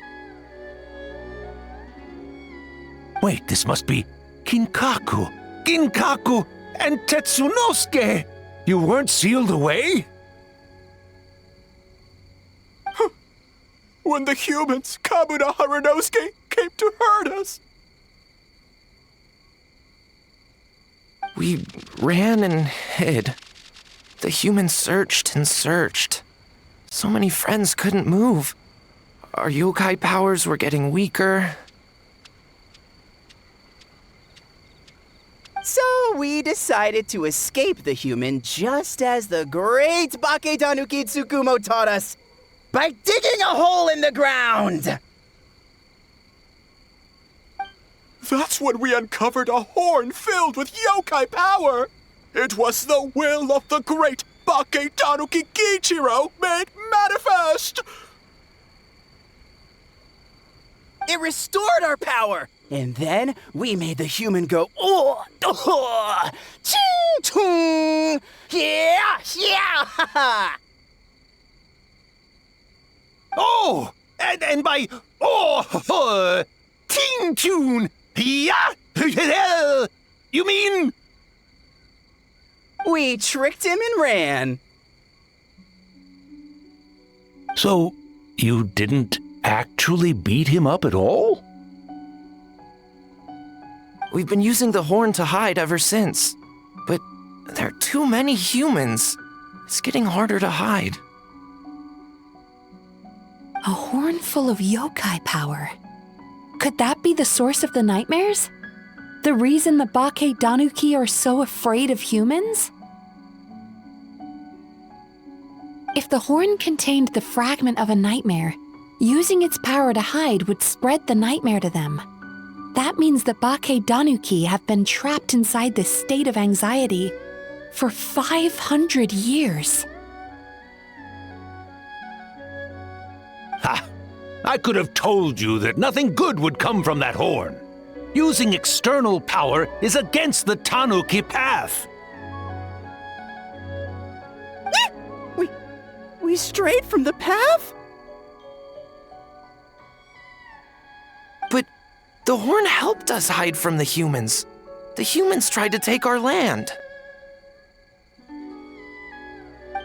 Wait, this must be Ginkaku, and Tetsunosuke! You weren't sealed away? When the humans, Kabuna Harunosuke, came to hurt us. We ran and hid. The humans searched and searched. So many friends couldn't move. Our yokai powers were getting weaker. So we decided to escape the human just as the great Bakedanuki Tsukumo taught us, by digging a hole in the ground! That's when we uncovered a horn filled with yokai power! It was the will of the great Bakedanuki Kiichiro made manifest! It restored our power! And then we made the human go, oh, oh, ching, chung, yeah, yeah, Oh, and by, oh, ting tune, yeah, you mean? We tricked him and ran. So, you didn't actually beat him up at all? We've been using the horn to hide ever since. But there are too many humans. It's getting harder to hide. A horn full of yokai power. Could that be the source of the nightmares? The reason the Bakedanuki are so afraid of humans? If the horn contained the fragment of a nightmare, using its power to hide would spread the nightmare to them. That means the Bakedanuki have been trapped inside this state of anxiety for 500 years. Ha! I could have told you that nothing good would come from that horn. Using external power is against the Tanuki path. We strayed from the path? But the horn helped us hide from the humans. The humans tried to take our land.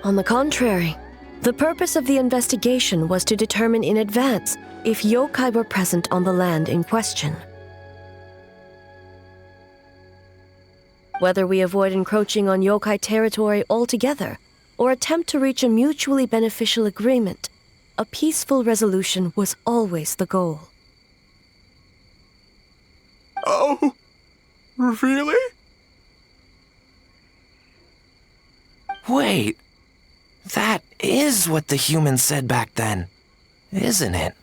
On the contrary, the purpose of the investigation was to determine in advance if yokai were present on the land in question. Whether we avoid encroaching on yokai territory altogether or attempt to reach a mutually beneficial agreement, a peaceful resolution was always the goal. Oh, really? Wait, that is what the humans said back then, isn't it?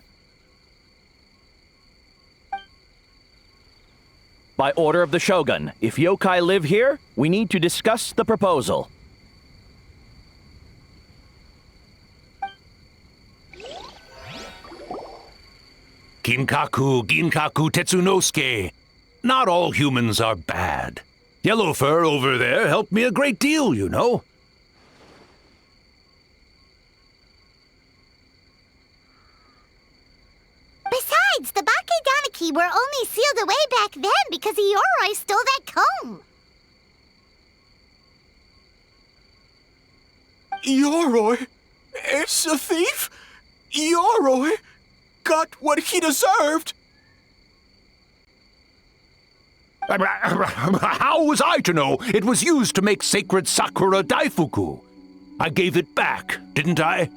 By order of the Shogun, if yokai live here, we need to discuss the proposal. Ginkaku Tetsunosuke. Not all humans are bad. Yellow Fur over there helped me a great deal, you know. Besides, the Bakedaniki were only sealed away back then because Ioroi stole that comb. Ioroi is a thief? Ioroi got what he deserved. How was I to know it was used to make sacred Sakura Daifuku? I gave it back, didn't I?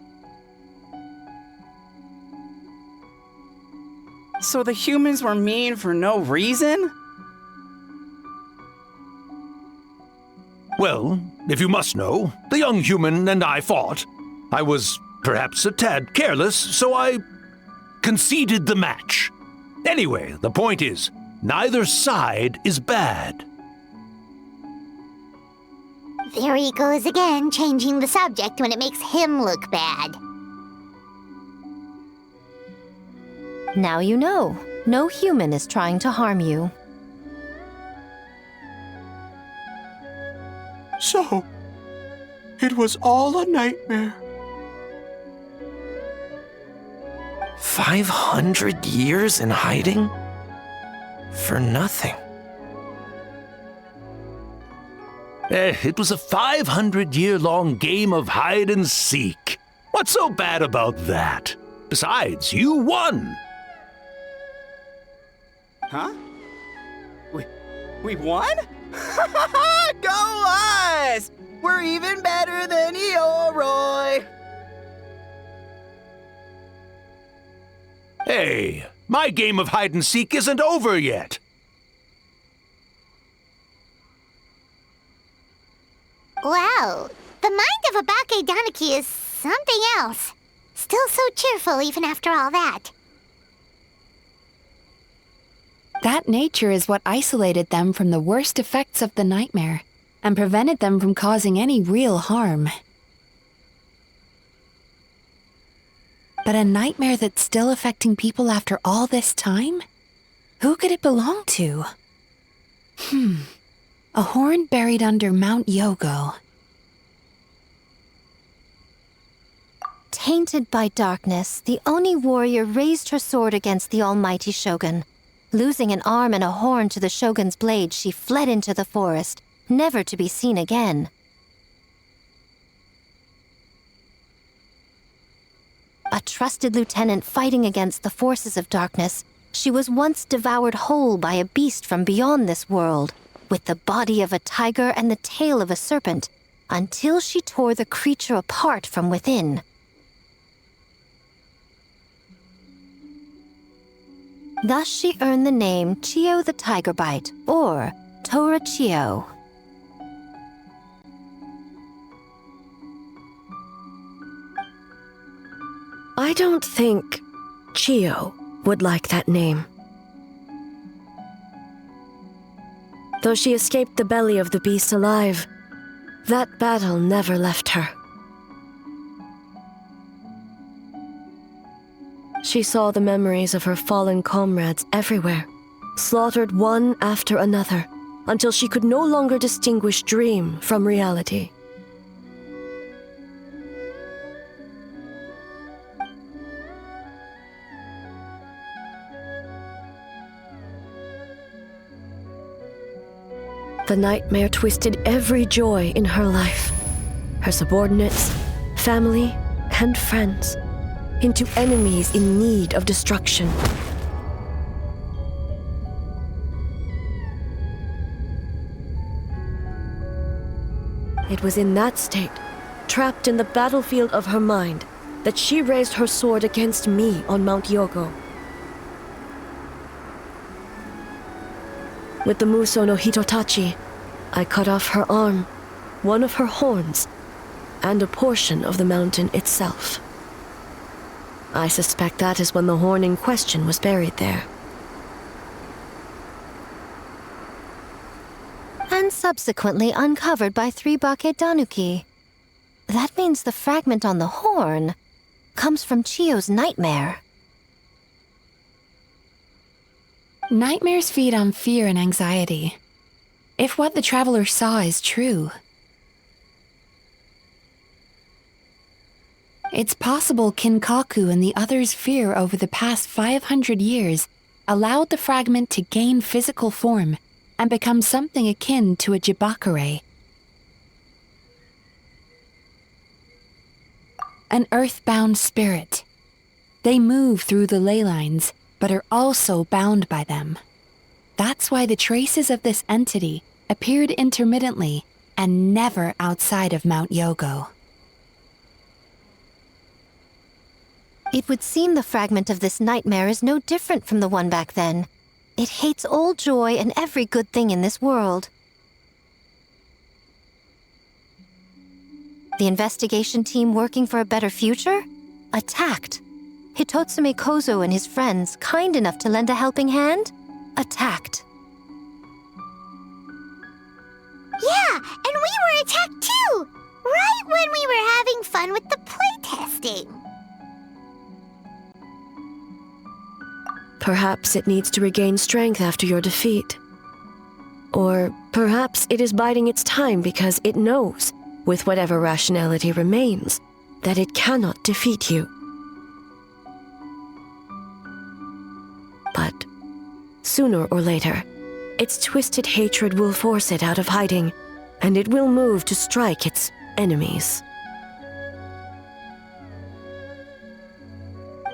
So the humans were mean for no reason? Well, if you must know, the young human and I fought. I was perhaps a tad careless, so I conceded the match. Anyway, the point is, neither side is bad. There he goes again, changing the subject when it makes him look bad. Now you know. No human is trying to harm you. So, it was all a nightmare. 500 years in hiding? For nothing. It was a 500-year-long game of hide and seek. What's so bad about that? Besides, you won. Huh? We won? Go us! We're even better than Ioroi! Hey, my game of hide and seek isn't over yet. Wow, the mind of a Bakedaniki is something else. Still so cheerful even after all that. That nature is what isolated them from the worst effects of the nightmare and prevented them from causing any real harm. But a nightmare that's still affecting people after all this time? Who could it belong to? A horn buried under Mount Yogo. Tainted by darkness, the Oni warrior raised her sword against the almighty Shogun. Losing an arm and a horn to the Shogun's blade, she fled into the forest, never to be seen again. A trusted lieutenant fighting against the forces of darkness, she was once devoured whole by a beast from beyond this world, with the body of a tiger and the tail of a serpent, until she tore the creature apart from within. Thus she earned the name Chiyo the Tiger Bite, or Tora Chiyo. I don't think Chiyo would like that name. Though she escaped the belly of the beast alive, that battle never left her. She saw the memories of her fallen comrades everywhere, slaughtered one after another, until she could no longer distinguish dream from reality. The nightmare twisted every joy in her life, her subordinates, family, and friends, into enemies in need of destruction. It was in that state, trapped in the battlefield of her mind, that she raised her sword against me on Mount Yogo. With the Muso no Hitotachi, I cut off her arm, one of her horns, and a portion of the mountain itself. I suspect that is when the horn in question was buried there. And subsequently uncovered by 3 Bake Danuki. That means the fragment on the horn comes from Chiyo's nightmare. Nightmares feed on fear and anxiety. If what the traveler saw is true, it's possible Kinkaku and the others' fear over the past 500 years allowed the fragment to gain physical form and become something akin to a jibakure. An earthbound spirit. They move through the ley lines, but are also bound by them. That's why the traces of this entity appeared intermittently and never outside of Mount Yogo. It would seem the fragment of this nightmare is no different from the one back then. It hates all joy and every good thing in this world. The investigation team working for a better future? Attacked. Hitotsume Kozo and his friends, kind enough to lend a helping hand? Attacked. Yeah, and we were attacked too! Right when we were having fun with the playtesting. Perhaps it needs to regain strength after your defeat. Or perhaps it is biding its time because it knows, with whatever rationality remains, that it cannot defeat you. But sooner or later, its twisted hatred will force it out of hiding, and it will move to strike its enemies.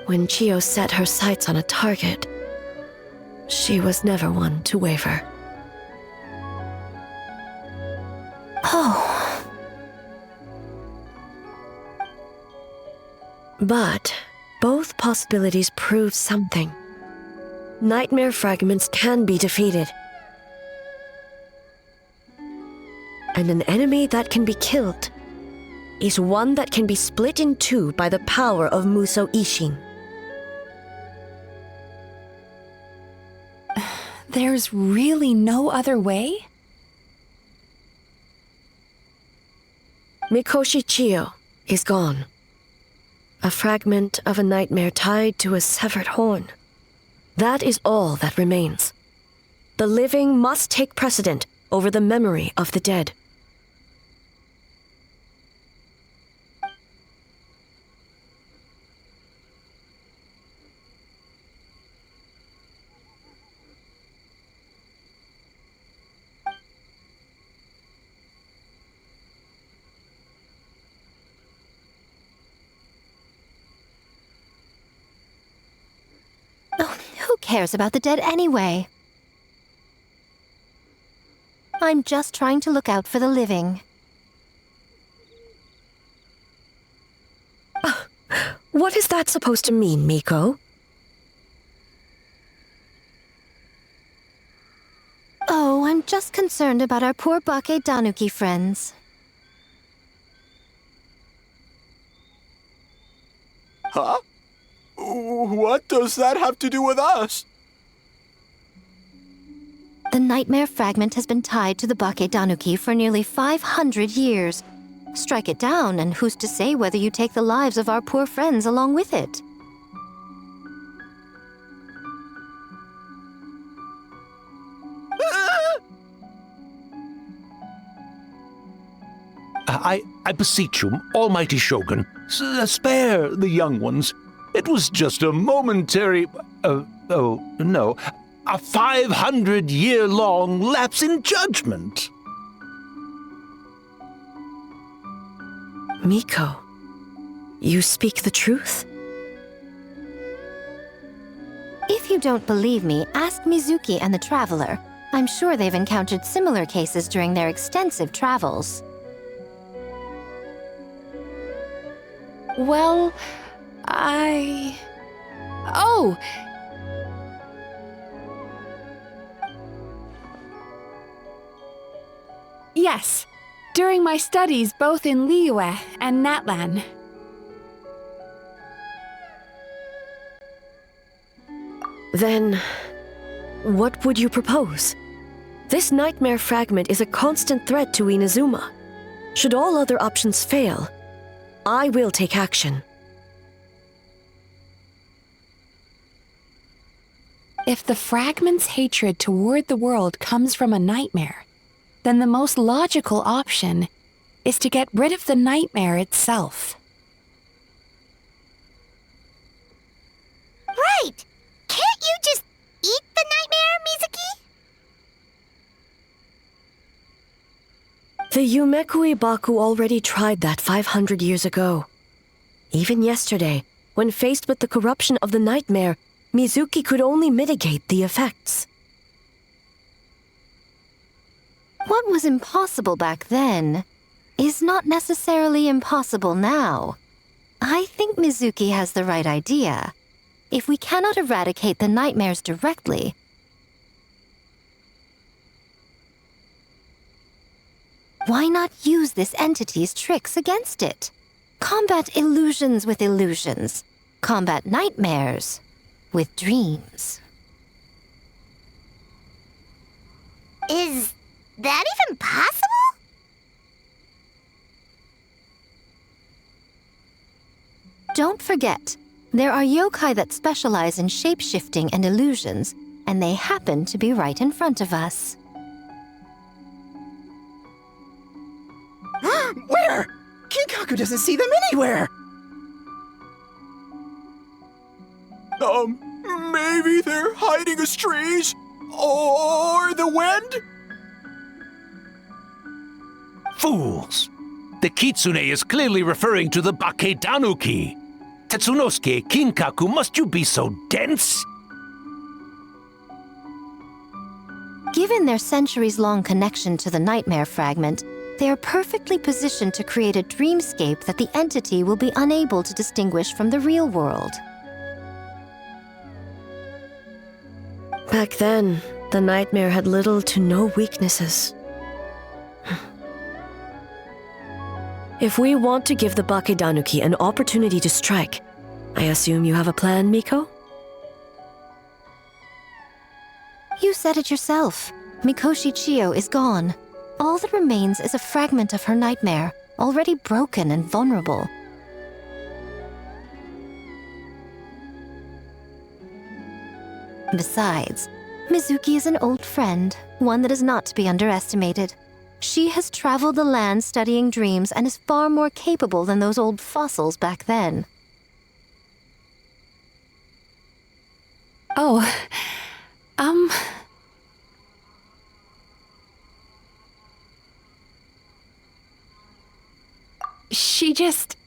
When Chiyo set her sights on a target, she was never one to waver. Oh. But both possibilities prove something. Nightmare fragments can be defeated. And an enemy that can be killed is one that can be split in two by the power of Muso Ishin. There's really no other way? Mikoshi Chiyo is gone. A fragment of a nightmare tied to a severed horn. That is all that remains. The living must take precedent over the memory of the dead. cares about the dead anyway? I'm just trying to look out for the living. What is that supposed to mean, Miko? Oh, I'm just concerned about our poor Bake Danuki friends. Huh? What does that have to do with us? The nightmare fragment has been tied to the Bake Danuki for nearly 500 years. Strike it down, and who's to say whether you take the lives of our poor friends along with it? I beseech you, almighty Shogun, spare the young ones. It was just a momentary... a 500-year-long lapse in judgment. Miko, you speak the truth? If you don't believe me, ask Mizuki and the Traveler. I'm sure they've encountered similar cases during their extensive travels. Well, Oh! Yes, during my studies both in Liyue and Natlan. Then, what would you propose? This nightmare fragment is a constant threat to Inazuma. Should all other options fail, I will take action. If the fragment's hatred toward the world comes from a nightmare, then the most logical option is to get rid of the nightmare itself. Right! Can't you just eat the nightmare, Mizuki? The Yumekui Baku already tried that 500 years ago. Even yesterday, when faced with the corruption of the nightmare, Mizuki could only mitigate the effects. What was impossible back then is not necessarily impossible now. I think Mizuki has the right idea. If we cannot eradicate the nightmares directly, why not use this entity's tricks against it? Combat illusions with illusions. Combat nightmares with dreams. Is that even possible? Don't forget, there are yokai that specialize in shape-shifting and illusions, and they happen to be right in front of us. Where? Kinkaku doesn't see them anywhere! Maybe they're hiding as trees? Or the wind? Fools! The kitsune is clearly referring to the Bake Danuki. Tetsunosuke, Kinkaku, must you be so dense? Given their centuries-long connection to the nightmare fragment, they are perfectly positioned to create a dreamscape that the entity will be unable to distinguish from the real world. Back then, the nightmare had little to no weaknesses. If we want to give the Bakedanuki an opportunity to strike, I assume you have a plan, Miko? You said it yourself. Mikoshi Chiyo is gone. All that remains is a fragment of her nightmare, already broken and vulnerable. Besides, Mizuki is an old friend, one that is not to be underestimated. She has traveled the land studying dreams and is far more capable than those old fossils back then. Oh, She just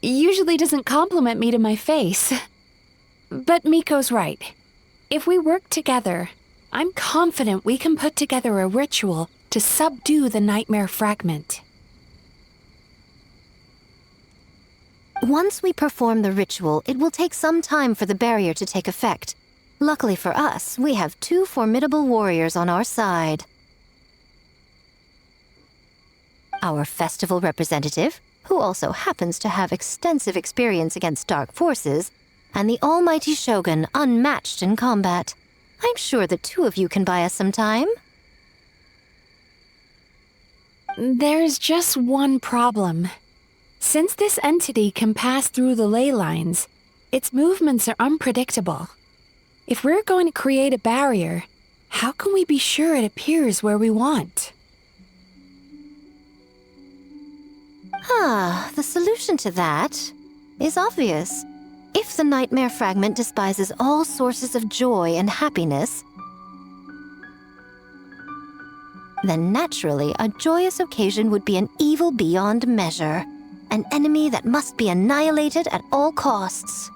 usually doesn't compliment me to my face. But Miko's right. If we work together, I'm confident we can put together a ritual to subdue the nightmare fragment. Once we perform the ritual, it will take some time for the barrier to take effect. Luckily for us, we have 2 formidable warriors on our side. Our festival representative, who also happens to have extensive experience against dark forces, and the almighty Shogun, unmatched in combat. I'm sure the 2 of you can buy us some time. There's just one problem. Since this entity can pass through the ley lines, its movements are unpredictable. If we're going to create a barrier, how can we be sure it appears where we want? The solution to that is obvious. If the nightmare fragment despises all sources of joy and happiness, then naturally a joyous occasion would be an evil beyond measure, an enemy that must be annihilated at all costs.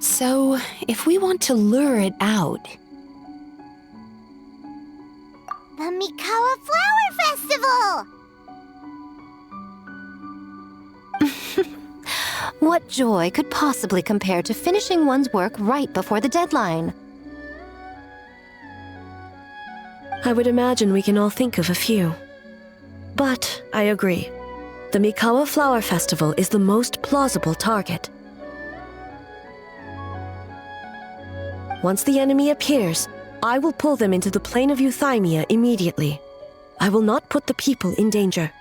So, if we want to lure it out... The Mikawa Flower Festival! What joy could possibly compare to finishing one's work right before the deadline? I would imagine we can all think of a few. But I agree. The Mikawa Flower Festival is the most plausible target. Once the enemy appears, I will pull them into the plane of Euthymia immediately. I will not put the people in danger.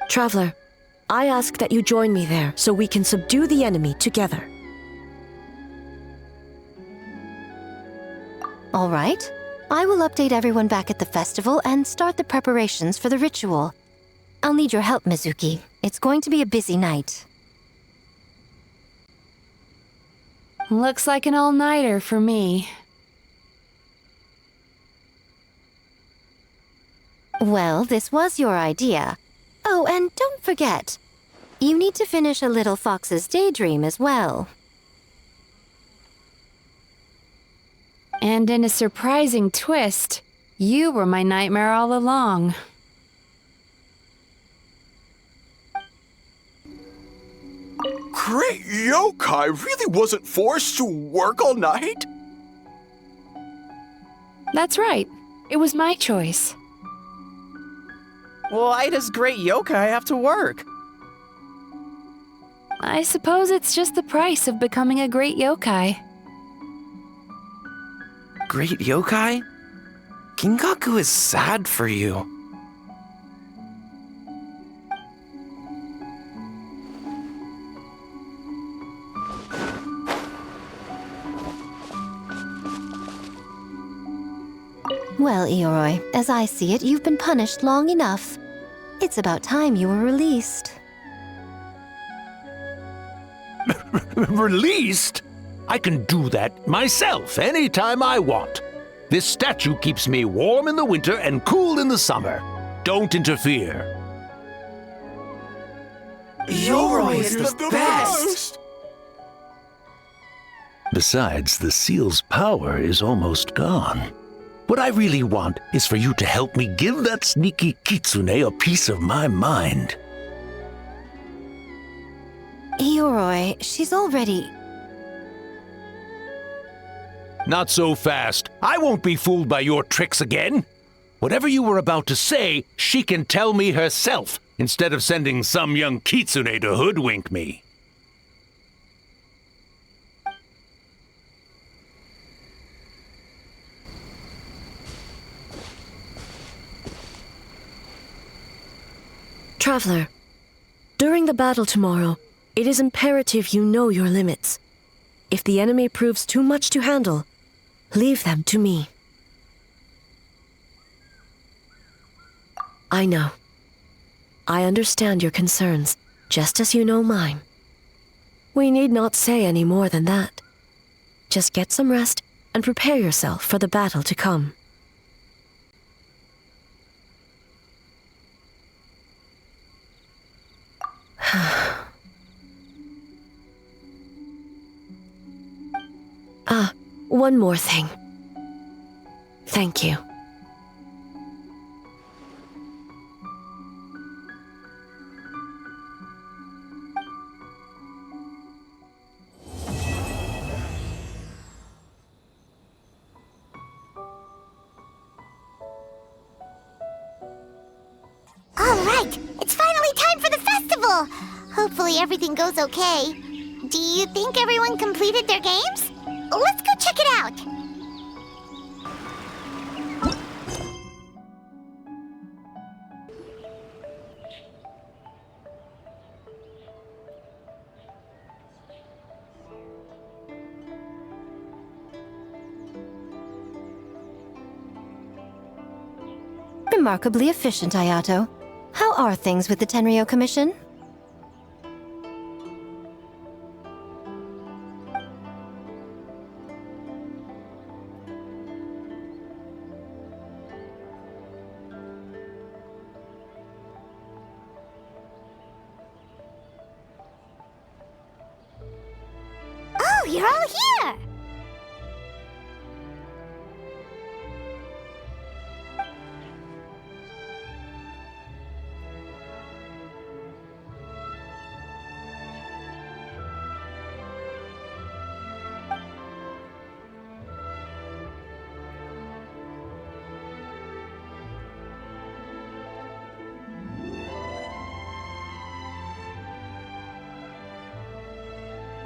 Traveler, I ask that you join me there so we can subdue the enemy together. All right. I will update everyone back at the festival and start the preparations for the ritual. I'll need your help, Mizuki. It's going to be a busy night. Looks like an all-nighter for me. Well, this was your idea. Oh, and don't forget, you need to finish a Little Fox's Daydream as well. And in a surprising twist, you were my nightmare all along. Great yokai really wasn't forced to work all night? That's right. It was my choice. Why does Great Yokai have to work? I suppose it's just the price of becoming a great yokai. Great yokai? Kingaku is sad for you. Well, Ioroi, as I see it, you've been punished long enough. It's about time you were released. Released? I can do that myself anytime I want. This statue keeps me warm in the winter and cool in the summer. Don't interfere. Yoroi is the best! Besides, the seal's power is almost gone. What I really want is for you to help me give that sneaky kitsune a piece of my mind. Ioroi, she's already... Not so fast. I won't be fooled by your tricks again. Whatever you were about to say, she can tell me herself, instead of sending some young kitsune to hoodwink me. Traveler, during the battle tomorrow, it is imperative you know your limits. If the enemy proves too much to handle, leave them to me. I know. I understand your concerns, just as you know mine. We need not say any more than that. Just get some rest and prepare yourself for the battle to come. One more thing. Thank you. All right, it's finally time for the festival. Hopefully everything goes okay. Do you think everyone completed their games? Let's go check it out. Remarkably efficient, Ayato. How are things with the Tenryo Commission? Oh, you're all here!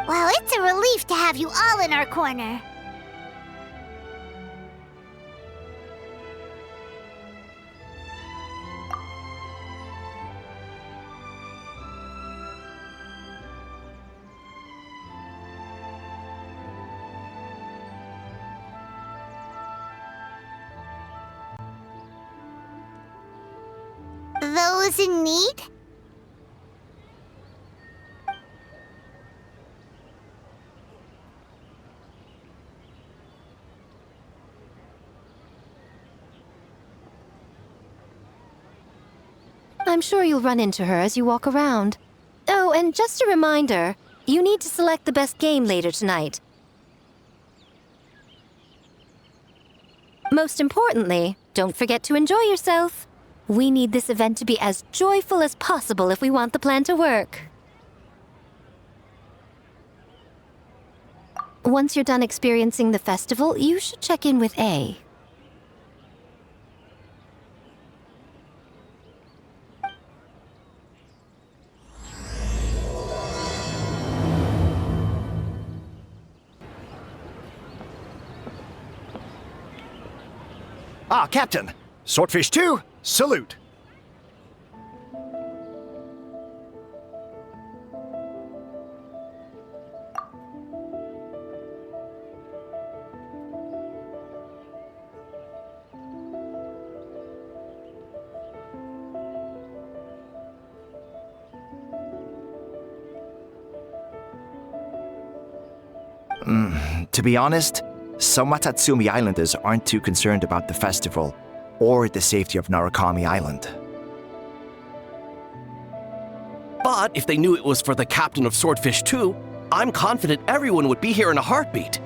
Well, it's a relief to have you all in our corner. Those in need? I'm sure you'll run into her as you walk around. Oh, and just a reminder, you need to select the best game later tonight. Most importantly, don't forget to enjoy yourself. We need this event to be as joyful as possible if we want the plan to work. Once you're done experiencing the festival, you should check in with A. Ah, Captain. Swordfish 2, salute. To be honest, some Watatsumi Islanders aren't too concerned about the festival or the safety of Narukami Island. But if they knew it was for the captain of Swordfish 2, I'm confident everyone would be here in a heartbeat.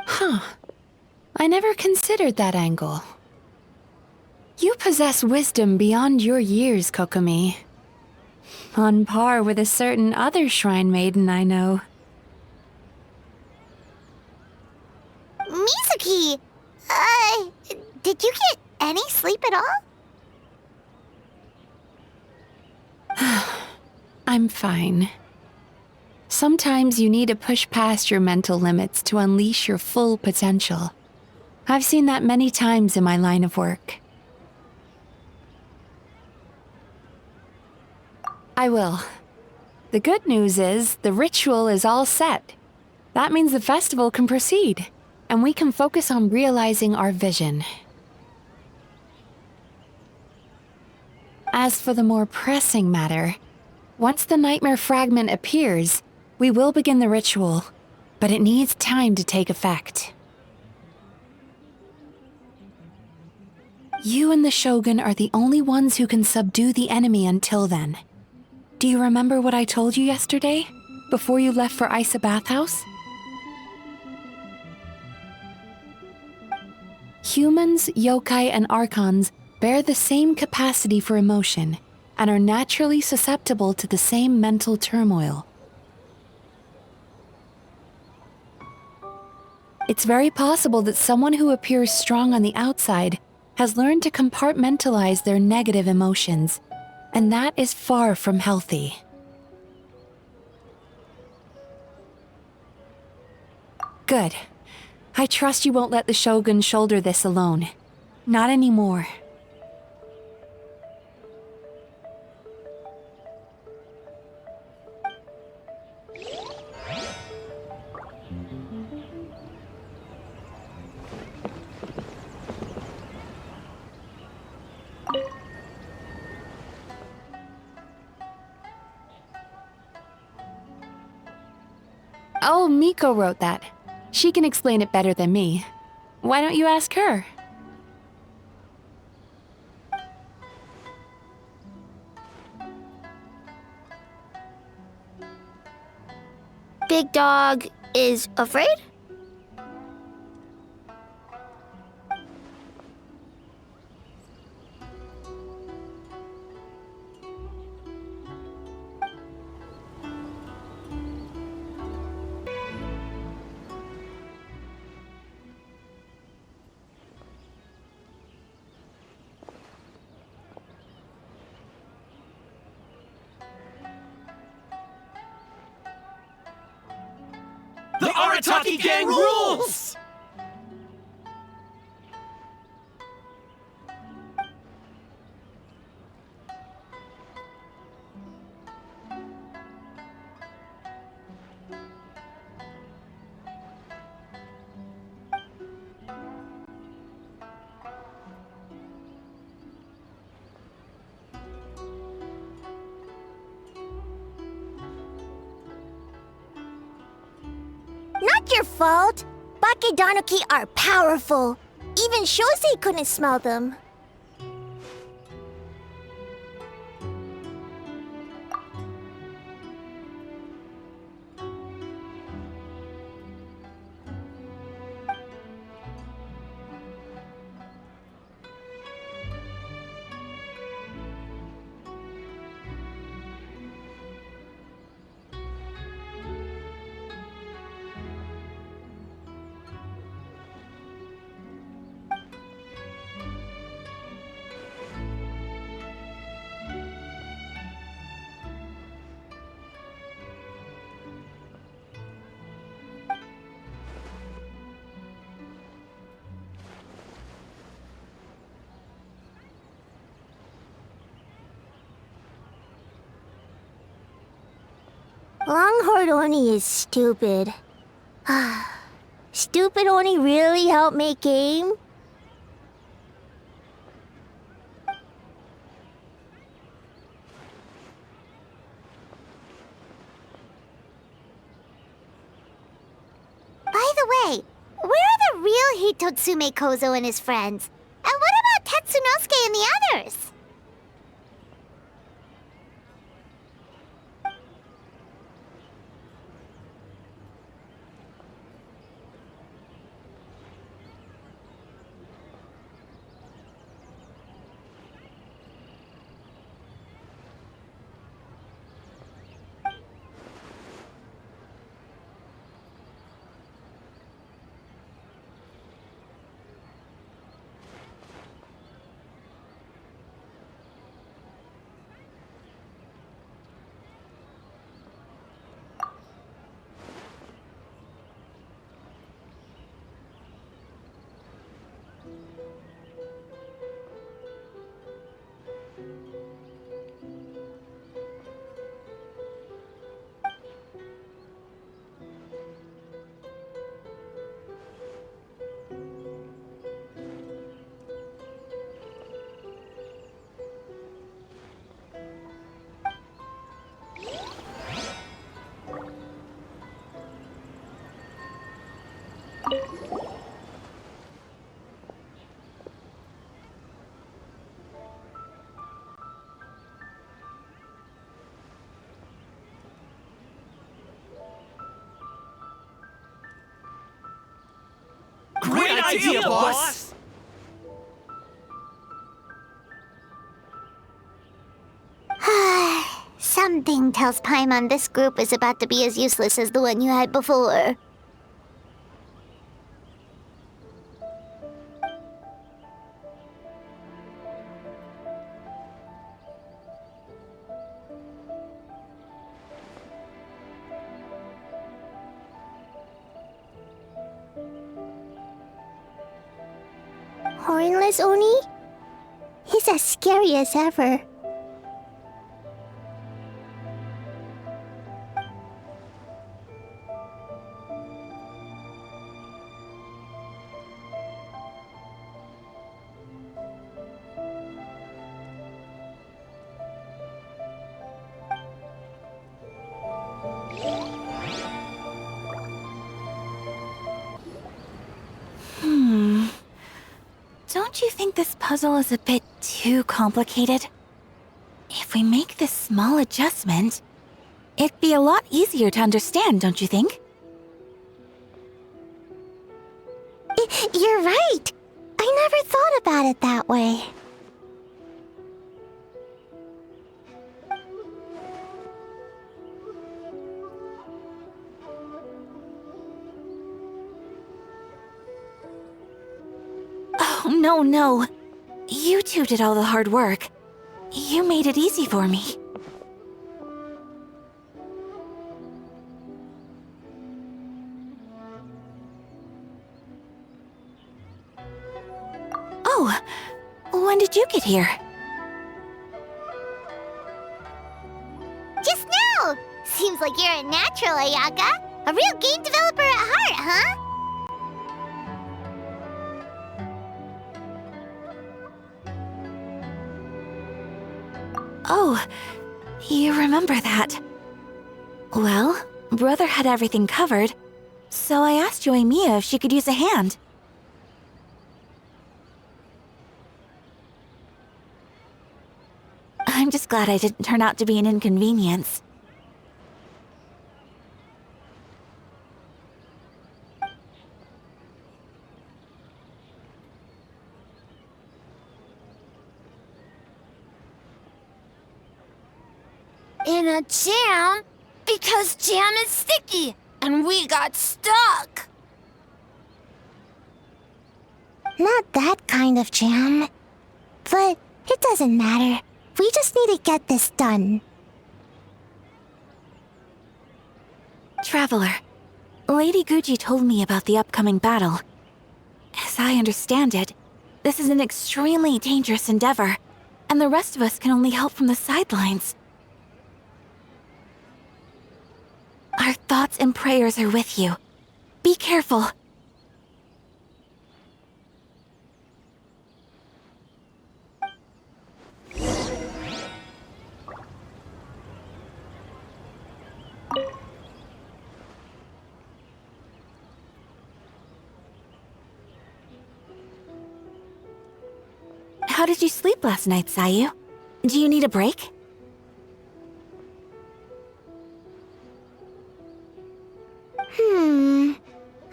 Huh. I never considered that angle. You possess wisdom beyond your years, Kokomi. On par with a certain other shrine maiden I know. Mizuki! Did you get any sleep at all? I'm fine. Sometimes you need to push past your mental limits to unleash your full potential. I've seen that many times in my line of work. I will. The good news is the ritual is all set. That means the festival can proceed, and we can focus on realizing our vision. As for the more pressing matter, once the nightmare fragment appears, we will begin the ritual, but it needs time to take effect. You and the Shogun are the only ones who can subdue the enemy until then. Do you remember what I told you yesterday, before you left for Isa Bathhouse? Humans, yokai, and archons bear the same capacity for emotion and are naturally susceptible to the same mental turmoil. It's very possible that someone who appears strong on the outside has learned to compartmentalize their negative emotions, and that is far from healthy. Good. I trust you won't let the Shogun shoulder this alone. Not anymore. Oh, Miko wrote that. She can explain it better than me. Why don't you ask her? Big Dog is afraid? The Arataki gang rules! Not your fault. Bakedanuki are powerful. Even Shosei couldn't smell them. Longhorn Oni is stupid. Stupid Oni really helped make game? By the way, where are the real Hitotsume Kozo and his friends? And what about Tetsunosuke and the others? Great idea, boss! Something tells Paimon this group is about to be as useless as the one you had before. Hornless Oni? He's as scary as ever. Don't you think this puzzle is a bit too complicated? If we make this small adjustment, it'd be a lot easier to understand, don't you think? You're right! I never thought about it that way. Oh, no. You two did all the hard work. You made it easy for me. Oh, when did you get here? Just now! Seems like you're a natural, Ayaka. A real game developer at heart, huh? Oh, you remember that. Well, Brother had everything covered, so I asked Yae Miko if she could use a hand. I'm just glad I didn't turn out to be an inconvenience. In a jam? Because jam is sticky, and we got stuck. Not that kind of jam. But it doesn't matter. We just need to get this done. Traveler, Lady Guji told me about the upcoming battle. As I understand it, this is an extremely dangerous endeavor, and the rest of us can only help from the sidelines. Our thoughts and prayers are with you. Be careful. How did you sleep last night, Sayu? Do you need a break?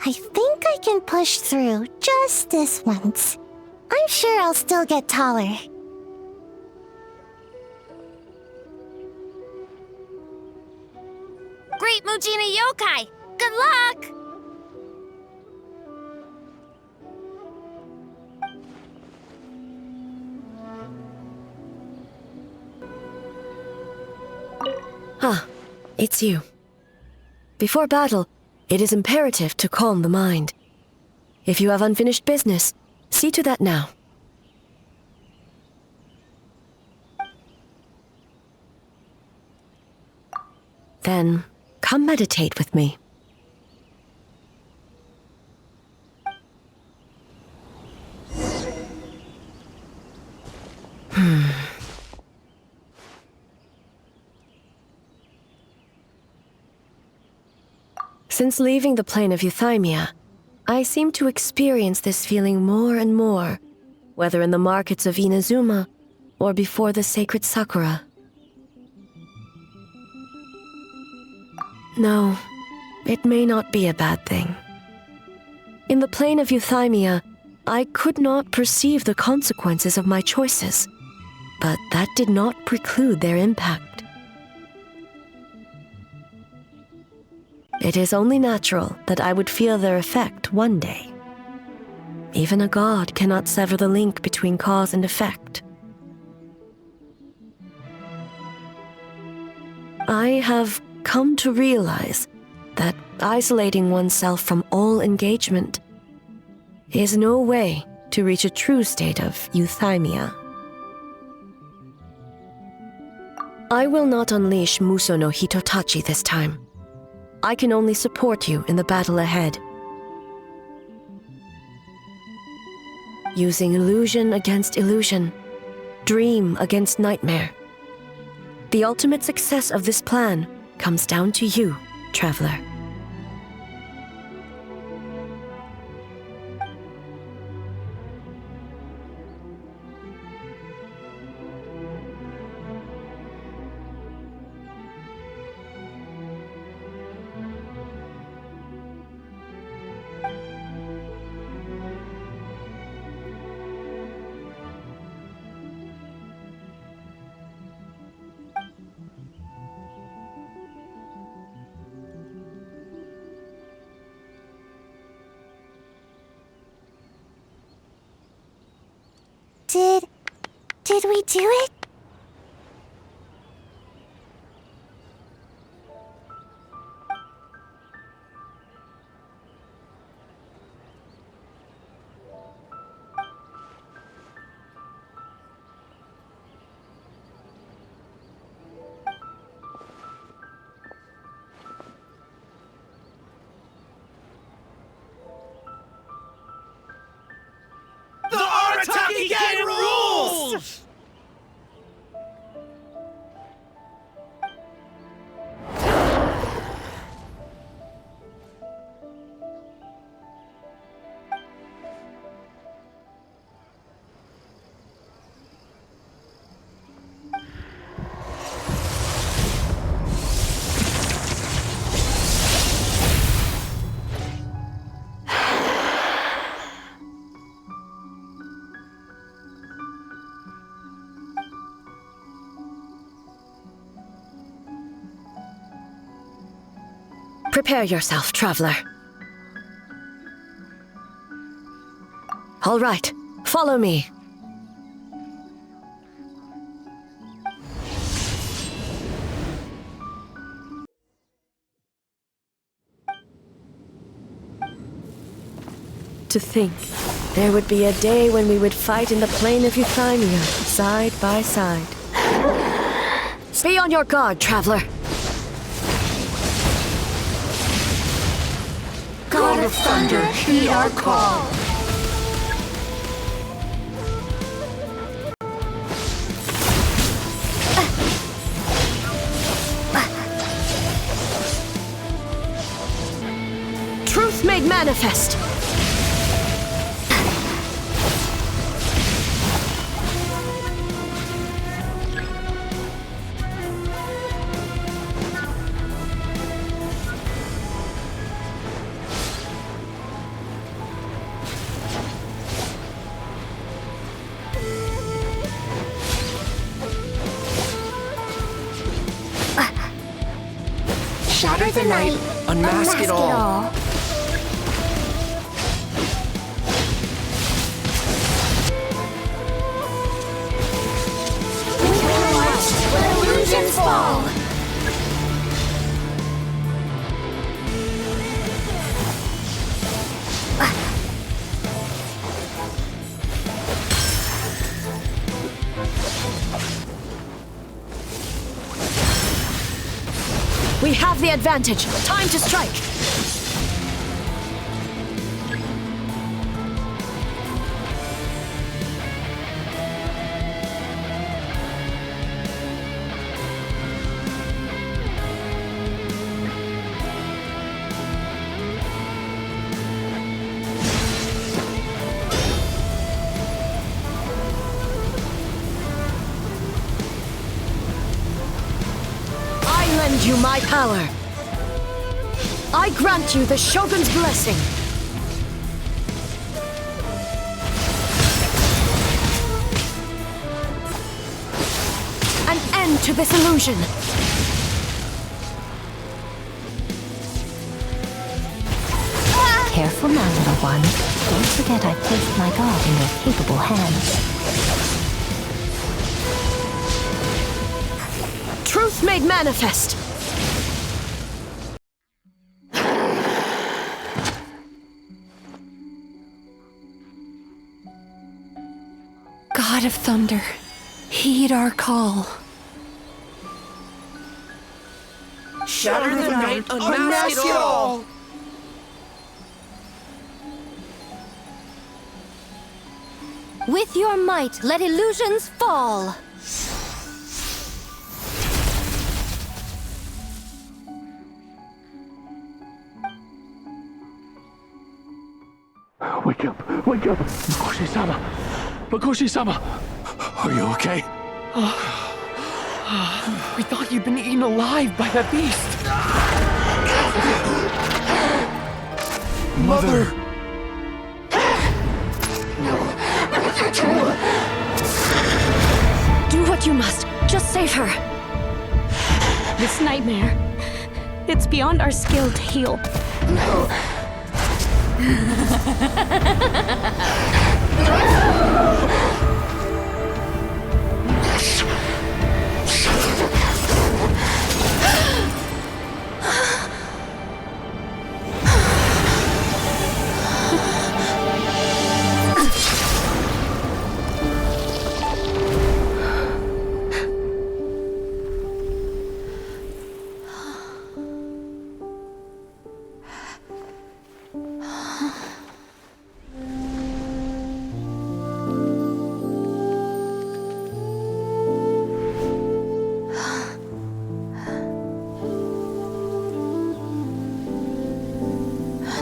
I think I can push through just this once. I'm sure I'll still get taller. Great Mujina Yokai! Good luck! Ah, it's you. Before battle, it is imperative to calm the mind. If you have unfinished business, see to that now. Then, come meditate with me. Since leaving the plane of Euthymia, I seem to experience this feeling more and more, whether in the markets of Inazuma or before the sacred Sakura. No, it may not be a bad thing. In the plane of euthymia, I could not perceive the consequences of my choices, but that did not preclude their impact. It is only natural that I would feel their effect one day. Even a god cannot sever the link between cause and effect. I have come to realize that isolating oneself from all engagement is no way to reach a true state of euthymia. I will not unleash Muso no Hitotachi this time. I can only support you in the battle ahead. Using illusion against illusion, dream against nightmare. The ultimate success of this plan comes down to you, traveler. Did we do it? The Arataki Gang rules! Prepare yourself, traveler. All right, follow me. To think, there would be a day when we would fight in the plain of euthymia, side by side. Be on your guard, traveler. God of Thunder, heed our call. Truth made manifest. Shatter the night, unmask it all. We will march where illusions fall. We have the advantage. Time to strike. you my power. I grant you the Shogun's blessing. An end to this illusion. Careful now, little one. Don't forget I placed my god in your capable hands. Truth made manifest. God of Thunder, heed our call. Shatter the night, unmask it all! With your might, let illusions fall! Wake up! Wake up! Mikoshi-sama! Mikoshi-sama! Are you okay? We thought you'd been eaten alive by that beast! Mother! Do what you must. Just save her. This nightmare, it's beyond our skill to heal.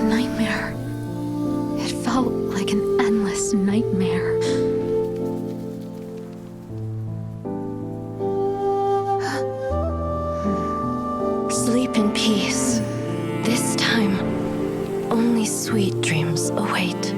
Nightmare. It felt like an endless nightmare. Sleep in peace. This time, only sweet dreams await.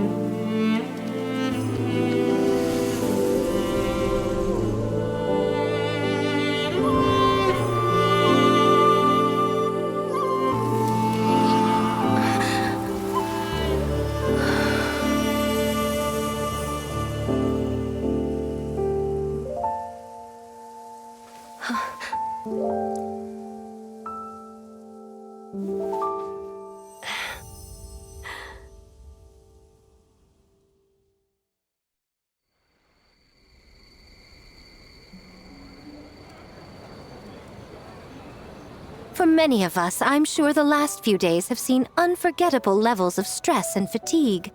For many of us, I'm sure the last few days have seen unforgettable levels of stress and fatigue.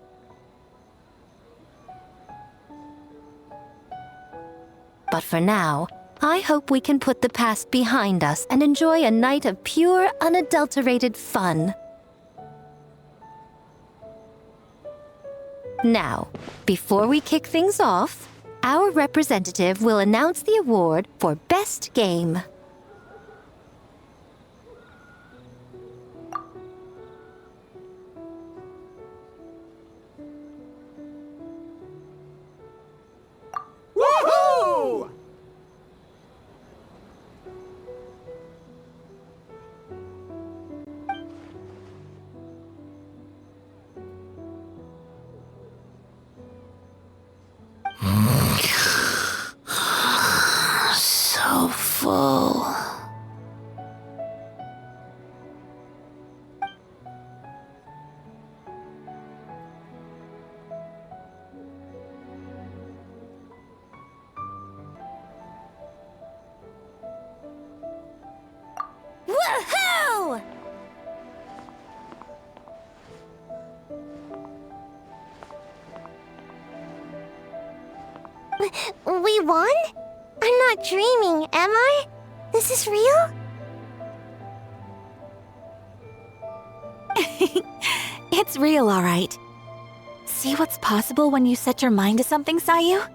But for now, I hope we can put the past behind us and enjoy a night of pure, unadulterated fun. Now, before we kick things off, our representative will announce the award for Best Game. Woohoo! So full. Woohoo! We won? I'm not dreaming, am I? This is real? It's real, all right. See what's possible when you set your mind to something, Sayu?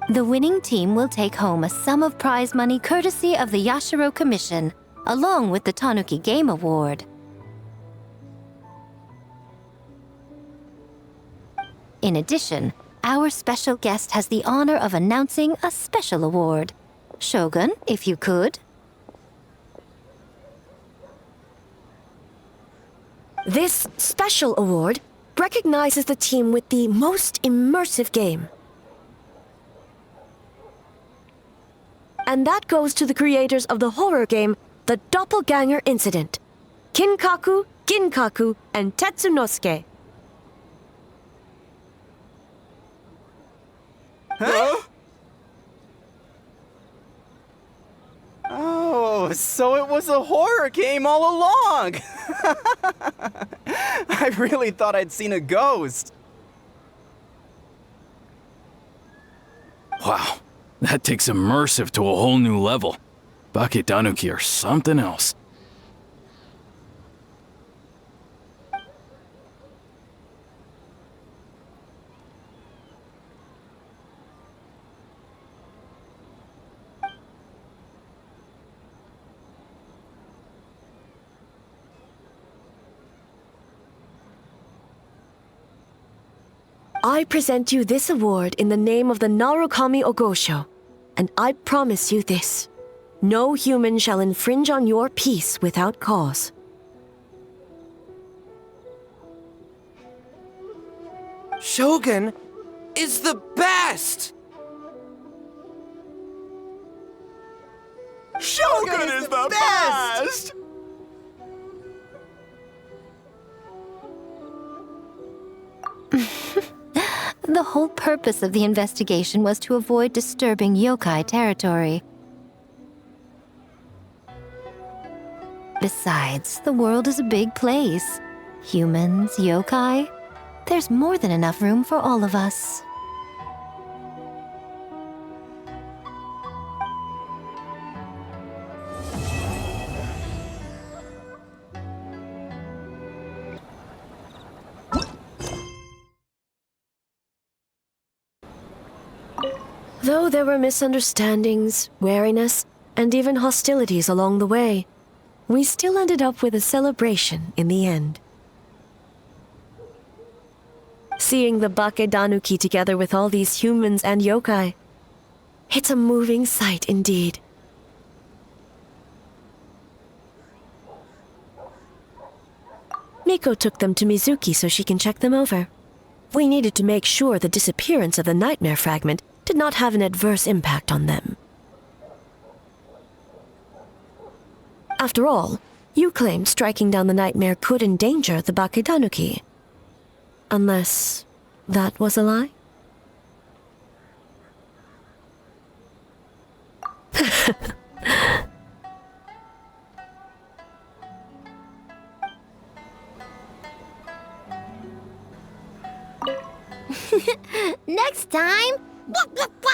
The winning team will take home a sum of prize money courtesy of the Yashiro Commission, along with the Tanuki Game Award. In addition, our special guest has the honor of announcing a special award. Shogun, if you could. This special award recognizes the team with the most immersive game. And that goes to the creators of the horror game, The Doppelganger Incident. Kinkaku, Ginkaku, and Tetsunosuke. Huh? Oh, so it was a horror game all along! I really thought I'd seen a ghost. Wow, that takes immersive to a whole new level. Baketanuki are something else. I present you this award in the name of the Narukami Ogosho, and I promise you this. No human shall infringe on your peace without cause. Shogun is the best! Shogun is the best! The whole purpose of the investigation was to avoid disturbing yokai territory. Besides, the world is a big place. Humans, yokai. There's more than enough room for all of us. Though there were misunderstandings, wariness, and even hostilities along the way, we still ended up with a celebration in the end. Seeing the Baketanuki together with all these humans and yokai, it's a moving sight indeed. Miko took them to Mizuki so she can check them over. We needed to make sure the disappearance of the nightmare fragment did not have an adverse impact on them. After all, you claimed striking down the nightmare could endanger the Baketanuki. Unless that was a lie? Next time... Blah, blah, blah.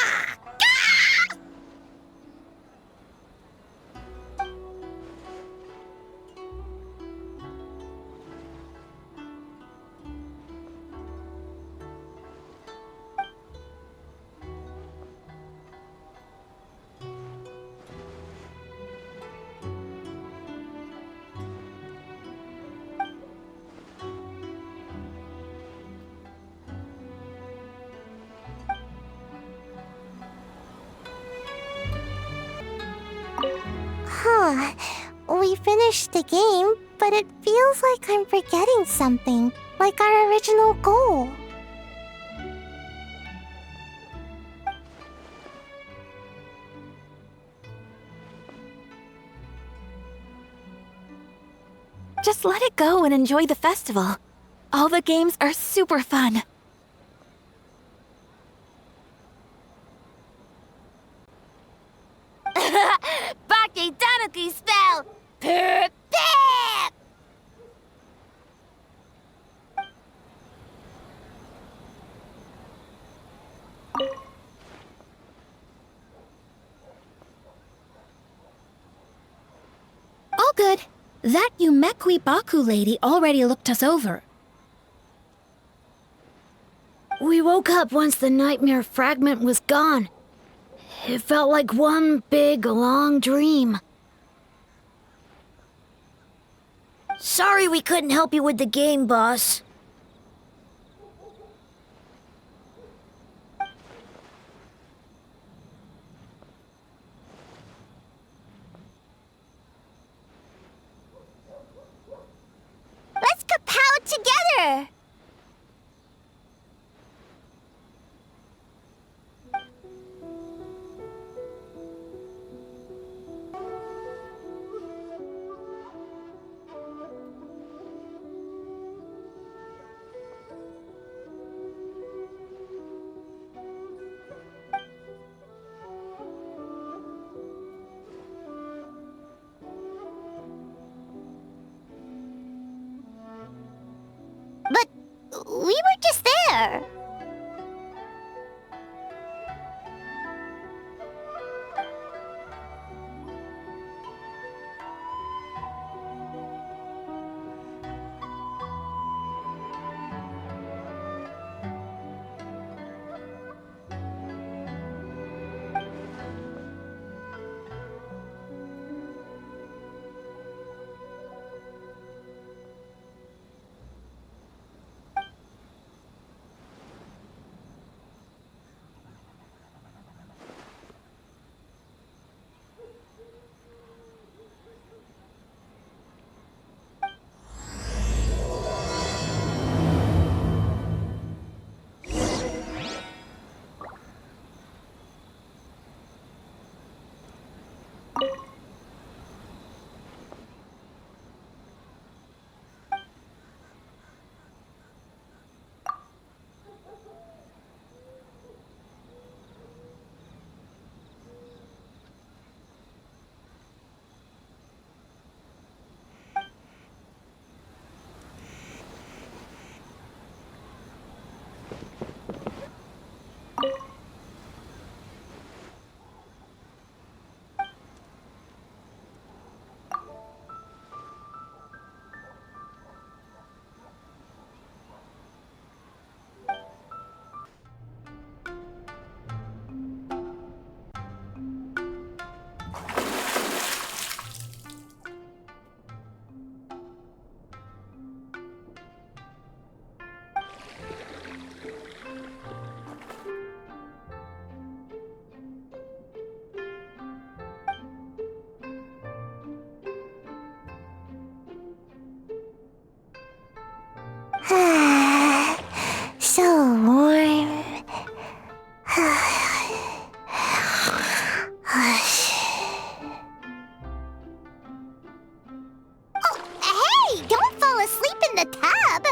We finished the game, but it feels like I'm forgetting something, like our original goal. Just let it go and enjoy the festival. All the games are super fun. Baketanuki spell! Pip! All good. That Yumekwi Baku lady already looked us over. We woke up once the nightmare fragment was gone. It felt like one big, long dream. Sorry we couldn't help you with the game, boss. Let's kapow together! But we were just there. So warm. Oh, hey! Don't fall asleep in the tub!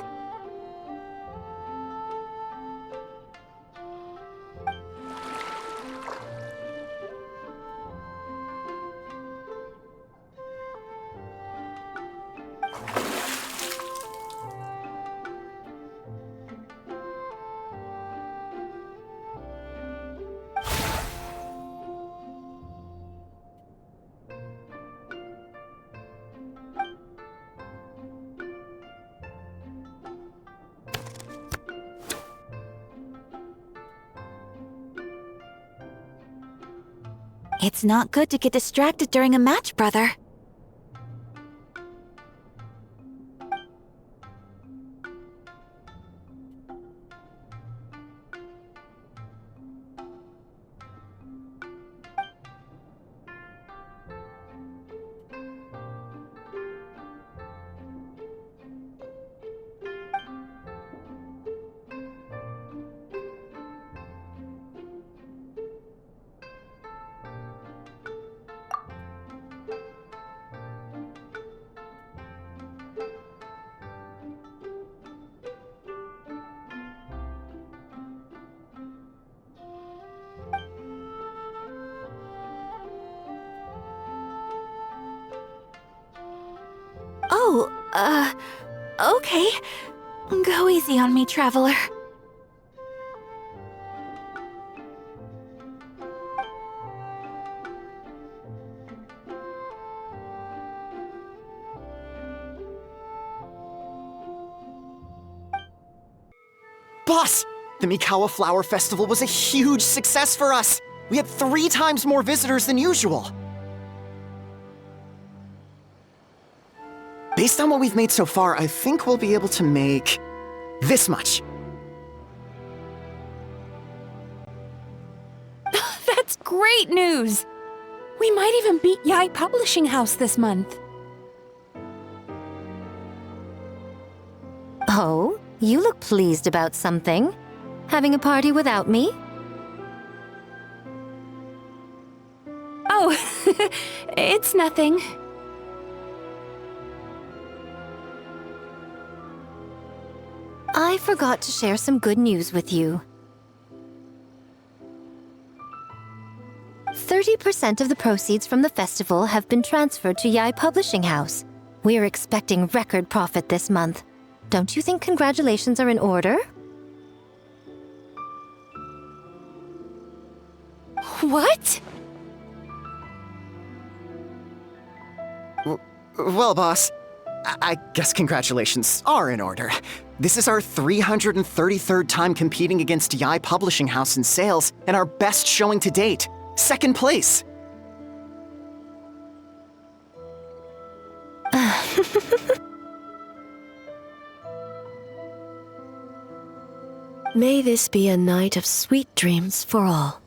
It's not good to get distracted during a match, brother. Oh, okay. Go easy on me, traveler. Boss! The Mikawa Flower Festival was a huge success for us! We had 3 times more visitors than usual. Based on what we've made so far, I think we'll be able to make this much. That's great news! We might even beat Yae Publishing House this month. Oh, you look pleased about something. Having a party without me? Oh, it's nothing. I forgot to share some good news with you. 30% of the proceeds from the festival have been transferred to Yae Publishing House. We're expecting record profit this month. Don't you think congratulations are in order? What? Well, boss, I guess congratulations are in order. This is our 333rd time competing against Yae Publishing House in sales, and our best showing to date. 2nd place. May this be a night of sweet dreams for all.